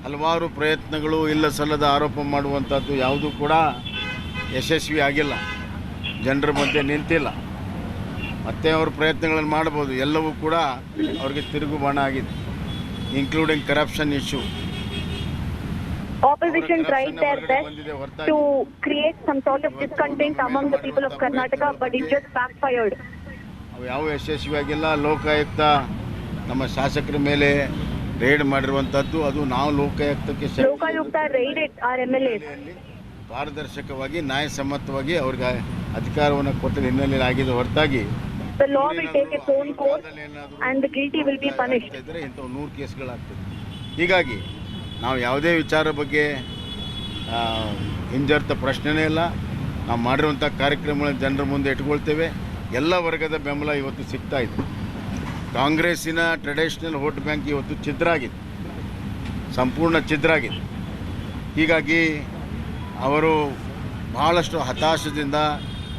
ಹಲವಾರು ಪ್ರಯತ್ನಗಳು, ಇಲ್ಲ ಸಲ್ಲದ ಆರೋಪ ಮಾಡುವಂಥದ್ದು ಯಾವುದೂ ಕೂಡ ಯಶಸ್ವಿ ಆಗಿಲ್ಲ, ಜನರ ಮಧ್ಯೆ ನಿಂತಿಲ್ಲ. ಮತ್ತೆ ಅವ್ರ ಪ್ರಯತ್ನಗಳನ್ನು ಮಾಡ್ಬೋದು, ಎಲ್ಲವೂ ಕೂಡ ಅವ್ರಿಗೆ ತಿರುಗು ಬಾಣ ಆಗಿದೆ, including corruption issue. Opposition tried their best to create some sort of discontent among the people of Karnataka, but it just backfired. ಅವು ಯಾವ ಯಶಸ್ವಿಯಾಗಿಲ್ಲ. ಲೋಕಾಯುಕ್ತ ನಮ್ಮ ಶಾಸಕರ ಮೇಲೆ ರೇಡ್ ಮಾಡಿರುವಂಥದ್ದು, ಅದು ನಾವು ಲೋಕಾಯುಕ್ತಕ್ಕೆ ಪಾರದರ್ಶಕವಾಗಿ ನ್ಯಾಯಸಮ್ಮತವಾಗಿ ಅವ್ರಿಗೆ ಅಧಿಕಾರವನ್ನು ಕೊಟ್ಟದ ಹಿನ್ನೆಲೆಯಲ್ಲಿ ಆಗಿದೆ ಹೊರತಾಗಿ ಇಂಥವು 100 ಕೇಸ್ಗಳಾಗ್ತದೆ. ಹೀಗಾಗಿ ನಾವು ಯಾವುದೇ ವಿಚಾರ ಬಗ್ಗೆ ಹಿಂಜರಿತ ಪ್ರಶ್ನೆನೇ ಇಲ್ಲ. ನಾವು ಮಾಡಿರುವಂಥ ಕಾರ್ಯಕ್ರಮಗಳನ್ನು ಜನರ ಮುಂದೆ ಇಟ್ಕೊಳ್ತೇವೆ. ಎಲ್ಲ ವರ್ಗದ ಬೆಂಬಲ ಇವತ್ತು ಸಿಗ್ತಾ ಇದೆ. ಕಾಂಗ್ರೆಸ್ಸಿನ ಟ್ರೆಡಿಷನಲ್ ವೋಟ್ ಬ್ಯಾಂಕ್ ಇವತ್ತು ಛಿದ್ರ ಆಗಿದೆ, ಸಂಪೂರ್ಣ ಛಿದ್ರ ಆಗಿದೆ. ಹೀಗಾಗಿ ಅವರು ಬಹಳಷ್ಟು ಹತಾಶದಿಂದ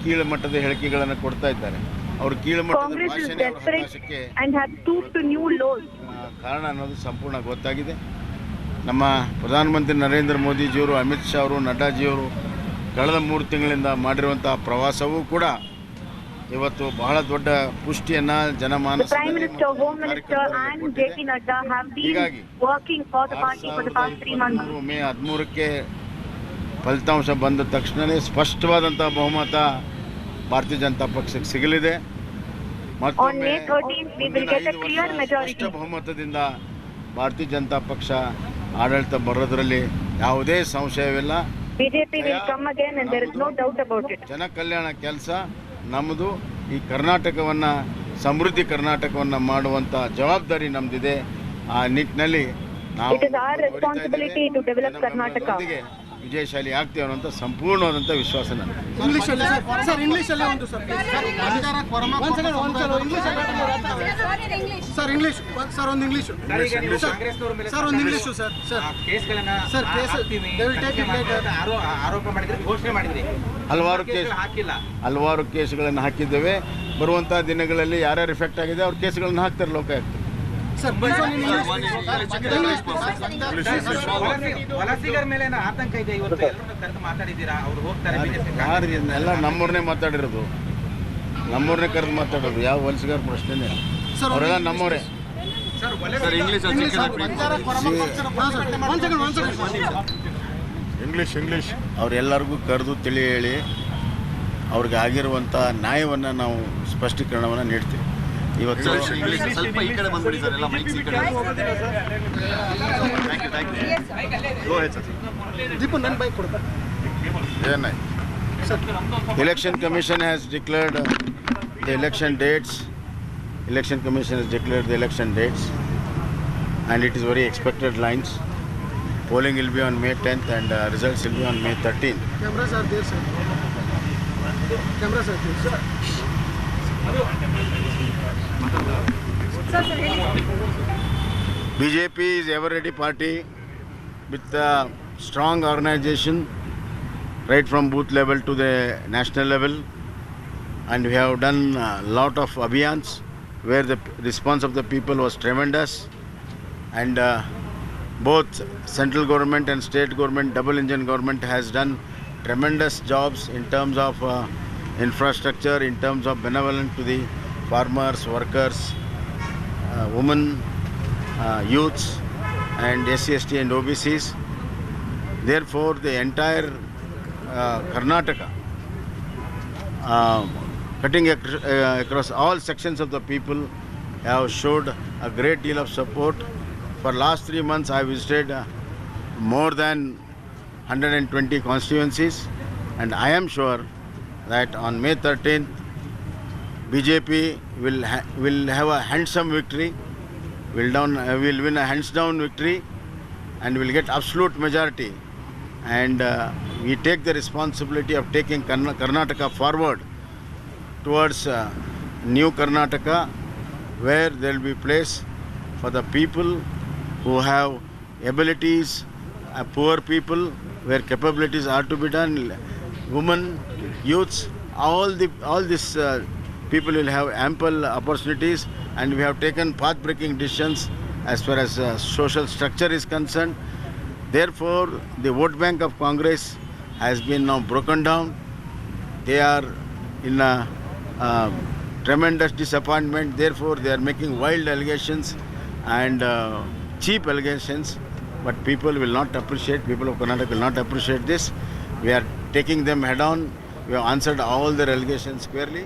ಕೀಳುಮಟ್ಟದ ಹೇಳಿಕೆಗಳನ್ನು ಕೊಡ್ತಾ ಇದ್ದಾರೆ. ಅವರು ಕೀಳುಮಟ್ಟದ ಭಾಷೆನೇ ಅವರ ಹತಾಶಕ್ಕೆ ಕಾರಣ ಅನ್ನೋದು ಸಂಪೂರ್ಣ ಗೊತ್ತಾಗಿದೆ. ನಮ್ಮ ಪ್ರಧಾನಮಂತ್ರಿ ನರೇಂದ್ರ ಮೋದಿಜಿಯವರು, ಅಮಿತ್ ಶಾ ಅವರು, ನಡ್ಡಾಜಿಯವರು ಕಳೆದ 3 ತಿಂಗಳಿಂದ ಮಾಡಿರುವಂಥ ಪ್ರವಾಸವೂ ಕೂಡ ಇವತ್ತು ಬಹಳ ದೊಡ್ಡ ಪುಷ್ಟಿಯನ್ನು ಜನಮಾನಸದಲ್ಲಿ ಹೀಗಾಗಿ ಮೇ 13ಕ್ಕೆ ಫಲಿತಾಂಶ ಬಂದ ತಕ್ಷಣವೇ ಸ್ಪಷ್ಟವಾದಂಥ ಬಹುಮತ ಭಾರತೀಯ ಜನತಾ ಪಕ್ಷಕ್ಕೆ ಸಿಗಲಿದೆ. ಮತ್ತೊಮ್ಮೆ ಸ್ಪಷ್ಟ ಬಹುಮತದಿಂದ ಭಾರತೀಯ ಜನತಾ ಪಕ್ಷ ಆಡಳಿತ ಬರೋದರಲ್ಲಿ ಯಾವುದೇ ಸಂಶಯವಿಲ್ಲ. ಜನ ಕಲ್ಯಾಣ ಕೆಲಸ ನಮ್ಮದು. ಈ ಕರ್ನಾಟಕವನ್ನು, ಸಮೃದ್ಧಿ ಕರ್ನಾಟಕವನ್ನು ಮಾಡುವಂಥ ಜವಾಬ್ದಾರಿ ನಮ್ಮದಿದೆ. ಆ ನಿಟ್ಟಿನಲ್ಲಿ ನಾವು ವಿಜಯಶಾಲಿ ಆಗ್ತೀವಿ ಅನ್ನೋಂಥ ಸಂಪೂರ್ಣವಾದಂಥ ವಿಶ್ವಾಸ ನನಗೆ. ಹಲವಾರು ಕೇಸ್ಗಳನ್ನು ಹಾಕಿದ್ದೇವೆ. ಬರುವಂಥ ದಿನಗಳಲ್ಲಿ ಯಾರ್ಯಾರು ಇಫೆಕ್ಟ್ ಆಗಿದೆ ಅವ್ರ ಕೇಸ್ಗಳನ್ನು ಹಾಕ್ತಾರೆ ಲೋಕಾಯುಕ್ತ. ಎಲ್ಲ ನಮ್ಮವ್ರನ್ನೇ ಮಾತಾಡಿರೋದು, ನಮ್ಮವ್ರನ್ನೇ ಕರೆದು ಮಾತಾಡೋದು. ಯಾವ ವಲಸಿಗರ ಪ್ರಶ್ನೆನೇ ಅವರೆಲ್ಲ ನಮ್ಮವರೇ. ಇಂಗ್ಲೀಷ್ ಅವರೆಲ್ಲರಿಗೂ ಕರೆದು ತಿಳಿ ಹೇಳಿ ಅವ್ರಿಗೆ ಆಗಿರುವಂಥ ನ್ಯಾಯವನ್ನು ನಾವು ಸ್ಪಷ್ಟೀಕರಣವನ್ನು ನೀಡ್ತೀವಿ. ಇವತ್ತು Election Commission has declared the election dates. Election Commission has declared the election dates, and it is very expected lines. Polling will be on May 10th and results will be on May 13th. Cameras are there, sir. Cameras are there, sir. BJP is ever-ready party with a strong organization right from booth level to the national level, and we have done a lot of abhiyans where the response of the people was tremendous, and both central government and state government, double engine government has done tremendous jobs in terms of infrastructure, in terms of benevolence to the farmers, workers, women, youths and SC, ST and OBCs. Therefore, the entire Karnataka, cutting across all sections of the people, have showed a great deal of support. For last 3 months, I visited more than 120 constituencies, and I am sure that on May 13th, BJP will have a handsome victory, will win a hands down victory, and will get absolute majority. And we take the responsibility of taking Karnataka forward towards new Karnataka, where there will be place for the people who have abilities, poor people where capabilities are to be done, women, youths, all these people will have ample opportunities, and we have taken path-breaking decisions as far as social structure is concerned. Therefore, the vote bank of Congress has been now broken down. They are in a tremendous disappointment. Therefore, they are making wild allegations and cheap allegations, but people will not appreciate, people of Karnataka will not appreciate this. We are taking them head on. We have answered all their allegations squarely.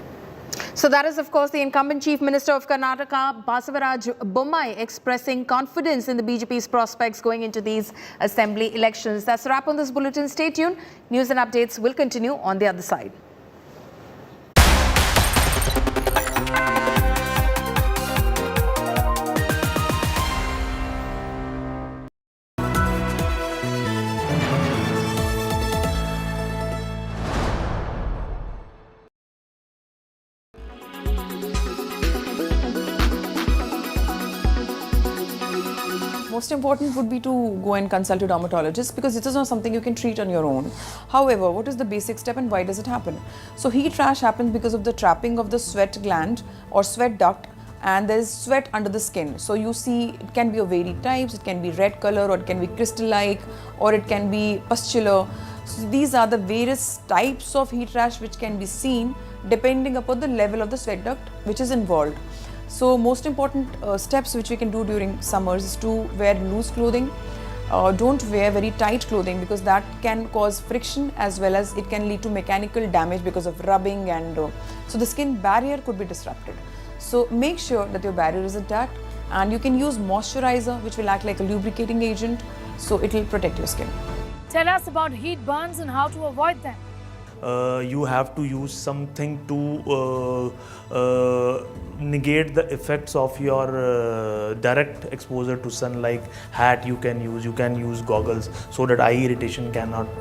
So that is, of course, the incumbent Chief Minister of Karnataka, Basavaraj Bommai, expressing confidence in the BJP's prospects going into these assembly elections. That's a wrap on this bulletin. Stay tuned. News and updates will continue on the other side. Most important would be to go and consult a dermatologist, because this is not something you can treat on your own. However, what is the basic step and why does it happen? So heat rash happens because of the trapping of the sweat gland or sweat duct, and there is sweat under the skin. So you see it can be of varied types. It can be red color, or it can be crystal-like, or it can be pustular. So these are the various types of heat rash which can be seen depending upon the level of the sweat duct which is involved. So most important steps which we can do during summers is to wear loose clothing. Don't wear very tight clothing, because that can cause friction, as well as it can lead to mechanical damage because of rubbing, and so the skin barrier could be disrupted. So make sure that your barrier is intact, and you can use moisturizer which will act like a lubricating agent, so it will protect your skin. Tell us about heat burns and how to avoid them. You have to use something to negate the effects of your direct exposure to sun, like hat you can use goggles so that eye irritation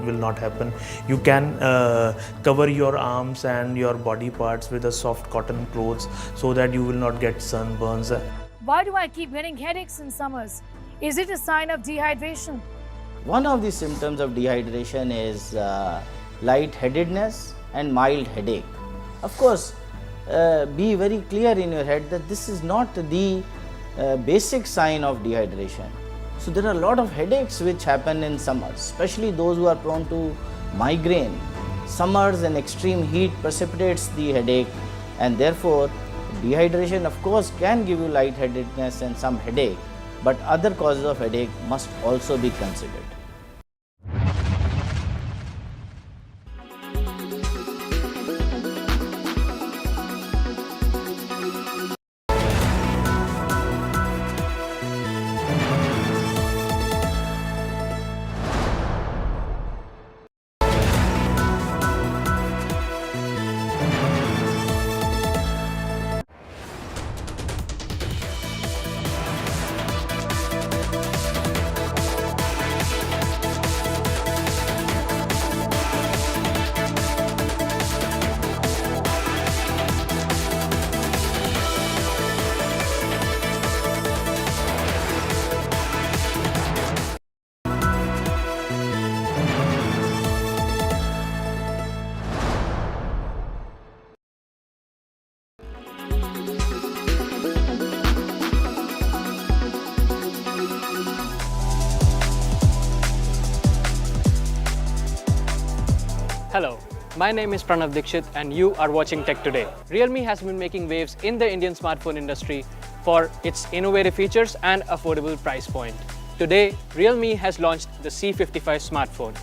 will not happen. You can cover your arms and your body parts with a soft cotton clothes so that you will not get sunburns. Why do I keep getting headaches in summers? Is it a sign of dehydration? One of the symptoms of dehydration is lightheadedness and mild headache. Of course, be very clear in your head that this is not the basic sign of dehydration. So there are a lot of headaches which happen in summers, especially those who are prone to migraine. Summers and extreme heat precipitates the headache, and therefore dehydration of course can give you lightheadedness and some headache, but other causes of headache must also be considered. Hello, my name is Pranav Dikshit and you are watching Tech Today. Realme has been making waves in the Indian smartphone industry for its innovative features and affordable price point. Today, Realme has launched the C55 smartphone.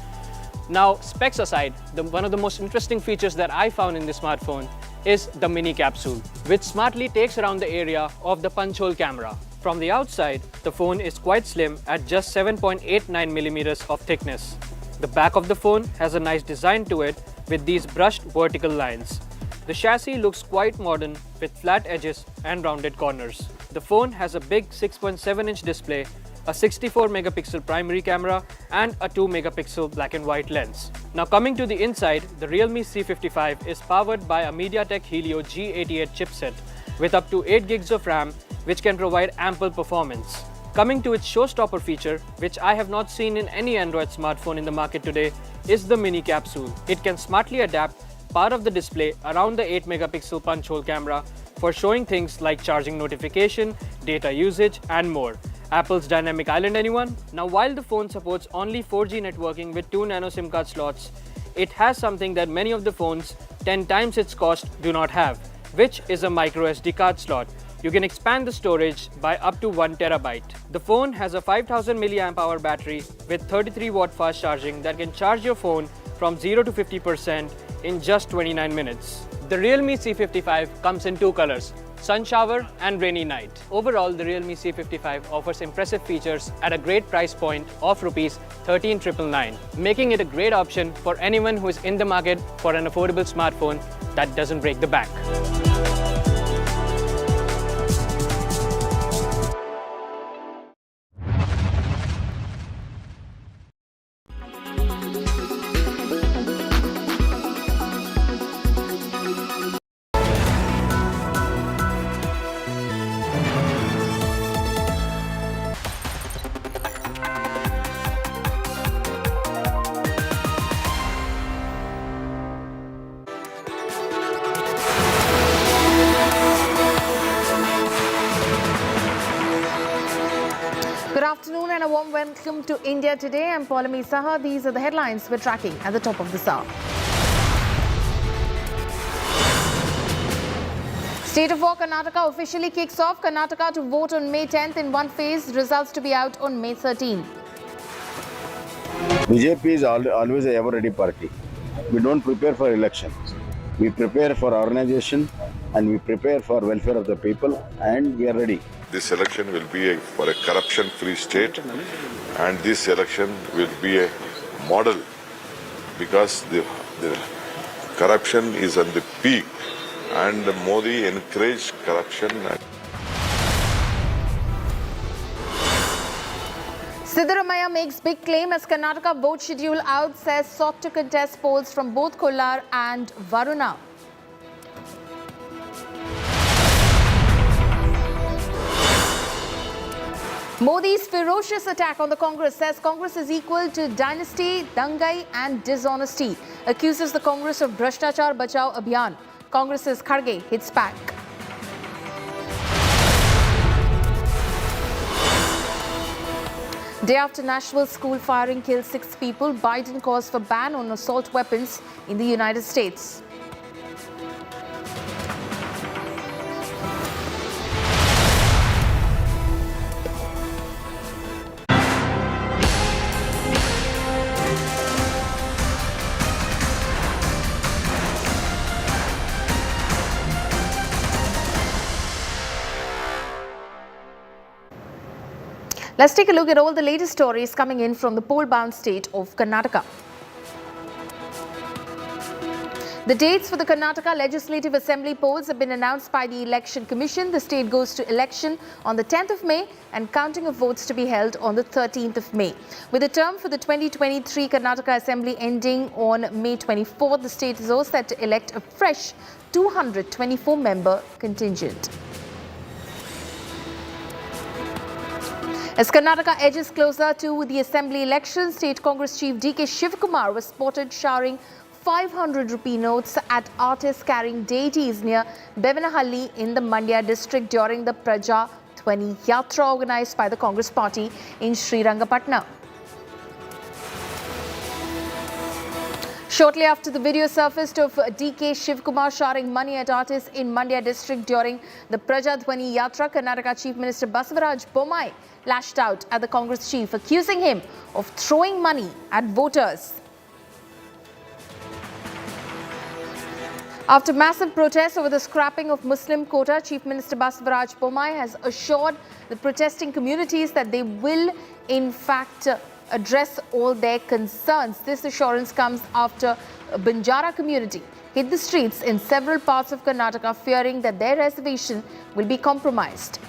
Now, specs aside, one of the most interesting features that I found in this smartphone is the mini capsule, which smartly takes around the area of the punch hole camera. From the outside, the phone is quite slim at just 7.89 millimeters of thickness. The back of the phone has a nice design to it with these brushed vertical lines. The chassis looks quite modern with flat edges and rounded corners. The phone has a big 6.7-inch display, a 64-megapixel primary camera and a 2-megapixel black and white lens. Now coming to the inside, the Realme C55 is powered by a MediaTek Helio G88 chipset with up to 8 gigs of RAM, which can provide ample performance. Coming to its showstopper feature, which I have not seen in any Android smartphone in the market today, is the mini capsule. It can smartly adapt part of the display around the 8-megapixel punch hole camera for showing things like charging notification, data usage and more. Apple's Dynamic Island, anyone? Now while the phone supports only 4G networking with 2 nano SIM card slots, it has something that many of the phones 10 times its cost do not have, which is a micro SD card slot. You can expand the storage by up to 1 terabyte. The phone has a 5000 mAh battery with 33-watt fast charging that can charge your phone from 0 to 50% in just 29 minutes. The Realme C55 comes in 2 colors, sun shower and rainy night. Overall, the Realme C55 offers impressive features at a great price point of Rs 13,999, making it a great option for anyone who is in the market for an affordable smartphone that doesn't break the bank. Good afternoon and a warm welcome to India Today. I'm Paulami Saha. These are the headlines we're tracking at the top of this hour. State of War Karnataka officially kicks off. Karnataka to vote on May 10th in one phase. Results to be out on May 13th. BJP is always a ever-ready party. We don't prepare for elections. We prepare for organization and we prepare for welfare of the people, and we are ready. This election will be for a corruption-free state, and this election will be a model because the corruption is on the peak and Modi encouraged corruption. Siddaramaiah makes big claim as Karnataka vote schedule out, says sought to contest polls from both Kolar and Varuna. Modi's ferocious attack on the Congress, says Congress is equal to dynasty, dangai and dishonesty. Accuses the Congress of Bhrashtachar Bachao Abhiyan. Congress's Kharge hits back. Day after Nashville school firing killed 6 people, Biden calls for ban on assault weapons in the United States. Let's take a look at all the latest stories coming in from the poll-bound state of Karnataka. The dates for the Karnataka Legislative Assembly polls have been announced by the Election Commission. The state goes to election on the 10th of May and counting of votes to be held on the 13th of May. With the term for the 2023 Karnataka Assembly ending on May 24th, the state is also set to elect a fresh 224-member contingent. As Karnataka edges closer to the assembly election, State Congress Chief DK Shivkumar was spotted showering 500 rupee notes at artists carrying deities near Bevenahalli in the Mandya district during the Praja 20 Yatra organized by the Congress party in Srirangapatna. Shortly after the video surfaced of DK Shivkumar showering money at artists in Mandya district during the Praja 20 Yatra, Karnataka Chief Minister Basavaraj Bommai lashed out at the Congress chief, accusing him of throwing money at voters. After massive protests over the scrapping of Muslim quota, Chief Minister Basavaraj Bommai has assured the protesting communities that they will in fact address all their concerns. This assurance comes after a Banjara community hit the streets in several parts of Karnataka, fearing that their reservation will be compromised.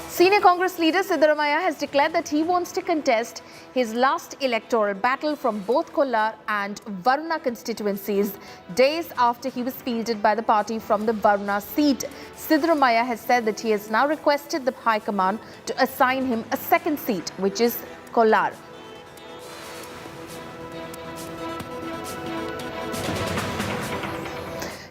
Senior Congress leader Siddaramaiah has declared that he wants to contest his last electoral battle from both Kolar and Varuna constituencies days after he was fielded by the party from the Varuna seat. Siddaramaiah has said that he has now requested the High Command to assign him a second seat, which is Kolar.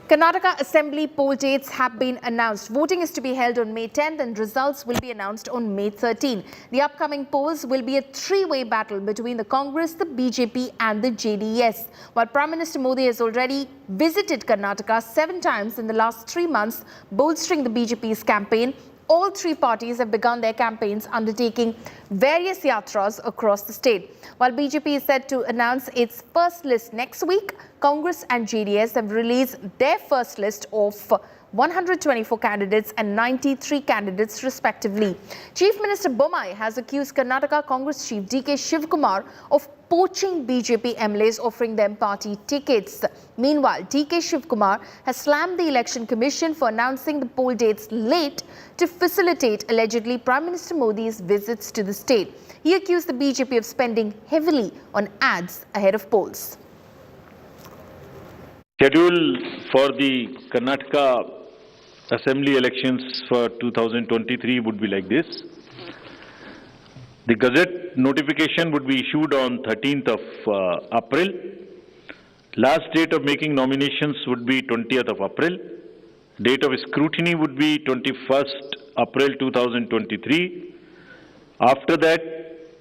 Karnataka Assembly poll dates have been announced. Voting is to be held on May 10th and results will be announced on May 13th. The upcoming polls will be a three-way battle between the Congress, the BJP and the JDS. While Prime Minister Modi has already visited Karnataka 7 times in the last 3 months, bolstering the BJP's campaign, all three parties have begun their campaigns undertaking various yatras across the state. While BJP is set to announce its first list next week, Congress and JDS have released their first list of 124 candidates and 93 candidates respectively. Chief Minister Bommai has accused Karnataka Congress Chief DK Shivkumar of poaching BJP MLAs, offering them party tickets. Meanwhile, DK Shivkumar has slammed the Election Commission for announcing the poll dates late to facilitate allegedly Prime Minister Modi's visits to the state. He accused the BJP of spending heavily on ads ahead of polls. Schedule for the Karnataka Assembly elections for 2023 would be like this. The Gazette notification would be issued on 13th of April. Last date of making nominations would be 20th of April. Date of scrutiny would be 21st April 2023. After that,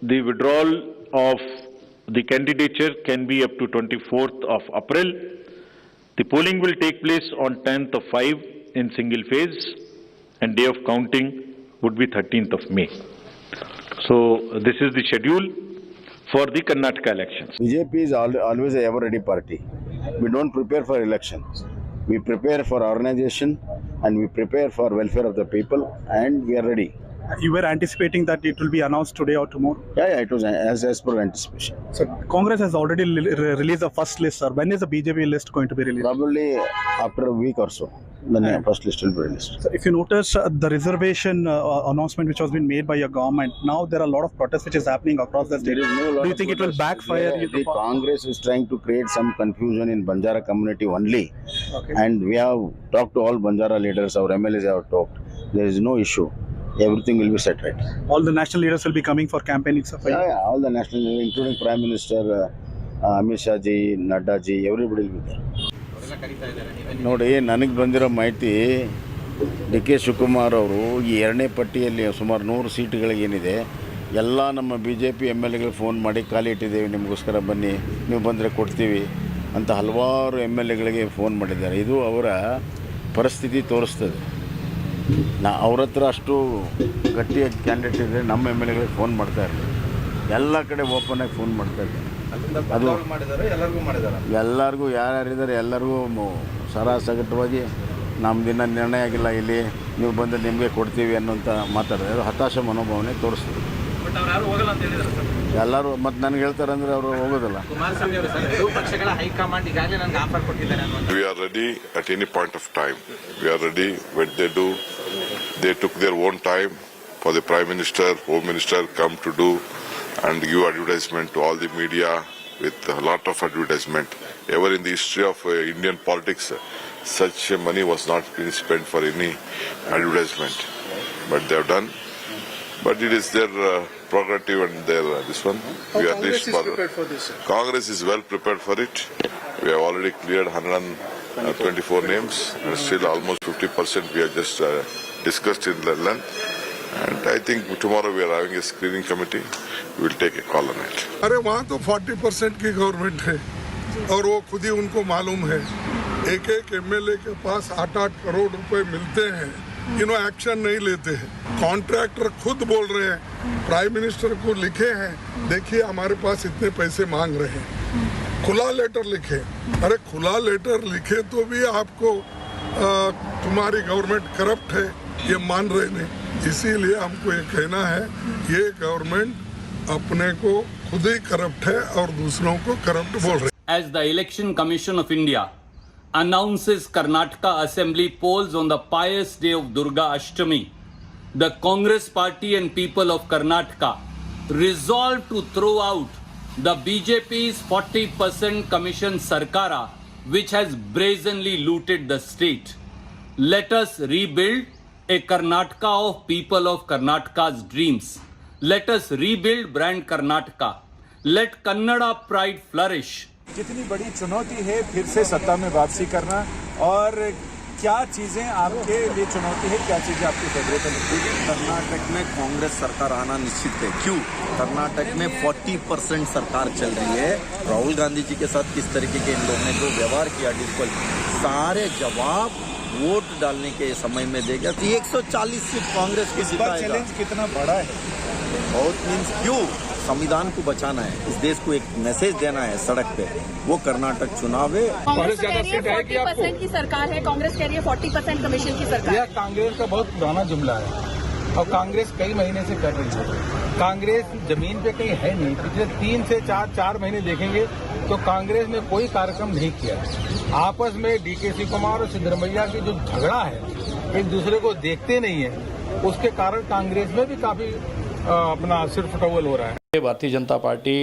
the withdrawal of the candidature can be up to 24th of April. The polling will take place on 10th of 5 in single phase, and day of counting would be 13th of May. So this is the schedule for the Karnataka elections. BJP is always a ever-ready party. We don't prepare for elections. We prepare for organization and we prepare for welfare of the people, and we are ready. You were anticipating that it will be announced today or tomorrow? Yeah, it was as per anticipation. So Congress has already released the first list, sir. When is the BJP list going to be released? Probably after a week or so. The first list will be released. So if you notice the reservation announcement which has been made by your government, now there are a lot of protests which is happening across the state. Do you think it will backfire? The Congress is trying to create some confusion in Banjara community only. Okay. And we have talked to all Banjara leaders, our MLAs have talked. There is no issue. Everything will be set right. All the national leaders will be coming for campaigning, sir? Yeah, all the national leaders, including Prime Minister Amit Shah ji, Nadda ji, everybody will be there. ನೋಡಿ, ನನಗೆ ಬಂದಿರೋ ಮಾಹಿತಿ D K Shivakumar ಅವರು ಈ ಎರಡನೇ ಪಟ್ಟಿಯಲ್ಲಿ ಸುಮಾರು 100 ಸೀಟುಗಳಿಗೇನಿದೆ ಎಲ್ಲ ನಮ್ಮ BJP MLAಗಳಿಗೆ ಫೋನ್ ಮಾಡಿ ಖಾಲಿ ಇಟ್ಟಿದ್ದೇವೆ, ನಿಮಗೋಸ್ಕರ ಬನ್ನಿ, ನೀವು ಬಂದರೆ ಕೊಡ್ತೀವಿ ಅಂತ ಹಲವಾರು MLAಗಳಿಗೆ ಫೋನ್ ಮಾಡಿದ್ದಾರೆ. ಇದು ಅವರ ಪರಿಸ್ಥಿತಿ ತೋರಿಸ್ತದೆ. ಅವ್ರ ಹತ್ರ ಅಷ್ಟು ಗಟ್ಟಿಯಾಗಿ ಕ್ಯಾಂಡಿಡೇಟ್ ಇದ್ದರೆ ನಮ್ಮ MLAಗಳಿಗೆ ಫೋನ್ ಮಾಡ್ತಾ ಇರಲಿಲ್ಲ. ಎಲ್ಲ ಕಡೆ ಓಪನ್ ಆಗಿ ಫೋನ್ ಮಾಡ್ತಾ ಇದ್ದಾರೆ. ಅದು ಎಲ್ಲರಿಗೂ ಯಾರ್ಯಾರಿದ್ದಾರೆ ಎಲ್ಲರಿಗೂ ಸರಾಸಗಟವಾಗಿ ನಮ್ಮದಿನ ನಿರ್ಣಯ ಆಗಿಲ್ಲ, ಇಲ್ಲಿ ನೀವು ಬಂದು ನಿಮಗೆ ಕೊಡ್ತೀವಿ ಅನ್ನೋಂಥ ಮಾತಾಡಿದ್ರೆ ಅದು ಹತಾಶ ಮನೋಭಾವನೆ ತೋರಿಸ್ತದೆ. ಎಲ್ಲರೂ ಮತ್ತು ನನಗೆ ಹೇಳ್ತಾರೆ ಅಂದರೆ ಅವರು ಹೋಗೋದಿಲ್ಲ. We are ready at any point of time. We are ready when they do. They took their own time for the Prime Minister, Home Minister come to do and give advertisement to all the media with a lot of advertisement. Ever in the history of Indian politics, such money was not being spent for any advertisement. But they have done. But it is their prerogative and their this one. We are Congress is prepared for this, sir? Congress is well prepared for it. We have already cleared 124 names. And still almost 50% we have just discussed in the length. And I think tomorrow we are having a screening committee. We will take a call on it. अरे वहाँ तो 40% की government है और वो खुद ही उनको मालूम है. एक MLA के पास 8-8 करोड़ रुपए मिलते हैं, एक्शन नहीं लेते हैं. कॉन्ट्रैक्टर खुद बोल रहे हैं, प्राइम मिनिस्टर को लिखे हैं, देखिए हमारे पास इतने पैसे मांग रहे हैं. खुला लेटर लिखे. अरे खुला लेटर लिखे तो भी आपको तुम्हारी गवर्नमेंट करप्ट है ये मान रहे नहीं. इसीलिए हमको ये कहना है, ये गवर्नमेंट अपने को खुद ही करप्ट है और दूसरों को करप्ट बोल रहे. As the Election Commission of India announces Karnataka Assembly polls on the pious day of Durga Ashtami, the Congress Party and people of Karnataka resolve to throw out the BJP's 40% Commission Sarkara, which has brazenly looted the state. Let us rebuild a Karnataka of people of Karnataka's dreams. Let us rebuild brand Karnataka. Let Kannada pride flourish. कितनी बड़ी चुनौती है फिर से सत्ता में वापसी करना, और क्या चीजें आपके लिए चुनौती है, क्या चीजें आपकी फेवरेबल है? कर्नाटक में कांग्रेस सरकार आना निश्चित है. क्यों? कर्नाटक में 40% सरकार चल रही है. राहुल गांधी जी के साथ किस तरीके के इन लोगों ने जो व्यवहार किया, डिस्पल सारे जवाब वोट डालने के समय में देगा. 140 सीट कांग्रेस की जिताएगा. चैलेंज कितना बड़ा है? बहुत मीन्स क्यों? संविधान को बचाना है, इस देश को एक मैसेज देना है सड़क पे, वो कर्नाटक चुनाव है. कांग्रेस कह रही है 40% की सरकार है, कांग्रेस कह रही है 40% कमीशन की सरकार. यह कांग्रेस का बहुत पुराना जुमला है और कांग्रेस कई महीने से कर रही है. कांग्रेस जमीन पे कहीं है नहीं. पिछले 3 से 4 महीने देखेंगे तो कांग्रेस ने कोई कार्यक्रम नहीं किया. आपस में DK शिवकुमार और सिद्धरमैया की जो झगड़ा है, एक दूसरे को देखते नहीं है, उसके कारण कांग्रेस में भी काफी अपना सिर फटौल हो रहा है. भारतीय जनता पार्टी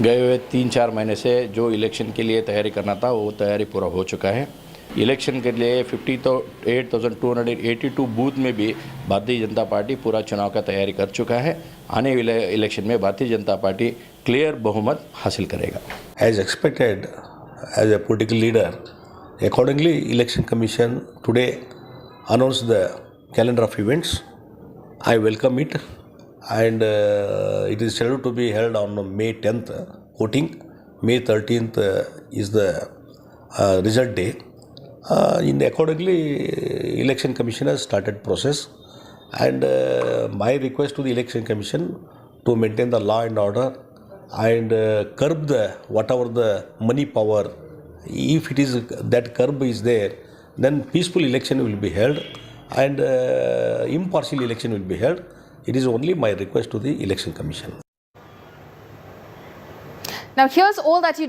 गए हुए 3-4 महीने से जो इलेक्शन के लिए तैयारी करना था वो तैयारी पूरा हो चुका है. इलेक्शन के लिए 58,282 बूथ में भी भारतीय जनता पार्टी पूरा चुनाव का तैयारी कर चुका है. आने वाले इलेक्शन में भारतीय जनता पार्टी क्लियर बहुमत हासिल करेगा. As expected, as a political leader, accordingly, Election Commission today announced the calendar of events. I welcome it, and it is scheduled to be held on May 10th voting. May 13th is the result day. Accordingly, Election Commission has started process, and my request to the Election Commission to maintain the law and order and curb whatever the money power. If it is that curb is there, then peaceful election will be held, and impartial election will be held. It is only my request to the Election Commission. Now, here's all that you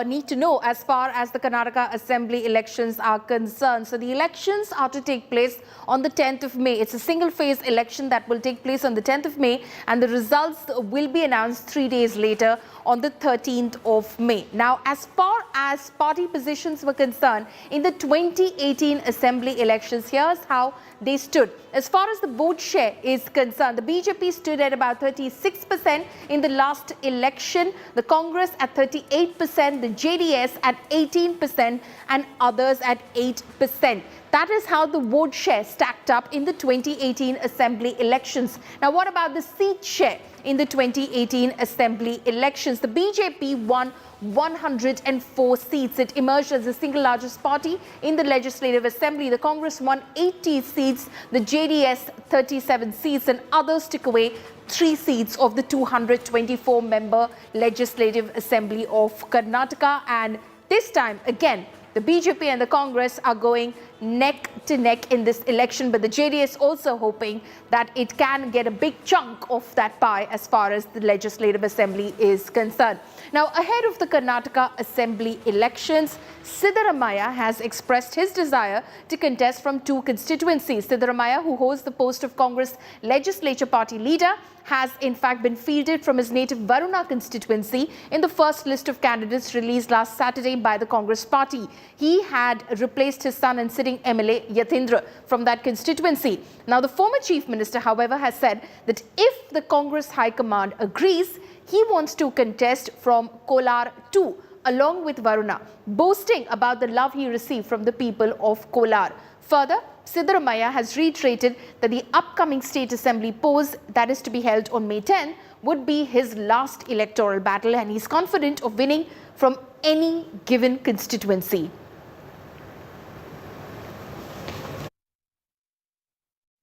need to know as far as the Karnataka Assembly elections are concerned. So, the elections are to take place on the 10th of May. It's a single-phase election that will take place on the 10th of May, and the results will be announced 3 days later on the 13th of May. Now, as far as party positions were concerned in the 2018 Assembly elections, here's how they stood. As far as the vote share is concerned, the BJP stood at about 36% in the last election, the Congress at 38%, the JDS at 18%, and others at 8%. That is how the vote share stacked up in the 2018 Assembly elections. Now, what about the seat share in the 2018 Assembly elections? The BJP won 104 seats. It emerged as the single largest party in the Legislative Assembly. The Congress won 80 seats, the JDS 37 seats, and others took away 3 seats of the 224-member Legislative Assembly of Karnataka. And this time, again, the BJP and the Congress are going neck to neck in this election, but the JDS also hoping that it can get a big chunk of that pie as far as the Legislative Assembly is concerned. Now, ahead of the Karnataka Assembly elections, Siddaramaiah has expressed his desire to contest from 2 constituencies. Siddaramaiah, who holds the post of Congress Legislature Party leader, has in fact been fielded from his native Varuna constituency in the first list of candidates released last Saturday by the Congress party. He had replaced his son and sitting MLA Yatindra from that constituency. Now, the former Chief Minister, however, has said that if the Congress High Command agrees, he wants to contest from Kolar too, along with Varuna, boasting about the love he received from the people of Kolar. Further, Siddaramaiah has reiterated that the upcoming State Assembly polls that is to be held on May 10 would be his last electoral battle, and he's confident of winning from any given constituency.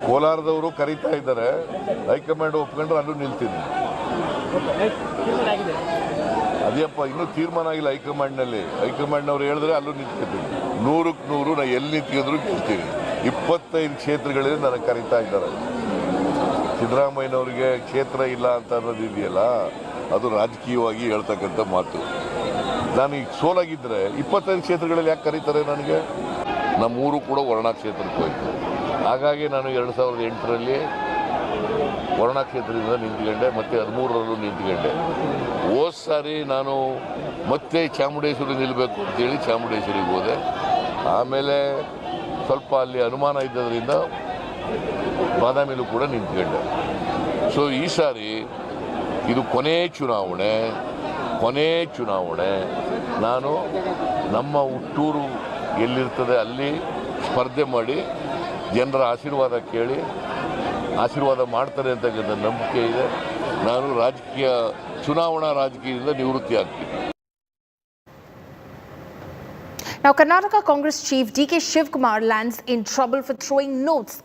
ಕೋಲಾರದವರು ಕರೀತಾ ಇದ್ದಾರೆ, high command ಒಪ್ಕೊಂಡ್ರೆ ಅಲ್ಲೂ ನಿಲ್ತೀನಿ. ಅದೇಪ್ಪ ಇನ್ನೂ ತೀರ್ಮಾನ ಆಗಿಲ್ಲ ಹೈಕಮಾಂಡ್ನಲ್ಲಿ. ಹೈಕಮಾಂಡ್ನವ್ರು ಹೇಳಿದ್ರೆ ಅಲ್ಲೂ ನಿಂತ್ಕೊತೀನಿ. 100ಕ್ಕೆ 100 ನಾ ಎಲ್ಲಿ ನಿಂತ್ಕೊಂಡ್ರು ಗೆಲ್ತೀನಿ. 25 ಕ್ಷೇತ್ರಗಳಲ್ಲಿ ನನಗೆ ಕರೀತಾ ಇದ್ದಾರೆ. ಸಿದ್ದರಾಮಯ್ಯನವರಿಗೆ ಕ್ಷೇತ್ರ ಇಲ್ಲ ಅಂತ ಅನ್ನೋದು ಇದೆಯಲ್ಲ, ಅದು ರಾಜಕೀಯವಾಗಿ ಹೇಳ್ತಕ್ಕಂಥ ಮಾತು. ನಾನು ಈಗ ಸೋಲಾಗಿದ್ದರೆ 25 ಕ್ಷೇತ್ರಗಳಲ್ಲಿ ಯಾಕೆ ಕರೀತಾರೆ ನನಗೆ? ನಮ್ಮೂರು ಕೂಡ ವರ್ಣಾ ಕ್ಷೇತ್ರಕ್ಕೆ ಹೋಯ್ತು. ಹಾಗಾಗಿ ನಾನು 2008ರಲ್ಲಿ ವರ್ಣಾ ಕ್ಷೇತ್ರದಿಂದ ನಿಂತ್ಕೊಂಡೆ, ಮತ್ತೆ 13ರಲ್ಲೂ ನಿಂತ್ಕೊಂಡೆ. ಹೋದ ಸಾರಿ ನಾನು ಮತ್ತೆ ಚಾಮುಂಡೇಶ್ವರಿ ನಿಲ್ಲಬೇಕು ಅಂತೇಳಿ ಚಾಮುಂಡೇಶ್ವರಿಗೆ ಹೋದೆ. ಆಮೇಲೆ ಸ್ವಲ್ಪ ಅಲ್ಲಿ ಅನುಮಾನ ಇದ್ದದರಿಂದ ಬಾದಾಮಿಲೂ ಕೂಡ ನಿಂತ್ಕೊಂಡೆ. ಸೊ ಈ ಸಾರಿ ಇದು ಕೊನೆ ಚುನಾವಣೆ. ನಾನು ನಮ್ಮ ಹುಟ್ಟೂರು ಎಲ್ಲಿರ್ತದೆ ಅಲ್ಲಿ ಸ್ಪರ್ಧೆ ಮಾಡಿ ಜನರ ಆಶೀರ್ವಾದ ಕೇಳಿ ಆಶೀರ್ವಾದ ಮಾಡ್ತಾರೆ ಅಂತಕ್ಕಂಥ ನಂಬಿಕೆ ಇದೆ. ನಾನು ಚುನಾವಣಾ ರಾಜಕೀಯದಿಂದ ನಿವೃತ್ತಿ ಆಗ್ತೀನಿ. Now, Karnataka Congress Chief D.K. Shivkumar lands in trouble for throwing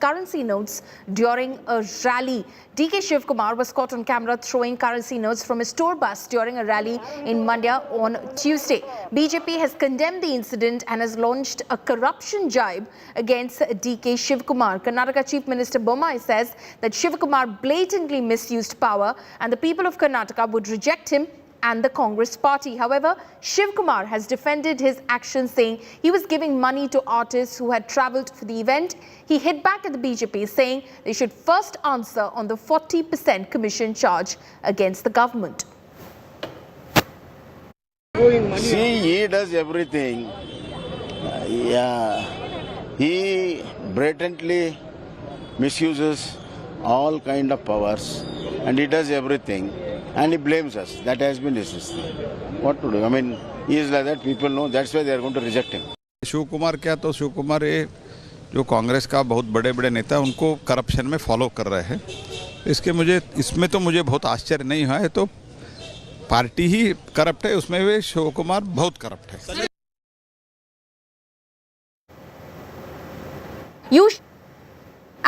currency notes during a rally. D.K. Shivkumar was caught on camera throwing currency notes from his tour bus during a rally in Mandya on Tuesday. BJP has condemned the incident and has launched a corruption jibe against D.K. Shivkumar. Karnataka Chief Minister Bommai says that Shivkumar blatantly misused power and the people of Karnataka would reject him and the Congress party. However, Shivkumar has defended his actions, saying he was giving money to artists who had travelled for the event. He hit back at the BJP, saying they should first answer on the 40% commission charge against the government. See, he does everything. He blatantly misuses all kind of powers, and he does everything. And he blames us. That has been his system. What to do? I mean, he is like that. People know. That's why they are going to reject him. Shiv Kumar क्या, तो शिव कुमार ये जो कांग्रेस का बहुत बड़े बड़े नेता उनको करप्शन में फॉलो कर रहे हैं. इसमें तो मुझे बहुत आश्चर्य नहीं हुआ है. तो पार्टी ही करप्ट है, उसमें भी शिव कुमार बहुत करप्ट है.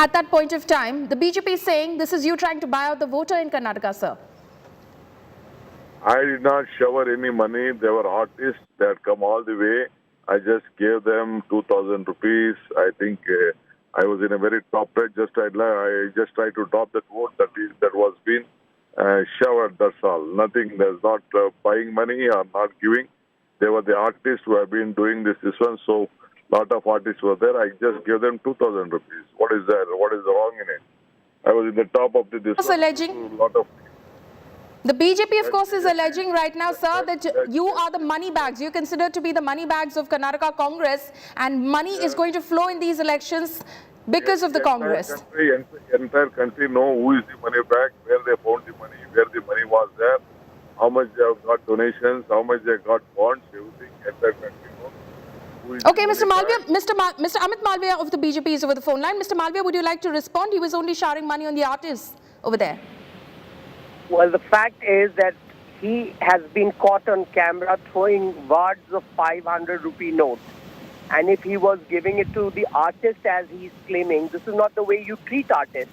At that point of time, the BJP is saying this is you trying to buy out the voter in Karnataka, sir. I did not shower any money. They were artists. They had come all the way. I just gave them 2,000 rupees. I think I was in a very top rate. I just tried to drop that vote that was being showered. That's all. Nothing. There's not buying money or not giving. They were the artists who have been doing this one. So lot of artists were there. I just gave them 2,000 rupees. What is that? What is wrong in it? I was in the top of this. Alleging. Lot of. The BJP, of course, is alleging right now, sir, that you are the money bags. You're considered to be the money bags of Karnataka Congress, and money is going to flow in these elections because of the Congress. Entire country know who is the money bag, where they found the money, where the money was there, how much they have got donations, how much they got bonds, everything. Entire country knows. Okay, Mr. Malviya, Mr. Amit Malviya of the BJP is over the phone line. Mr. Malviya, would you like to respond? He was only showering money on the artists over there. Well, the fact is that he has been caught on camera throwing wads of 500 rupee notes. And if he was giving it to the artist as he's claiming, this is not the way you treat artists.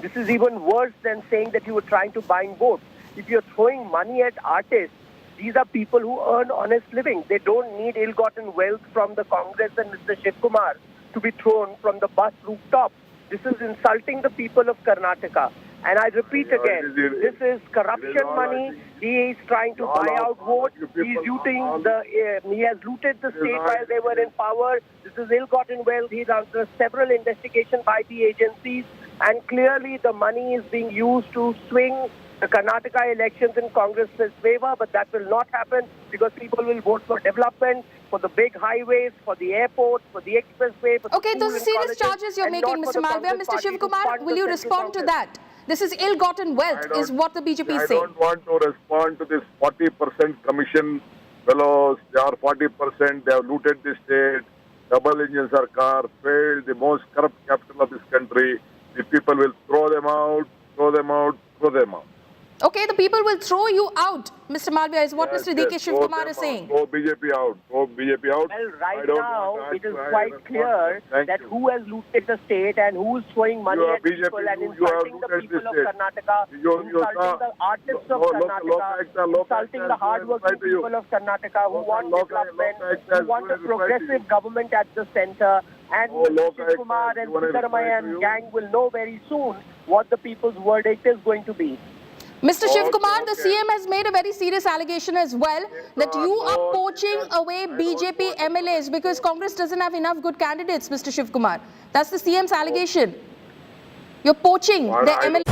This is even worse than saying that you were trying to buy votes. If you're throwing money at artists, these are people who earn honest living. They don't need ill-gotten wealth from the Congress and Mr. Shiv Kumar to be thrown from the bus rooftop. This is insulting the people of Karnataka. And I repeat again, this is corruption money. He is trying to buy out votes. He has looted the state while they were in power. This is ill-gotten wealth. He's under several investigations by the agencies. And clearly the money is being used to swing the Karnataka elections in Congress's favor. But that will not happen because people will vote for development, for the big highways, for the airports, for the expressway. For okay, those are serious charges you're making, Mr. Malviya. Mr. Shiv Kumar, will you respond to that? This is ill-gotten wealth, is what the BJP is saying. I don't want to respond to this 40% commission fellows. They are 40%. They have looted the state. Double-engine Sarkar failed, the most corrupt capital of this country. The people will throw them out, throw them out, throw them out. Okay, the people will throw you out, Mr. Malviya, is what Mr. D.K. Shiv Kumar is saying. Throw BJP out. Throw BJP out. Well, right now, it is quite clear that who has looted the state and who is throwing money at people and insulting the people of Karnataka, insulting the artists of Karnataka, insulting the hard-working people of Karnataka who want development, who want a progressive government at the center. And Shiv Kumar and Siddaramaiah and gang will know very soon what the people's verdict is going to be. Mr. Shiv Kumar, the CM has made a very serious allegation as well that you are poaching away BJP MLAs because Congress doesn't have enough good candidates, Mr. Shiv Kumar. That's the CM's allegation. You're poaching the MLAs.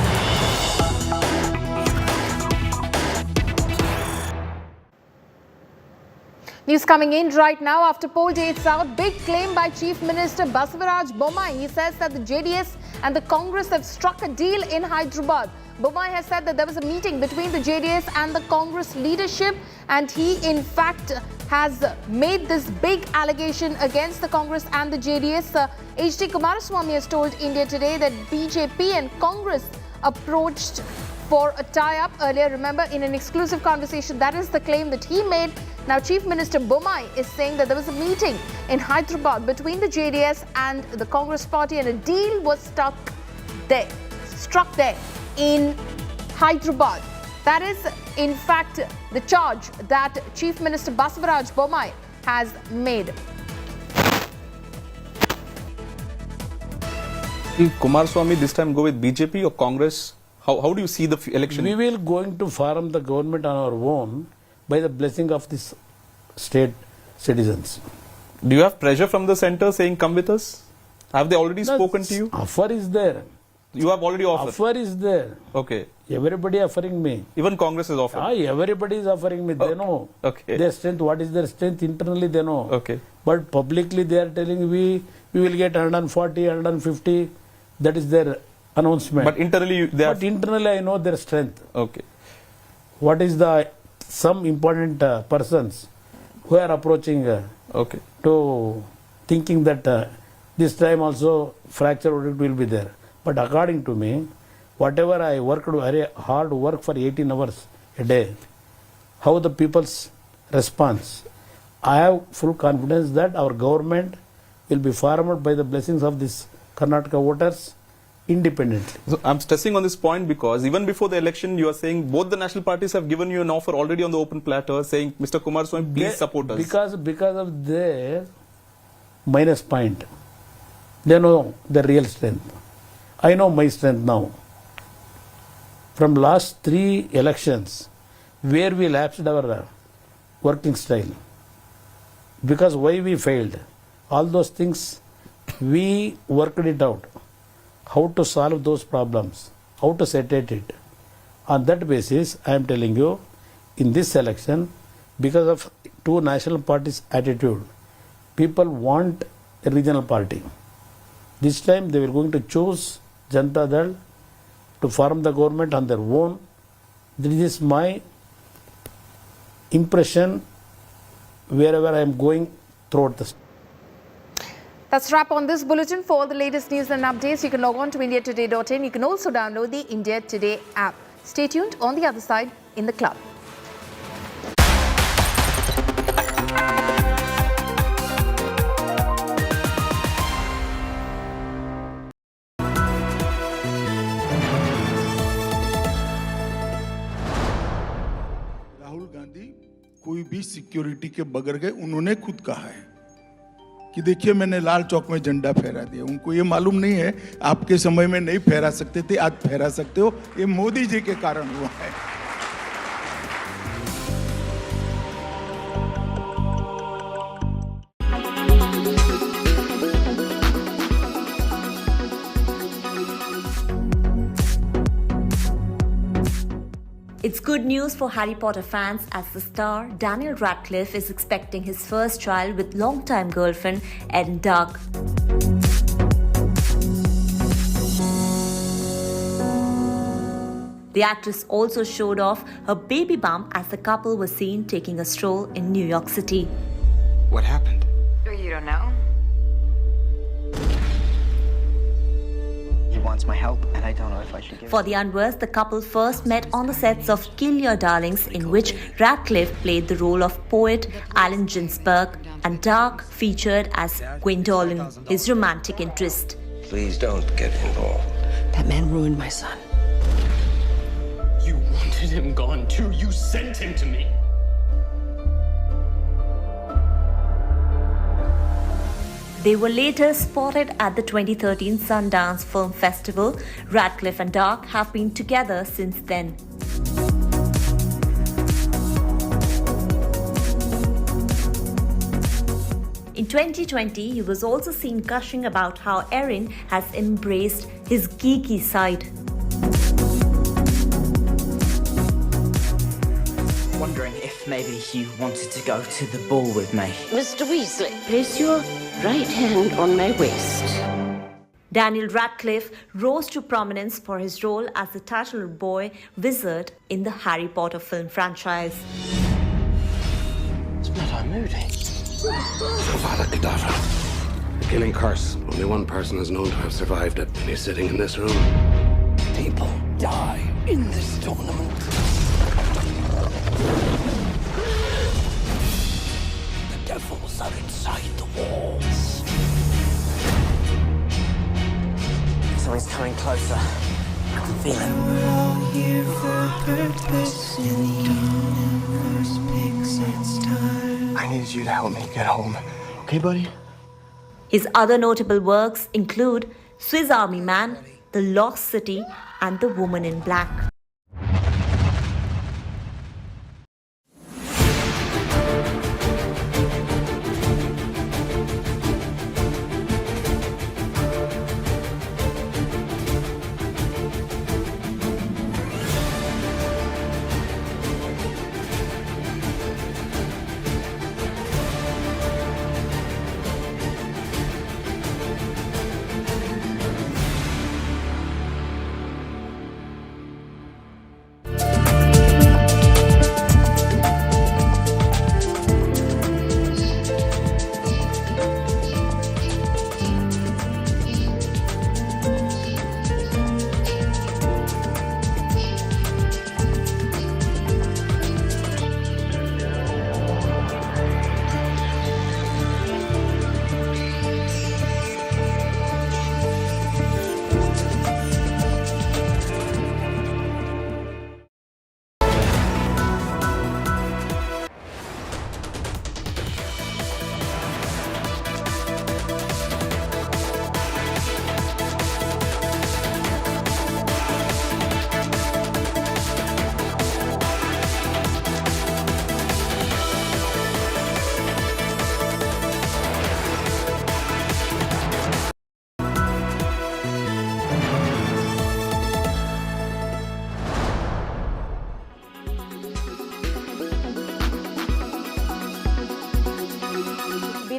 News coming in right now after poll dates out. Big claim by Chief Minister Basavaraj Bommai. He says that the JDS and the Congress have struck a deal in Hyderabad. Bommai has said that there was a meeting between the JDS and the Congress leadership, and he in fact has made this big allegation against the Congress and the JDS. H.D. Kumaraswamy has told India Today that BJP and Congress approached for a tie-up earlier. Remember, in an exclusive conversation, that is the claim that he made. Now, Chief Minister Bommai is saying that there was a meeting in Hyderabad between the JDS and the Congress party, and a deal was struck there in Hyderabad. That is, in fact, the charge that Chief Minister Basavaraj Bommai has made. Will Kumaraswamy this time go with BJP or Congress? How do you see the election? We will going to form the government on our own by the blessing of this state citizens. Do you have pressure from the centre saying come with us? Have they already spoken to you? Offer is there. You have already offered? Offer is there. Okay. Everybody offering me. Even Congress is offering? Everybody is offering me. They know. Okay. Their strength, what is their strength internally, they know. Okay. But publicly they are telling we will get 140, 150. That is their announcement. But internally But internally I know their strength. Okay. What is the some important persons who are approaching to thinking that this time also fracture will be there. But according to me, whatever I worked very hard work for 18 hours a day, how the people's response, I have full confidence that our government will be formed by the blessings of these Karnataka voters independently. So I'm stressing on this point because even before the election, you are saying both the national parties have given you an offer already on the open platter saying, Mr. Kumaraswamy, please support us. Because of their minus point. They know their real strength. I know my strength now. From last 3 elections, where we lapsed our working style, because why we failed, all those things, we worked it out. How to solve those problems, how to settle it. On that basis, I am telling you, in this election, because of 2 national parties' attitude, people want a regional party. This time they were going to choose Janata Dal to form the government on their own. This is my impression wherever I am going throughout the state. That's a wrap on this bulletin. For all the latest news and updates, you can log on to indiatoday.in. You can also download the India Today app. Stay tuned. On the other side, in the club. Rahul Gandhi कोई भी security के बगैर गए, उन्होंने खुद कहा है कि देखिए मैंने लाल चौक में झंडा फहरा दिया। उनको ये मालूम नहीं है आपके समय में नहीं फहरा सकते थे, आज फहरा सकते हो, ये मोदी जी के कारण हुआ है। It's good news for Harry Potter fans as the star Daniel Radcliffe is expecting his first child with longtime girlfriend Ed Dark. The actress also showed off her baby bump as the couple was seen taking a stroll in New York City. What happened? You don't know? He wants my help, and I don't know if I should give For the unversed, the couple first met on the sets of Kill Your Darlings, in which Radcliffe played the role of poet Allen Ginsberg and Dark featured as Gwendolen, his romantic interest. Please don't get involved. That man ruined my son. You wanted him gone too. You sent him to me. They were later spotted at the 2013 Sundance Film Festival. Radcliffe and Dark have been together since then. In 2020, he was also seen gushing about how Erin has embraced his geeky side. Wondering if maybe you wanted to go to the ball with me. Mr. Weasley, place your right hand on my waist. Daniel Radcliffe rose to prominence for his role as the title boy wizard in the Harry Potter film franchise. It's blood moody. Avada Kedavra. The killing curse. Only one person is known to have survived it, and he's sitting in this room. People die in this tournament. The devils are inside the walls. Something's coming closer. I can feel it. We're all here for a purpose. In the universe picks its time. I need you to help me get home. Okay, buddy? His other notable works include Swiss Army Man, The Lost City, and The Woman in Black.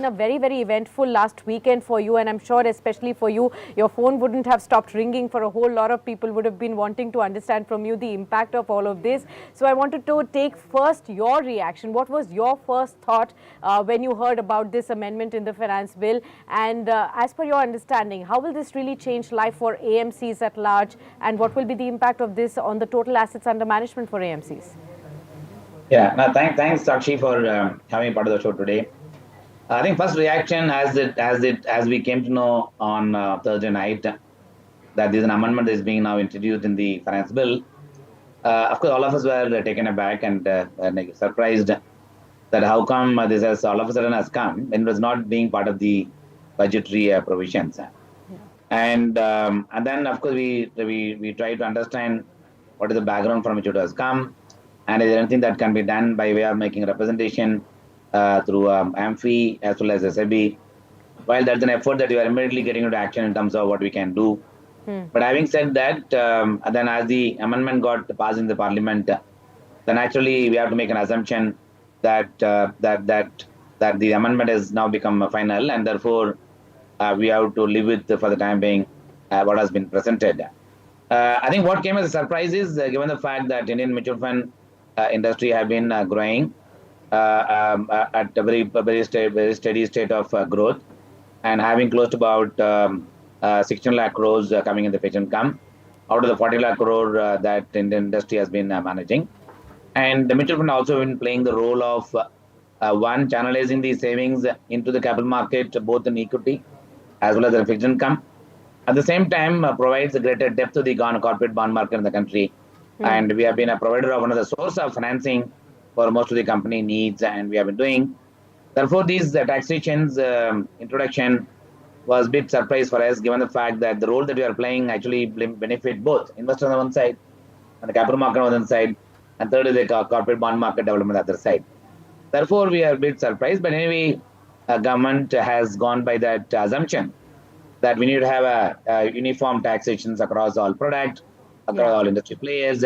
a very, very eventful last weekend for you, and I'm sure especially for you, your phone wouldn't have stopped ringing for a whole lot of people would have been wanting to understand from you the impact of all of this. So I wanted to take first your reaction. What was your first thought when you heard about this amendment in the finance bill? And as per your understanding, how will this really change life for AMCs at large, and what will be the impact of this on the total assets under management for AMCs? Yeah, no, thanks Sakshi for having part of the show today. I think first reaction as we came to know on Thursday night that there's an amendment that is being now introduced in the finance bill. Of course, all of us were taken aback and surprised that how come this has all of a sudden has come and was not being part of the budgetary provisions. And then of course we try to understand what is the background from which it has come. And is there anything that can be done by way of making representation through AMFI as well as SAB? While that's an effort that we are immediately getting into action in terms of what we can do. But having said that, then as the amendment got passed in the parliament, then actually we have to make an assumption that that the amendment has now become final, and therefore we have to live with for the time being what has been presented. I think what came as a surprise is given the fact that Indian mutual fund industry have been growing at a very steady state of growth, and having close to about 16 lakh crores coming in the fixed income out of the 40 lakh crore that Indian industry has been managing. And the mutual fund also been playing the role of one, channelizing these savings into the capital market, both in equity as well as in fixed income. At the same time, provides a greater depth to the corporate bond market in the country. And we have been a provider of one of the source of financing for most of the company needs, and we have been doing. Therefore, these taxations introduction was a bit surprise for us, given the fact that the role that we are playing actually benefit both investors on the one side and the capital market on the other side, and third is the corporate bond market development on the other side. Therefore, we are a bit surprised, but anyway, government has gone by that assumption that we need to have a uniform taxations across all products, across all industry players.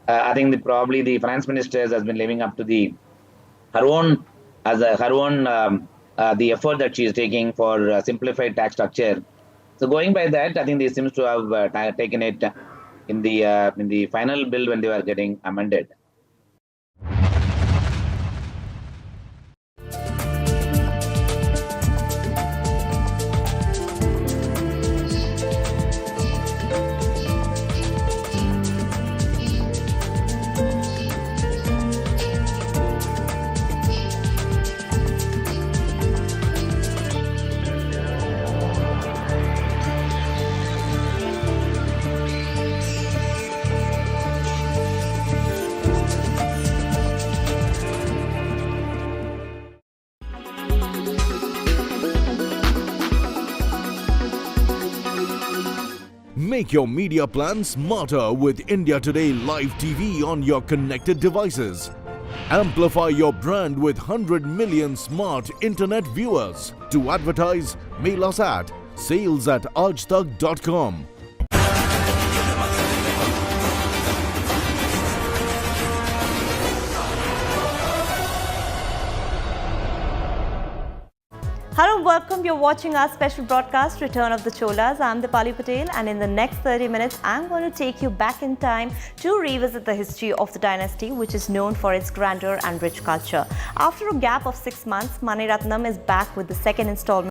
I think probably the finance minister has been living up to the effort that she is taking for simplified tax structure. So going by that, I think they seems to have taken it in the final bill when they were getting amended. Make your media plan smarter with India Today Live TV on your connected devices. Amplify your brand with 100 million smart internet viewers. To advertise, mail us at sales@aajtak.com. Hello and welcome. You're watching our special broadcast, Return of the Cholas. I'm Dipali Patel, and in the next 30 minutes, I'm going to take you back in time to revisit the history of the dynasty, which is known for its grandeur and rich culture. After a gap of 6 months, Mani Ratnam is back with the second installment